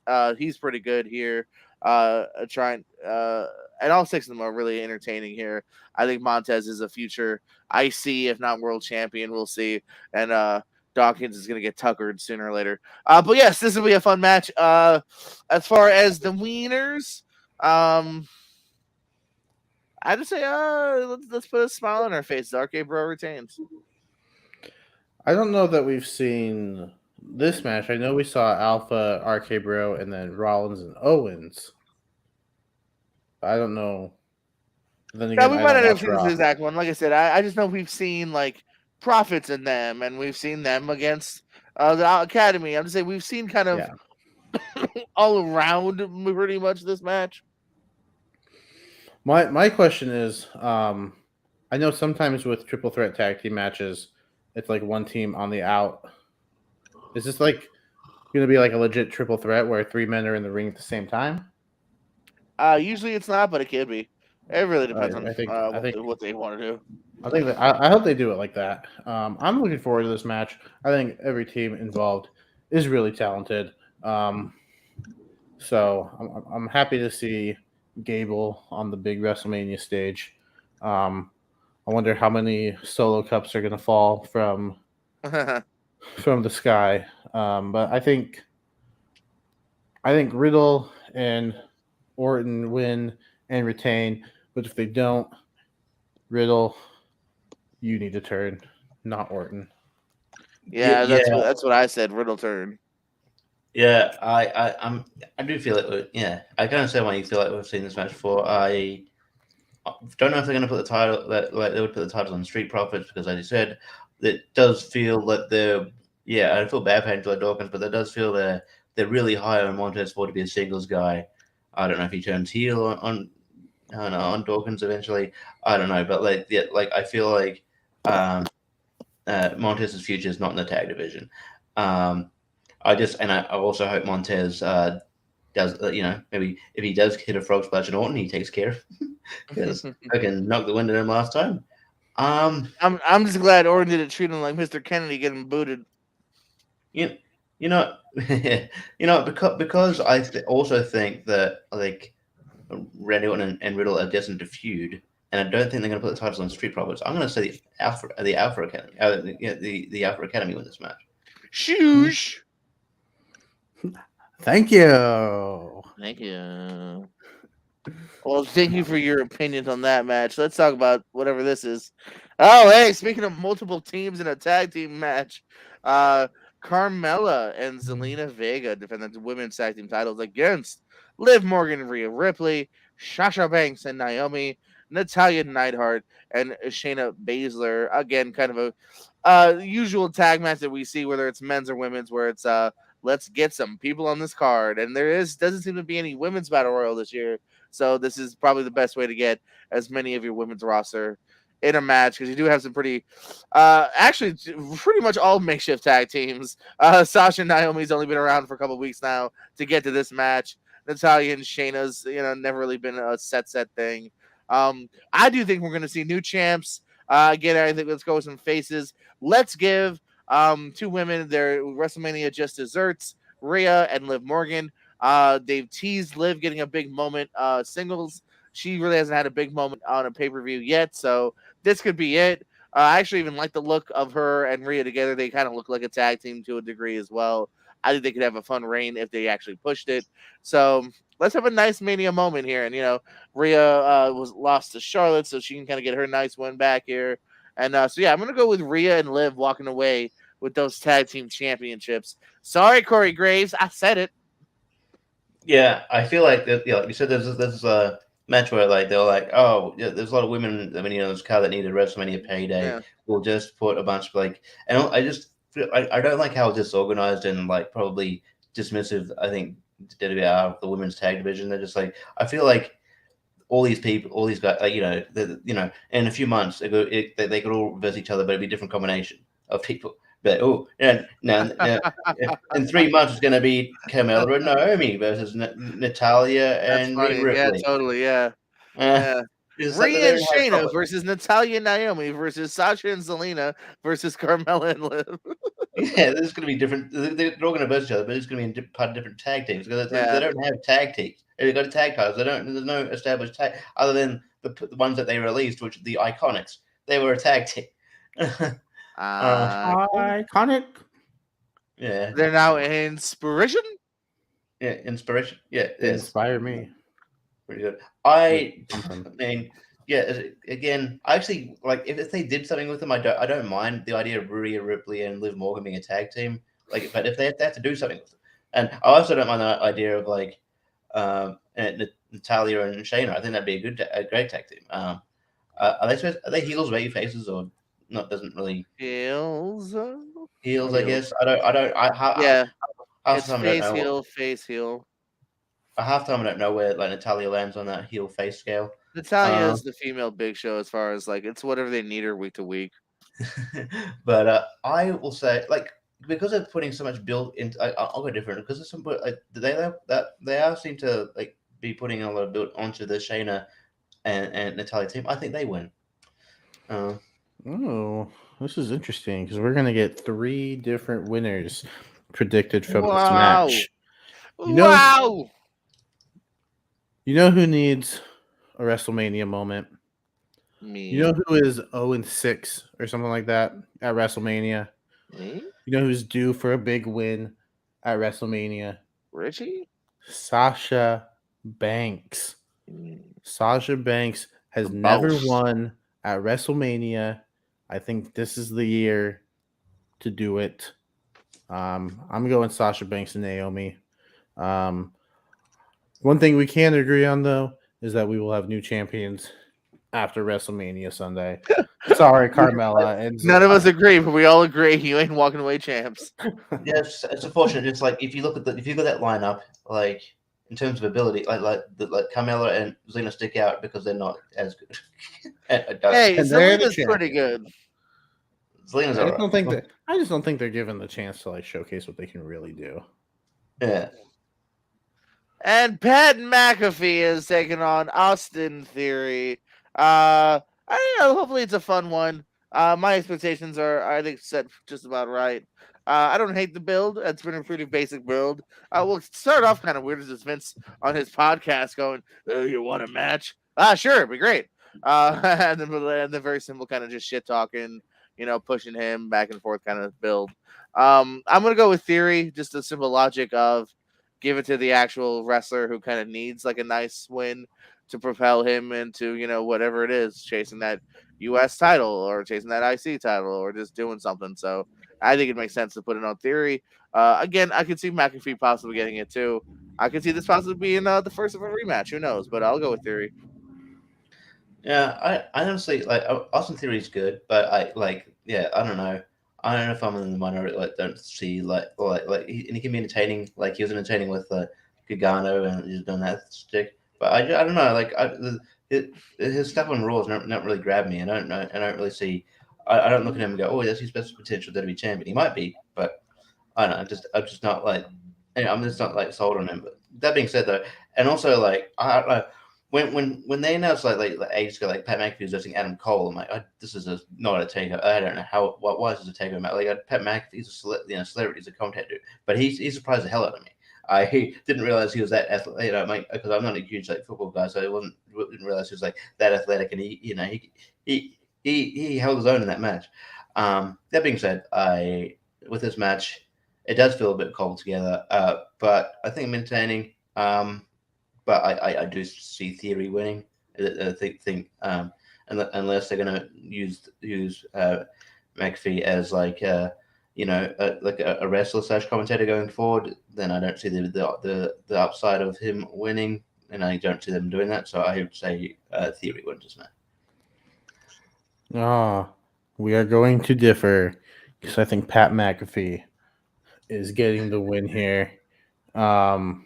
pretty good here. And all six of them are really entertaining here. I think Montez is a future IC, if not world champion. We'll see. And Dawkins is going to get tuckered sooner or later. But yes, this will be a fun match. As far as the wieners, I just say, let's put a smile on our face. RK Bro retains. I don't know that we've seen this match. I know we saw Alpha, RK Bro, and then Rollins and Owens. I don't know. Then again, we might not have seen this exact one. Like I said, I just know we've seen like Profits in them, and we've seen them against the Academy. I'm just saying we've seen kind of all around pretty much this match. My question is, I know sometimes with triple threat tag team matches, it's like one team on the out. Is this like going to be like a legit triple threat where three men are in the ring at the same time? Usually it's not, but it could be. It really depends on what they want to do. I hope they do it like that. I'm looking forward to this match. I think every team involved is really talented. So I'm happy to see Gable on the big WrestleMania stage. I wonder how many solo cups are going to fall from the sky. But I think Riddle and Orton win and retain. But if they don't, Riddle, you need to turn, not Orton. Yeah, that's what I said. Riddle turn. Yeah, I do feel it. Yeah, I can understand why you feel like we've seen this match before. I don't know if they're going to put the title that like they would put the titles on Street Profits because, as you said, it does feel that they're. Yeah, I feel bad for Angelo Dawkins, but that does feel they're really high on Montez Ford to be a singles guy. I don't know if he turns heel on I don't know, on Dawkins eventually. I don't know, but I feel like Montez's future is not in the tag division. I also hope Montez does maybe if he does hit a frog splash in Orton, he takes care of because I can knock the wind in him last time. I'm just glad Orton didn't treat him like Mr. Kennedy getting booted. You know, because I also think that like Randy Orton and Riddle are destined to feud, and I don't think they're going to put the titles on Street Profits. I'm going to say the Alpha Academy, the Alpha Academy win this match. Shoosh. Thank you. Thank you. Well, thank you for your opinions on that match. Let's talk about whatever this is. Oh, hey, speaking of multiple teams in a tag team match, Carmella and Zelina Vega defend the women's tag team titles against Liv Morgan, Rhea Ripley, Sasha Banks, and Naomi, Natalya Neidhart, and Shayna Baszler. Again, kind of a usual tag match that we see, whether it's men's or women's, where it's let's get some people on this card. And doesn't seem to be any women's battle royal this year. So this is probably the best way to get as many of your women's roster in a match, because you do have some pretty much all makeshift tag teams. Sasha and Naomi's only been around for a couple weeks now to get to this match. Natalya and Shayna's, never really been a set thing. I do think we're going to see new champs. Again, I think let's go with some faces. Let's give two women their WrestleMania just desserts, Rhea and Liv Morgan. They've teased Liv getting a big moment singles. She really hasn't had a big moment on a pay-per-view yet, so this could be it. I actually even like the look of her and Rhea together. They kind of look like a tag team to a degree as well. I think they could have a fun reign if they actually pushed it. So let's have a nice Mania moment here. And, Rhea was lost to Charlotte, so she can kind of get her nice win back here. And I'm going to go with Rhea and Liv walking away with those tag team championships. Sorry, Corey Graves. I said it. Yeah, I feel like that. Like you said, there's a match where like they're like, oh, yeah, there's a lot of women. I mean, this car that needed WrestleMania payday. Yeah. We'll just put a bunch of and I just feel I don't like how disorganized and probably dismissive. I think WWE are of the women's tag division. They're just I feel like all these people, all these guys, in a few months they could all verse each other, but it'd be a different combination of people. But now in 3 months it's going to be Carmella and Naomi versus Natalya and Rhea Ripley. Yeah, totally. Yeah. Rhea and Shayna versus Natalya and Naomi versus Sasha and Zelina versus Carmella and Liv. Yeah, this is going to be different. They're all going to verse each other, but it's going to be part of different tag teams because they don't have tag teams. They've got tag titles. There's no established tag other than the ones that they released, which are the Iconics. They were a tag team. Iconic. Yeah. They're now Inspiration. Yeah, Inspiration. Yeah, Inspire me. Pretty good. I mean, yeah. Again, I actually if they did something with them, I don't mind the idea of Rhea Ripley and Liv Morgan being a tag team. But if they have to do something with them, and I also don't mind the idea of Natalya and Shayna. I think that'd be a great tag team. Are they heels, baby faces, or not? Doesn't really heels. I guess. It's face heel. Half time I don't know where Natalya lands on that heel face scale. Natalya is the female Big Show as far as it's whatever they need her week to week. But I will say because they're putting so much build into, I'll go different because there's some they seem to be putting a lot of build onto the Shayna and Natalya team. I think they win. Oh, this is interesting because we're gonna get 3 different winners predicted from this match. Wow! You know who needs a WrestleMania moment? Me. You know who is 0-6 or something like that at WrestleMania? Me? You know who's due for a big win at WrestleMania? Richie? Sasha Banks. Sasha Banks has never won at WrestleMania. I think this is the year to do it. I'm going Sasha Banks and Naomi. One thing we can agree on, though, is that we will have new champions after WrestleMania Sunday. Sorry, Carmella. And None of us agree, but we all agree you ain't walking away champs. Yeah, it's unfortunate. It's like if you look at that lineup, like in terms of ability, like Carmella and Zelina stick out because they're not as good. Hey, Zelina's pretty good. Zelina's I just don't think they're given the chance to like showcase what they can really do. Yeah. And Pat McAfee is taking on Austin Theory. I don't know. Hopefully, it's a fun one. My expectations are, I think, set just about right. I don't hate the build. It's been a pretty basic build. We'll start off kind of weird as Vince on his podcast going, "Oh, you want a match? Sure, it'd be great." And then very simple kind of just shit talking, pushing him back and forth kind of build. I'm gonna go with Theory, just the simple logic of give it to the actual wrestler who kind of needs like a nice win to propel him into, whatever it is, chasing that US title or chasing that IC title or just doing something. So I think it makes sense to put it on Theory. Again, I could see McAfee possibly getting it too. I could see this possibly being the first of a rematch. Who knows? But I'll go with Theory. Yeah, I honestly like Austin Theory is good, but I don't know. I don't know if I'm in the minority. Like, don't see he can be entertaining. Like he was entertaining with Gargano and he's done that stick. But I don't know. Like his stuff on Raw has not really grabbed me. I don't know. I don't really see. I don't look at him and go, "Oh, that's his best potential to be champion." He might be, but I don't know. I'm just not like. I'm just not like sold on him. But that being said, though, and also like I don't know. When they announced like ages ago, like Pat McAfee was versus Adam Cole, I'm like, this is not a takeover. I don't know why is this a takeover? Like Pat McAfee's a celebrity, he's a commentator, but he surprised the hell out of me. I didn't realize he was that athletic, because I'm not a huge like football guy, so I didn't realize he was like that athletic, and he held his own in that match. That being said, with this match, it does feel a bit cold together, but I think I'm entertaining. But I do see Theory winning. I think unless they're going to use McAfee as like a wrestler / commentator going forward, then I don't see the upside of him winning, and I don't see them doing that. So I would say Theory wins this match. We are going to differ because I think Pat McAfee is getting the win here, and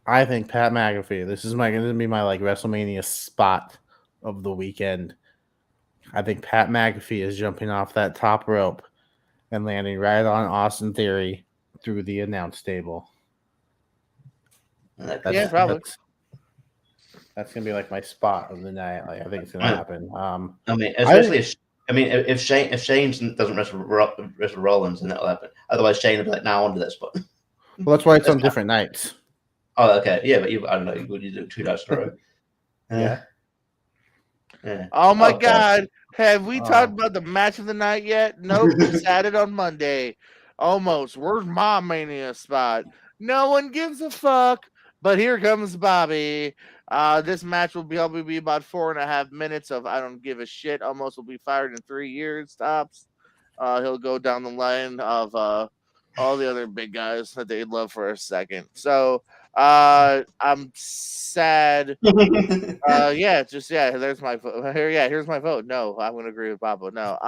I think Pat McAfee. This is going to be my like WrestleMania spot of the weekend. I think Pat McAfee is jumping off that top rope and landing right on Austin Theory through the announce table. Yeah, probably. That's going to be like my spot of the night. Like I think it's going to happen. I mean, especially if Shane doesn't wrestle Rollins, then that'll happen. Otherwise, Shane will be like, "Now on to that spot." Well, that's why it's on different nights. Oh, okay. Yeah, but I don't know. Would you do 2 nights in a row? Yeah. Oh my God! Have we talked about the match of the night yet? Nope. Just had it on Monday. Almost. Where's my Mania spot? No one gives a fuck. But here comes Bobby. This match will probably be about 4.5 minutes of I don't give a shit. Almost will be fired in 3 years tops. He'll go down the line of all the other big guys that they'd love for a second. So I'm sad. There's my vote. Here's my vote. No, I'm gonna agree with Papa. No.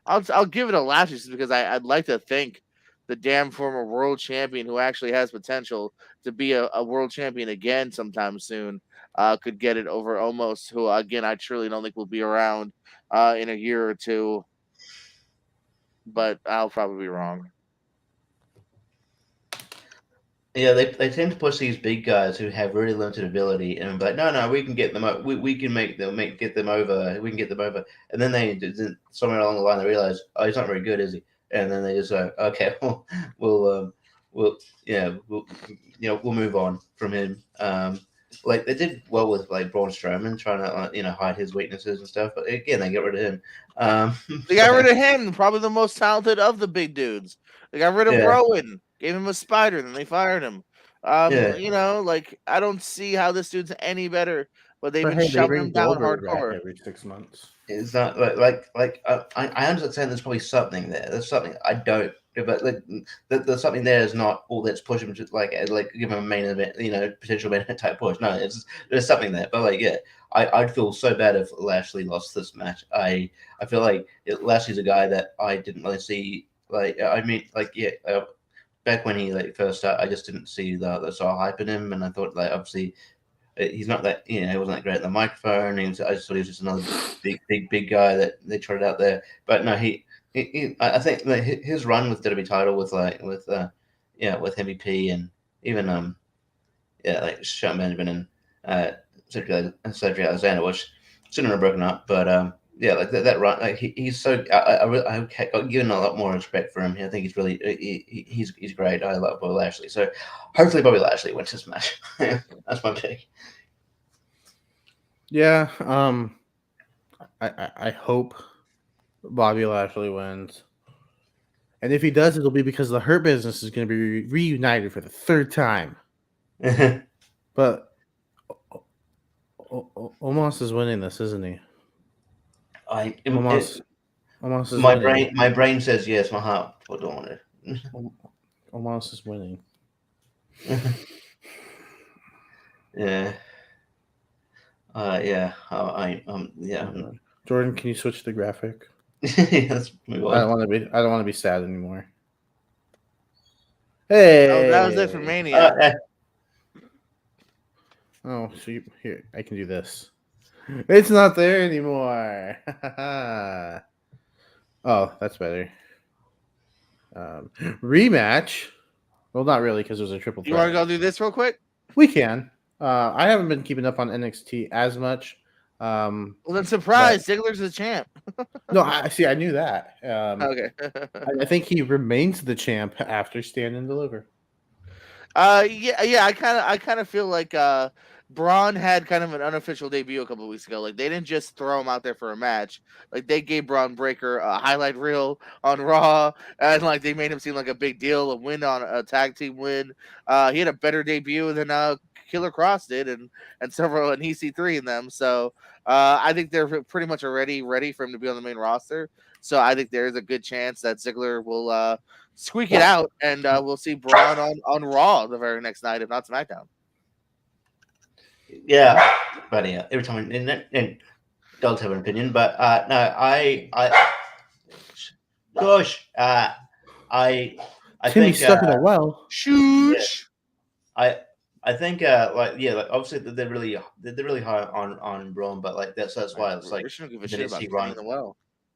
I'll give it a lash just because I'd like to think the damn former world champion who actually has potential to be a world champion again sometime soon could get it over Almost, who again I truly don't think will be around in a year or two. But I'll probably be wrong. Yeah, they tend to push these big guys who have really limited ability, and be like, no, we can get them. We can get them over. We can get them over. And then somewhere along the line they realize, oh, he's not very good, is he? And then they just go, okay, we'll move on from him. Like they did well with like Braun Strowman trying to hide his weaknesses and stuff, but again they get rid of him. They got rid of him, probably the most talented of the big dudes. They got rid of Rowan, gave him a spider, then they fired him. Like I don't see how this dude's any better, but they've been shoving him down hardcore every 6 months. It's not I understand there's probably something there. There's something I don't but like there's something there is not all that's push him to like give him a main event, potential main event type push. No, there's something there. But like, yeah, I'd feel so bad if Lashley lost this match. I feel like Lashley's a guy that I didn't really see. Back when he first started, I just didn't see the sort of hype in him, and I thought obviously he's not that he wasn't that great at the microphone. I just thought he was just another big guy that they trotted out there. But no, I think his run with WWE title with MVP and even Shawn Benjamin and Cedric Alexander, which shouldn't have broken up, but that run, he's so I got given a lot more respect for him. I think he's really he's great. I love Bobby Lashley, so hopefully Bobby Lashley wins this match. That's my pick. Yeah, I hope Bobby Lashley wins, and if he does, it'll be because the Hurt Business is going to be reunited for the third time. But Omos is winning this, isn't he? Omos is winning. My brain says yes. My heart don't want it. Omos is winning. Yeah. Yeah. Jordan, can you switch the graphic? Let's move on. I don't want to be sad anymore. Hey, that was it for Mania. Oh, so here I can do this. It's not there anymore. Oh, that's better. Rematch. Well, not really, because it was a triple threat. You want to go do this real quick? We can. I haven't been keeping up on NXT as much. Well, then surprise, Ziggler's the champ. No, I knew that. Okay. I think he remains the champ after Stand and Deliver. Yeah. I kind of feel like Braun had kind of an unofficial debut a couple of weeks ago. Like, they didn't just throw him out there for a match. Like, they gave Braun Breaker a highlight reel on Raw, and like they made him seem like a big deal, a tag team win. He had a better debut than Killer Cross did, and several and EC3 in them. So I think they're pretty much already ready for him to be on the main roster. So I think there is a good chance that Ziggler will squeak it out, and we'll see Braun on Raw the very next night, if not SmackDown. Yeah, but yeah, every time and dogs have an opinion, but no, I Timmy's think stuck in a well. Shoosh. Yeah, I think obviously they're really high on Braun, but that's why it's like his NXT run.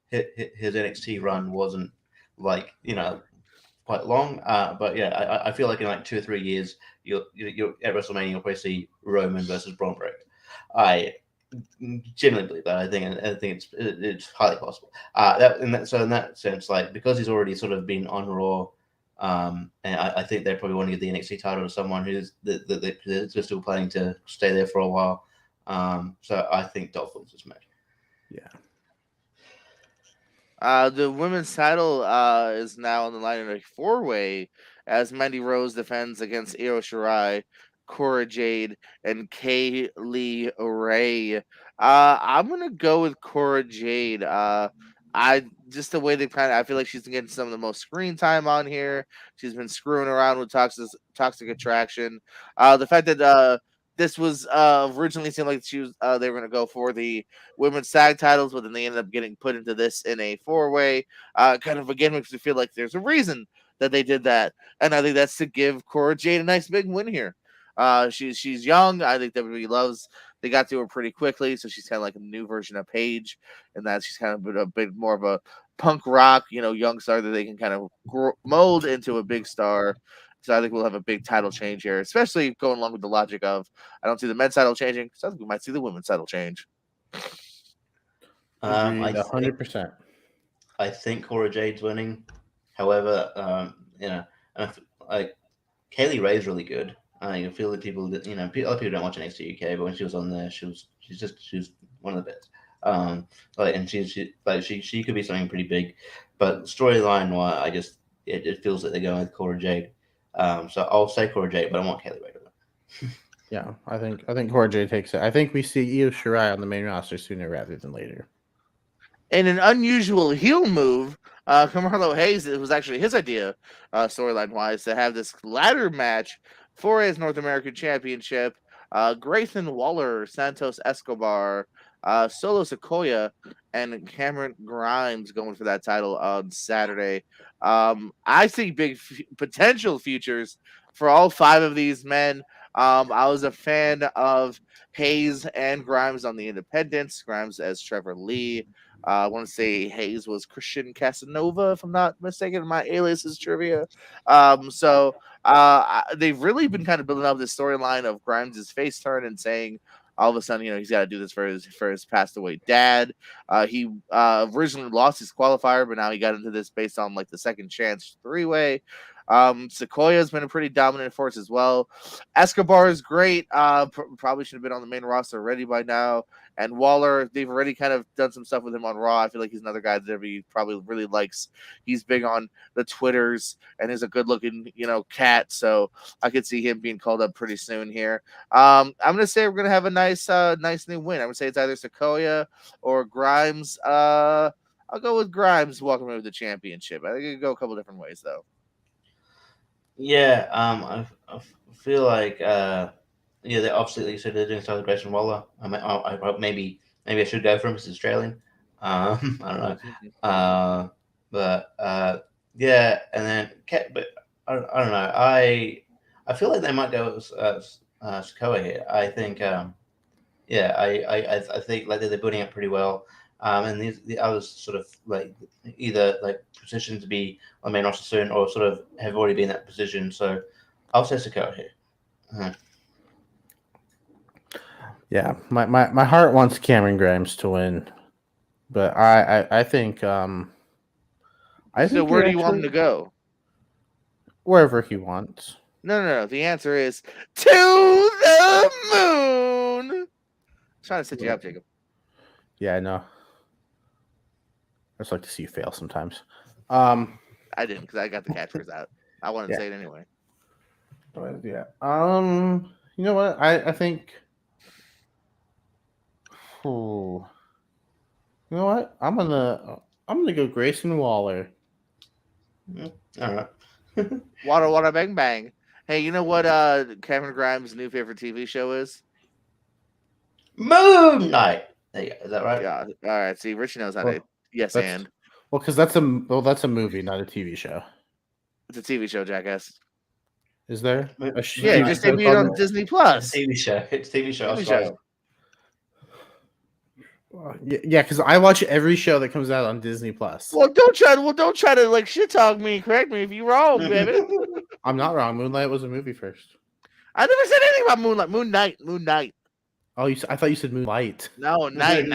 His NXT run wasn't quite long, but yeah, I feel like in 2 or 3 years you'll at WrestleMania you'll probably see Roman versus Braun Breaker. I genuinely believe that. I think it's highly possible. So in that sense, because he's already sort of been on Raw, and I think they probably want to give the NXT title to someone who's they're still planning to stay there for a while. So I think Dolph wins this match. Yeah. The women's title is now on the line in a 4-way as Mandy Rose defends against Io Shirai, Cora Jade, and Kaylee Ray. I'm gonna go with Cora Jade. I just the way they I feel like she's getting some of the most screen time on here. She's been screwing around with Toxic Attraction. The fact that this was originally seemed like they were going to go for the women's tag titles, but then they ended up getting put into this in a 4-way. Kind of again makes me feel like there's a reason that they did that, and I think that's to give Cora Jade a nice big win here. She's young. I think WWE loves. They got to her pretty quickly, so she's kind of like a new version of Paige, and that she's kind of a bit more of a punk rock, young star that they can kind of mold into a big star. So I think we'll have a big title change here, especially going along with the logic of I don't see the men's title changing, so I think we might see the women's title change. 100%. I think Cora Jade's winning. However, Kaylee Ray's really good. I feel that people that other people don't watch NXT UK, but when she was on there, she was one of the best. And she could be something pretty big, but storyline wise, it feels like they're going with Cora Jade. So I'll say Cora Jade, but I want Kaylee Ray to win. Yeah, I think Cora Jade takes it. I think we see Io Shirai on the main roster sooner rather than later. In an unusual heel move, Carmelo Hayes, it was actually his idea, storyline-wise, to have this ladder match for his North American Championship. Grayson Waller, Santos Escobar, Solo Sikoa, and Cameron Grimes going for that title on Saturday. I see big potential futures for all 5 of these men. I was a fan of Hayes and Grimes on the Independents. Grimes as Trevor Lee. I want to say Hayes was Christian Casanova, if I'm not mistaken. My alias is trivia. They've really been kind of building up this storyline of Grimes' face turn and saying all of a sudden, he's got to do this for his passed away dad. He originally lost his qualifier, but now he got into this based on like the second chance 3-way. Sikoa has been a pretty dominant force as well. Escobar is great. Probably should have been on the main roster already by now. And Waller, they've already kind of done some stuff with him on Raw. I feel like he's another guy that everybody probably really likes. He's big on the Twitters and is a good-looking, cat. So I could see him being called up pretty soon here. I'm gonna say we're gonna have a nice new win. I'm gonna say it's either Sikoa or Grimes. I'll go with Grimes walking away with the championship. I think it could go a couple different ways though. Yeah, I feel like they obviously, like you said, they're doing stuff with Grayson Waller. I hope maybe I should go for him. He's Australian. I don't know. Yeah, and then but I don't know. I feel like they might go with Sikoa here. I think I think like they're building up pretty well. And the others sort of like either like positioned to be on main roster soon or sort of have already been in that position. So I'll say Sikoa here. Yeah, my heart wants Cameron Grimes to win, but I think So where do you want him to go? Wherever he wants. No. The answer is to the moon. I'm trying to set you up, Jacob. Yeah, I know. I just like to see you fail sometimes. I didn't because I got the catchphrase out. I wanted to say it anyway. Yeah. You know what? I think. You know what? I'm gonna go Grayson Waller. All right. Wada bang bang. Hey, you know what? Cameron Grimes' new favorite TV show is Moon Knight. Is that right? Yeah. All right. See, Richie knows how to. Yes, and. Well, because that's a movie, not a TV show. It's a TV show, jackass. Is there? Yeah, just debuted on Disney Plus. It's a TV show. TV show. Yeah, because I watch every show that comes out on Disney Plus. Well, don't try to like shit talk me. Correct me if you're wrong, baby. I'm not wrong. Moonlight was a movie first. I never said anything about Moonlight. Moon Knight. Oh, I thought you said Moonlight. No, night.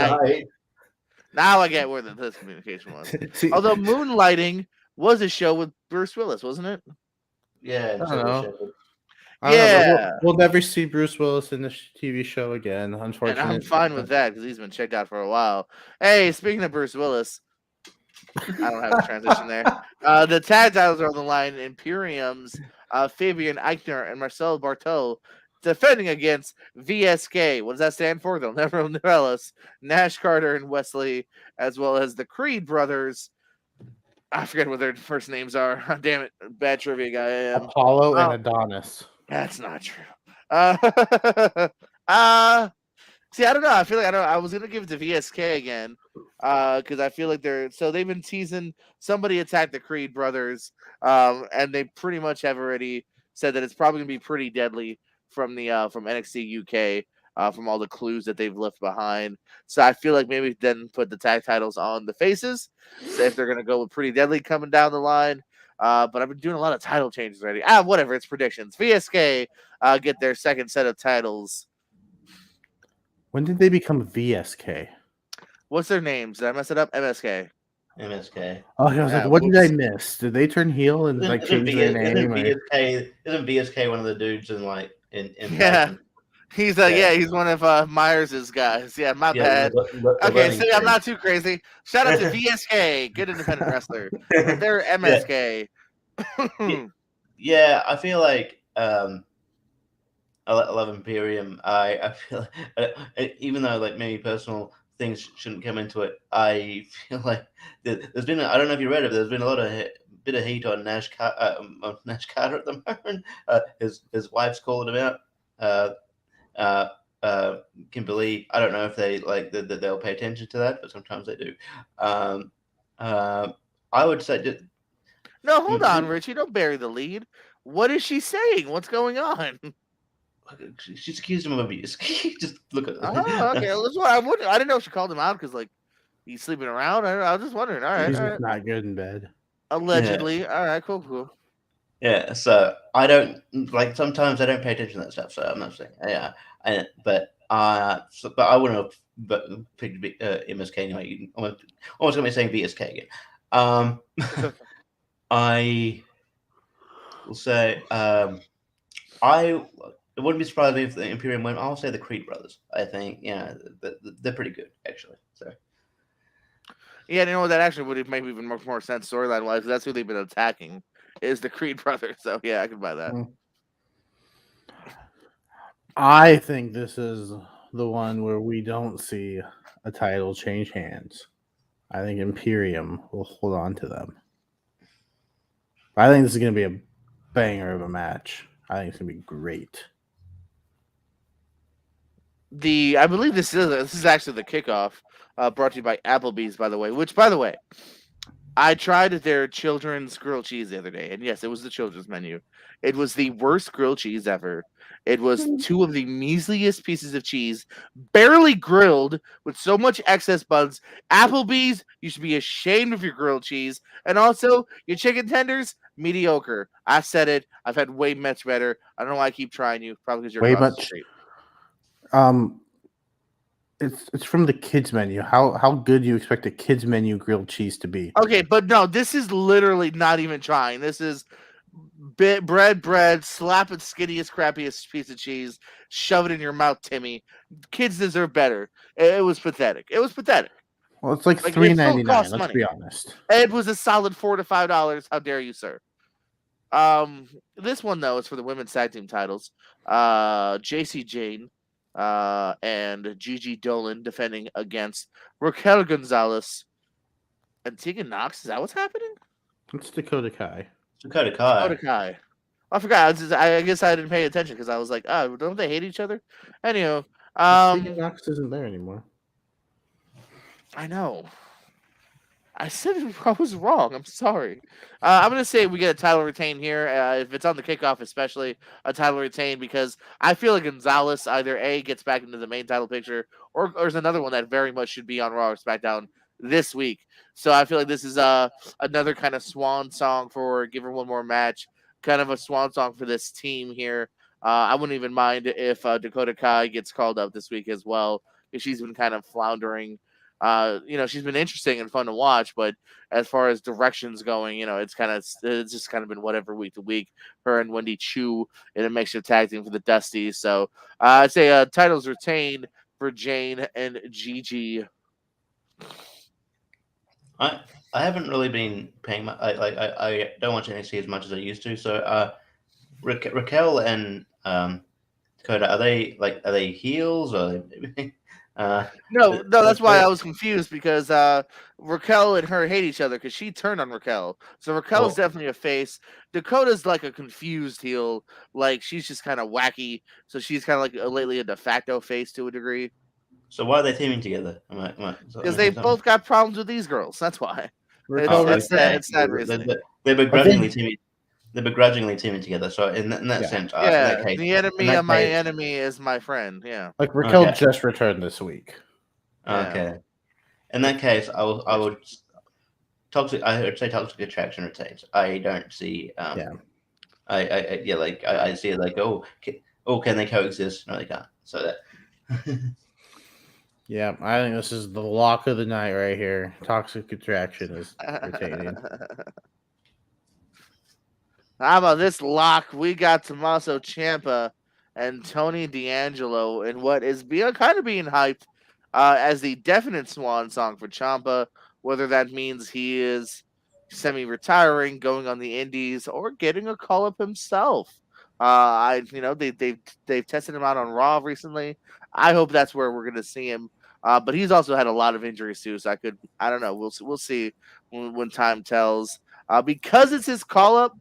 Now I get where the miscommunication was. See, although Moonlighting was a show with Bruce Willis, wasn't it? Yeah. I don't know. Yeah. We'll never see Bruce Willis in this TV show again, unfortunately. And I'm fine with that because he's been checked out for a while. Hey, speaking of Bruce Willis, I don't have a transition there. The tag titles are on the line. Imperium's Fabian Eichner and Marcel Barthel defending against VSK. What does that stand for? They'll never tell us. Nash Carter and Wesley, as well as the Creed brothers. I forget what their first names are. Damn it, bad trivia guy I am. Apollo and Adonis. That's not true. See, I don't know. I feel like I was gonna give it to VSK again, because I feel like they've been teasing somebody attacked the Creed brothers, and they pretty much have already said that it's probably gonna be pretty deadly from NXT UK, from all the clues that they've left behind. So I feel like maybe then put the tag titles on the faces, so if they're gonna go with pretty deadly coming down the line. But I've been doing a lot of title changes already. Whatever, it's predictions. VSK get their second set of titles. When did they become VSK? What's their names? Did I mess it up? MSK. MSK. Oh, I was like, what did I miss? Did they turn heel and like change their name? Isn't VSK one of the dudes in like in yeah. He's he's one of Myers' guys. Yeah, my bad. Okay, see, I'm not too crazy. Shout out to VSK, good independent wrestler. They're MSK. Yeah, I feel like I love Imperium. I feel even though like maybe personal things shouldn't come into it. I feel like there's been I don't know if you read it, but there's been a lot of bit of heat on Nash Carter at the moment. His wife's calling him out. Kimberly, I don't know if they they'll pay attention to that, but sometimes they do. I would say just, no, hold on, Richie, don't bury the lead. What is she saying? What's going on? She's accused him of abuse. Just look at it. Oh, okay. That's why I didn't know she called him out because like he's sleeping around. I was just wondering. All right, He's all right. not good in bed. Allegedly. Yeah. All right, cool. Yeah, so I don't like. Sometimes I don't pay attention to that stuff. So I'm not saying, but I wouldn't have picked MSK anyway. Almost gonna be saying VSK again. I will say I wouldn't be surprised if the Imperium went. I'll say the Creed brothers. I think they're pretty good actually. So yeah, you know what? That actually would make even more sense storyline wise. That's who they've been attacking is the Creed brothers. So yeah, I can buy that. I think this is the one where we don't see a title change hands. I think Imperium will hold on to them. I think this is going to be a banger of a match. I think it's going to be great. I believe this is actually the kickoff, brought to you by Applebee's, by the way. Which, by the way, I tried their children's grilled cheese the other day, and yes, it was the children's menu. It was the worst grilled cheese ever. It was 2 of the measliest pieces of cheese, barely grilled, with so much excess buns. Applebee's, you should be ashamed of your grilled cheese, and also your chicken tenders, mediocre. I said it. I've had way much better. I don't know why I keep trying you. Probably because you're way across the much. street. It's from the kids menu. How good do you expect a kids menu grilled cheese to be? Okay, but no, this is literally not even trying. This is bread, slap it skinniest, crappiest piece of cheese, shove it in your mouth, Timmy. Kids deserve better. It was pathetic. Well, it's like $3.99. Let's be honest. It was a solid $4 to $5. How dare you, sir? This one though is for the women's tag team titles. JC Jane and Gigi Dolan defending against Raquel Gonzalez and Tegan Knox. Is that what's happening? It's Dakota Kai. Dakota Kai. I forgot. I guess I didn't pay attention because I was like, oh, don't they hate each other? Anyhow, Tegan Knox isn't there anymore. I know. I said I was wrong. I'm sorry. I'm going to say we get a title retain here. If it's on the kickoff, especially a title retain, because I feel like Gonzalez either A, gets back into the main title picture, or there's another one that very much should be on Raw or SmackDown this week. So I feel like this is another kind of swan song for give her one more match, kind of a swan song for this team here. I wouldn't even mind if Dakota Kai gets called up this week as well, because she's been kind of floundering. She's been interesting and fun to watch, but as far as directions going, it's just kind of been whatever week to week. Her and Wendy Chu in a mixture tag team for the Dusties. So I'd say titles retained for Jane and Gigi. I haven't really been paying I don't watch NXT as much as I used to. So Raquel and Dakota, are they heels or? No, that's why I was confused because Raquel and her hate each other because she turned on Raquel. So Raquel is definitely a face. Dakota's like a confused heel. Like she's just kind of wacky. So she's kind of like lately a de facto face to a degree. So why are they teaming together? Because they both got problems with these girls. That's why. It's that reason. They're begrudgingly teaming. They're begrudgingly teaming together. So in that sense, in that case, the enemy of my enemy is my friend. Yeah. Like Raquel just returned this week. Yeah. Okay. In that case, I would toxic. I would say toxic attraction retains. I don't see. I see it like can they coexist? No, they can't. So that. Yeah, I think this is the lock of the night right here. Toxic attraction is retaining. How about this lock? We got Tommaso Ciampa and Tony D'Angelo in what is kind of being hyped as the definite swan song for Ciampa, whether that means he is semi-retiring, going on the indies, or getting a call-up himself. They've tested him out on Raw recently. I hope that's where we're going to see him But he's also had a lot of injuries too. So I don't know. We'll see when time tells. Because it's his call up.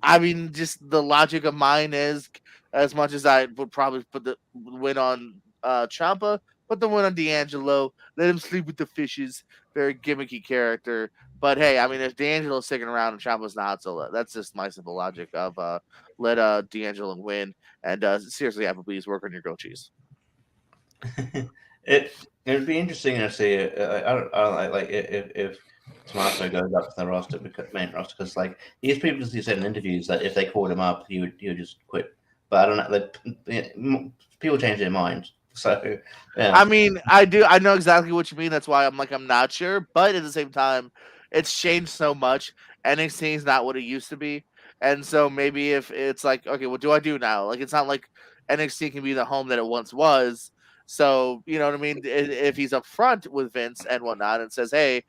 I mean, just the logic of mine is, as much as I would probably put the win on Ciampa, put the win on D'Angelo. Let him sleep with the fishes. Very gimmicky character. But hey, I mean, if D'Angelo's sticking around and Ciampa's not, so that's just my simple logic of let D'Angelo win. And seriously, Applebee's, work on your grilled cheese. It'd be interesting to see. I don't like if Tommaso goes up to the roster, main roster, because like he's previously said in interviews that if they called him up, he would just quit. But I don't know. Like, people change their minds. So yeah. I mean, I know exactly what you mean. That's why I'm not sure. But at the same time, it's changed so much. NXT is not what it used to be. And so maybe if it's like, okay, what do I do now? Like, it's not like NXT can be the home that it once was. So, you know what I mean? If he's up front with Vince and whatnot and says, hey,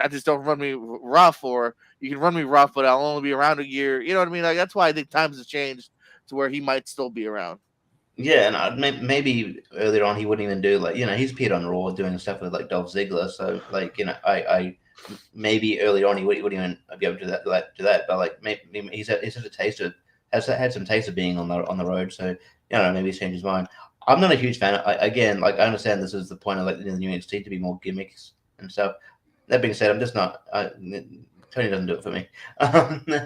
I just don't run me rough, or you can run me rough, but I'll only be around a year. You know what I mean? Like, that's why I think times have changed to where he might still be around. Yeah, and maybe earlier on he wouldn't even do, like, he appeared on Raw doing stuff with like Dolph Ziggler. So like, I maybe early on he wouldn't even be able to do that. But like maybe he's had a taste of had some taste of being on the road. So maybe he's changed his mind. I'm not a huge fan. Again, like, I understand this is the point of like the new NXT to be more gimmicks and stuff. That being said, I'm just not. Tony doesn't do it for me.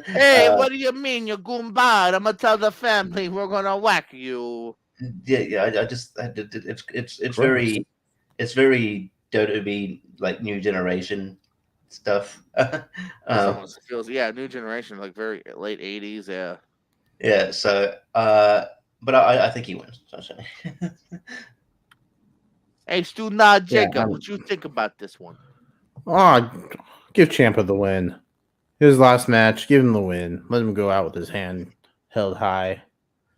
Hey, what do you mean, you goombad? I'm gonna tell the family we're gonna whack you. Yeah. I just it's very WWE, like, new generation stuff. Almost feels, new generation, like very late 80s. Yeah. Yeah. So, but I think he wins. Essentially. Hey, Stu, Jacob, what you think about this one? Oh, give Ciampa the win. His last match, give him the win. Let him go out with his hand held high.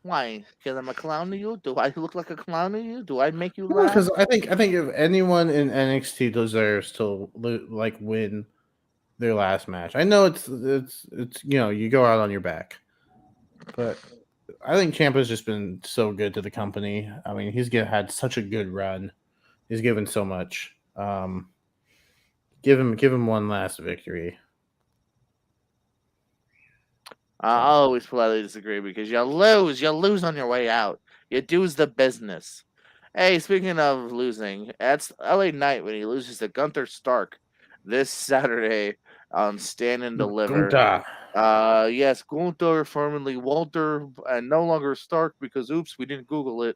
Why? Because I'm a clown to you? Do I look like a clown to you? Do I make you No, laugh? because I think if anyone in NXT deserves to like win their last match, I know it's you go out on your back, but I think Ciampa's just been so good to the company. I mean, he's had such a good run. He's given so much. Give him one last victory. I always politely disagree, because you lose on your way out. You do's the business. Hey, speaking of losing, that's LA Knight when he loses to Gunther Stark this Saturday on Stand and Deliver. Gunther. Yes, Gunther, formerly Walter, and no longer Stark, because oops, we didn't Google it.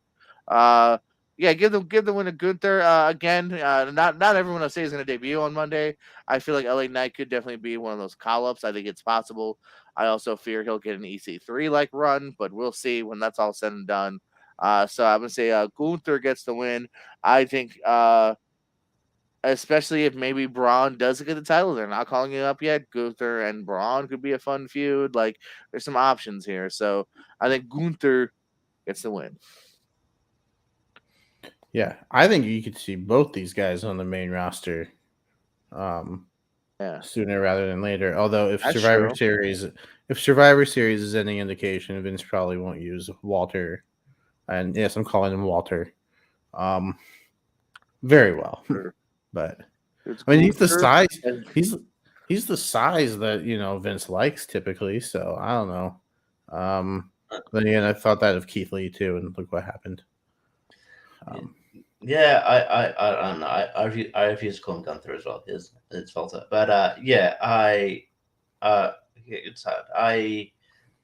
Give the win to Gunther. Again, not everyone I say is going to debut on Monday. I feel like LA Knight could definitely be one of those call-ups. I think it's possible. I also fear he'll get an EC3 like run, but we'll see when that's all said and done. So I'm gonna say Gunther gets the win. I think, especially if maybe Braun doesn't get the title, they're not calling it up yet. Gunther and Braun could be a fun feud. Like, there's some options here. So I think Gunther gets the win. Yeah, I think you could see both these guys on the main roster sooner rather than later. Although if Survivor Series is any indication, Vince probably won't use Walter. And yes, I'm calling him Walter. Very well. But I mean, he's the size. He's the size that Vince likes typically. So I don't know. Then again, I thought that of Keith Lee too, and look what happened. Yeah, I don't know. I refuse to call him Gunther as well. It's Walter. But it's hard. I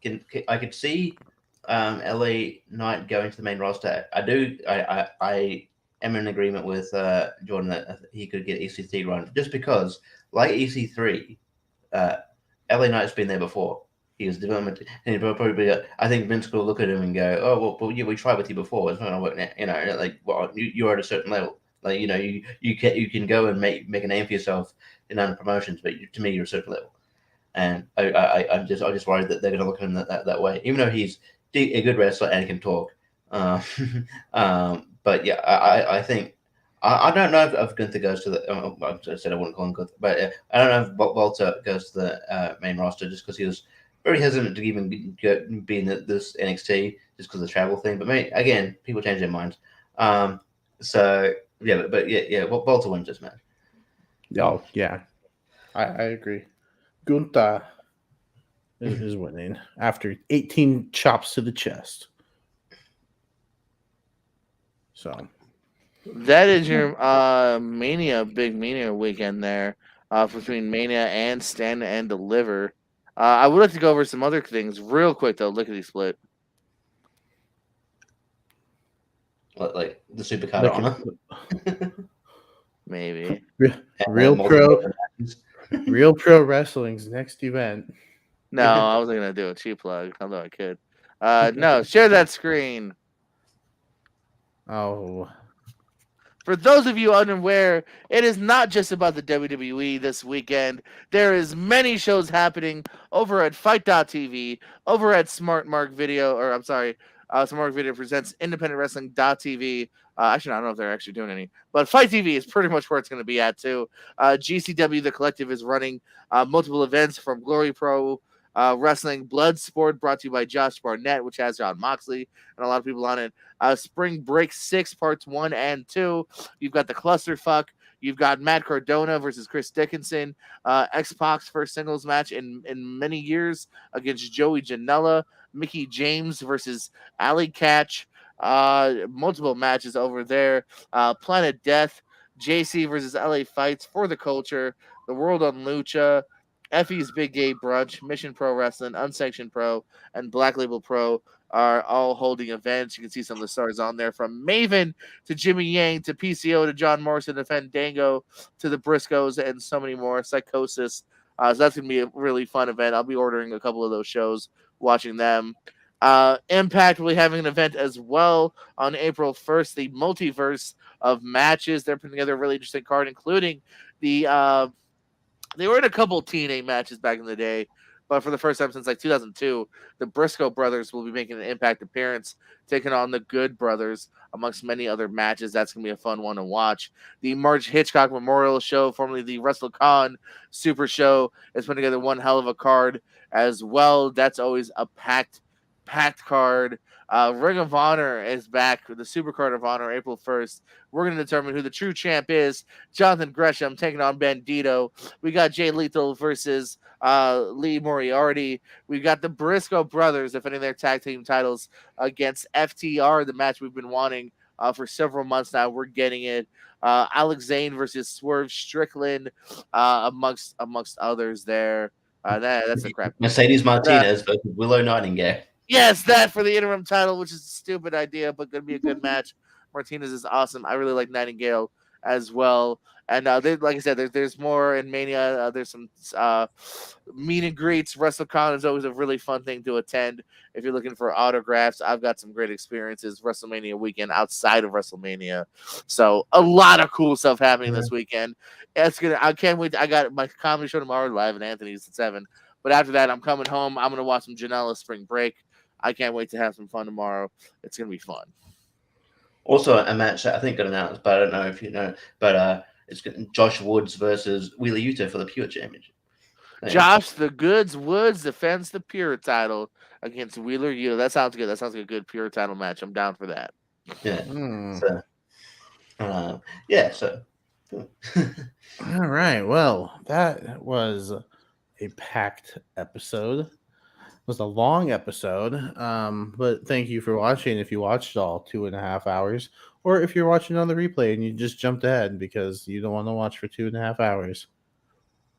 could see LA Knight going to the main roster. I am in agreement with Jordan that he could get EC3 run, just because, like EC3, LA Knight's been there before. He was development, and he'd probably. I think Vince will look at him and go, "Oh, well, yeah, we tried with you before. It's not gonna work now." Like, well, you're at a certain level. Like, you can go and make a name for yourself in other promotions, but to me, you're a certain level. And I'm just worried that they're going to look at him that way, even though he's a good wrestler and can talk. But yeah, I think I don't know if Gunther goes to the. I said I wouldn't call him Gunther, but I don't know if Walter goes to the main roster, just because he was very hesitant to even be in this NXT just because of the travel thing. But again, people change their minds. So Yeah, but well, Walter wins this match. Oh, yeah. I agree. Gunther is winning after 18 chops to the chest. So that is your big Mania weekend there, between Mania and Stand and Deliver. I would like to go over some other things real quick though. Lickety split. Like the Supercard of Honor. Maybe. Real Pro Wrestling's next event. No, I wasn't gonna do a cheap plug, although I could. No, share that screen. Oh, For those of you unaware, it is not just about the WWE this weekend. There is many shows happening over at Fight.tv, over at Smart Mark Video, or I'm sorry, Smart Mark Video presents Independent Wrestling.tv. Actually, I don't know if they're actually doing any, but Fight TV is pretty much where it's going to be at too. GCW, the collective, is running multiple events from Glory Pro Wrestling, Bloodsport, brought to you by Josh Barnett, which has John Moxley and a lot of people on it. Spring Break 6 parts 1 and 2. You've got the Clusterfuck. You've got Matt Cardona versus Chris Dickinson. X-Pac's first singles match in many years against Joey Janela. Mickey James versus Ali Catch. Multiple matches over there. Planet Death. JC versus LA Fights for the Culture. The World on Lucha. Effie's Big Gay Brunch. Mission Pro Wrestling. Unsanctioned Pro. And Black Label Pro are all holding events. You can see some of the stars on there, from Maven to Jimmy Yang to PCO to John Morrison to Fandango to the Briscoes and so many more. Psychosis. So that's going to be a really fun event. I'll be ordering a couple of those shows, watching them. Impact will be having an event as well on April 1st, the multiverse of matches. They're putting together a really interesting card, including the they were in a couple TNA matches back in the day, but for the first time since like 2002, the Briscoe brothers will be making an Impact appearance, taking on the Good Brothers, amongst many other matches. That's going to be a fun one to watch. The Marge Hitchcock Memorial Show, formerly the WrestleCon Super Show, is putting together one hell of a card as well. That's always a packed card. Ring of Honor is back with the Super Card of Honor April 1st. We're going to determine who the true champ is. Jonathan Gresham taking on Bandito. We got Jay Lethal versus Lee Moriarty. We've got the Briscoe brothers defending their tag team titles against FTR, the match we've been wanting for several months now. We're getting it. Alex Zane versus Swerve Strickland, amongst others there. That's a crap. Mercedes Martinez versus Willow Nightingale. Yes, that for the interim title, which is a stupid idea, but going to be a good match. Martinez is awesome. I really like Nightingale as well. And like I said, there's more in Mania. There's some meet and greets. WrestleCon is always a really fun thing to attend. If you're looking for autographs, I've got some great experiences WrestleMania weekend outside of WrestleMania. So a lot of cool stuff happening this weekend. I can't wait. I got my comedy show tomorrow live at Anthony's at 7. But after that, I'm coming home. I'm going to watch some Janela Spring Break. I can't wait to have some fun tomorrow. It's going to be fun. Also, a match that I think got announced, but I don't know if you know. But it's Josh Woods versus Wheeler Yuta for the Pure Championship. Josh the Goods Woods defends the Pure title against Wheeler Yuta. That sounds good. That sounds like a good Pure title match. I'm down for that. Yeah. So. All right. Well, that was a packed episode. It was a long episode, but thank you for watching. If you watched all 2.5 hours, or if you're watching on the replay and you just jumped ahead because you don't want to watch for 2.5 hours,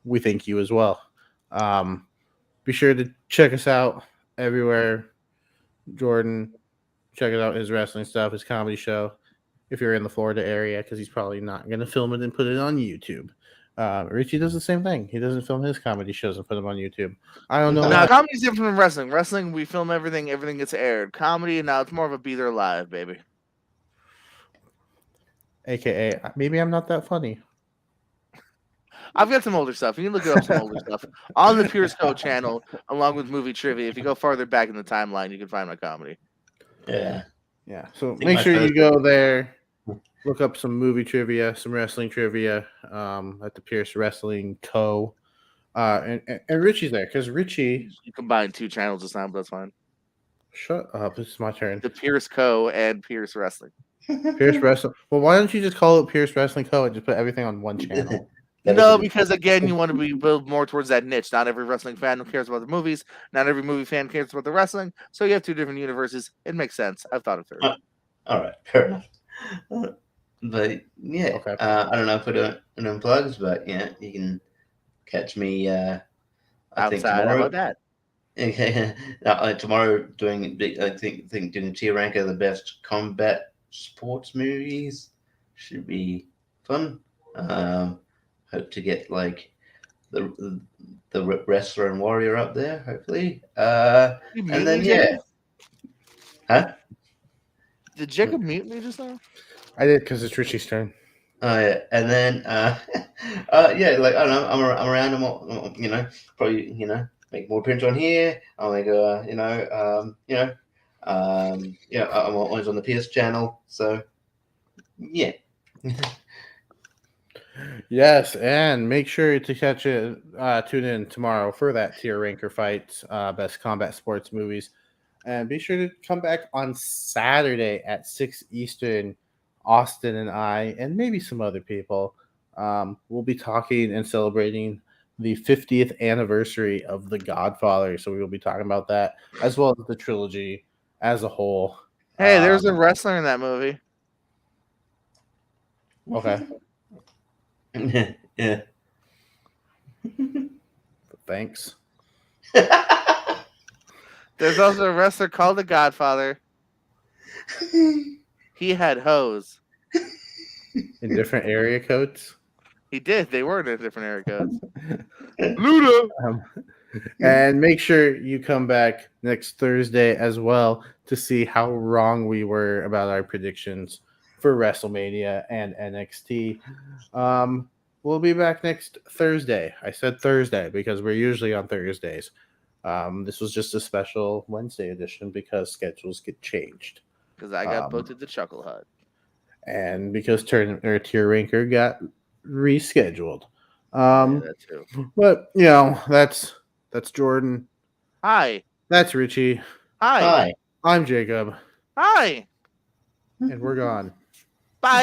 we thank you as well. Be sure to check us out everywhere. Jordan, check out his wrestling stuff, his comedy show, if you're in the Florida area, because he's probably not going to film it and put it on YouTube. Richie does the same thing. He doesn't film his comedy shows and put them on YouTube. I don't know. No, comedy's different from wrestling. Wrestling, we film everything. Everything gets aired. Comedy, now it's more of a be there live, baby. AKA, maybe I'm not that funny. I've got some older stuff. You can look up some older stuff on the Pure Scope channel, along with movie trivia. If you go farther back in the timeline, you can find my comedy. Yeah. So make sure you go there. Look up some movie trivia, some wrestling trivia at the Pierce Wrestling Co. And Richie's there because Richie. You combine 2 channels this time, but that's fine. Shut up. It's my turn. The Pierce Co. and Pierce Wrestling. Pierce Wrestling. Well, why don't you just call it Pierce Wrestling Co. and just put everything on one channel? No, because again, you want to be build more towards that niche. Not every wrestling fan cares about the movies. Not every movie fan cares about the wrestling. So you have two different universes. It makes sense. I've thought it through. All right, fair enough. But yeah, Okay. I don't know if we're doing plugs, but yeah, you can catch me. I think Outside, how tomorrow. about that? Okay, tomorrow doing doing a tier rank of the best combat sports movies should be fun. Hope to get like the wrestler and warrior up there, hopefully. And then yeah, huh? Did Jacob mute me just now? I did because it's Richie's turn. Oh yeah, and then yeah, like I don't know, I'm around. I'm probably make more appearances on here. I'll make yeah, I'm always on the PS channel. So yeah. Yes, and make sure to catch it. Tune in tomorrow for that tier ranker fight, best combat sports movies, and be sure to come back on Saturday at 6 Eastern. Austin and I, and maybe some other people, will be talking and celebrating the 50th anniversary of The Godfather. So we will be talking about that as well as the trilogy as a whole. Hey, there's a wrestler in that movie. Okay. Yeah. Thanks. There's also a wrestler called The Godfather. He had hoes. In different area codes. He did. They were in different area codes. Luda. And make sure you come back next Thursday as well to see how wrong we were about our predictions for WrestleMania and NXT. We'll be back next Thursday. I said Thursday because we're usually on Thursdays. This was just a special Wednesday edition because schedules get changed. Because I got booked at the Chuckle Hut. And because tier ranker got rescheduled. Yeah, that too. But that's Jordan. Hi. That's Richie. Hi. Hi. I'm Jacob. Hi. And we're gone. Bye.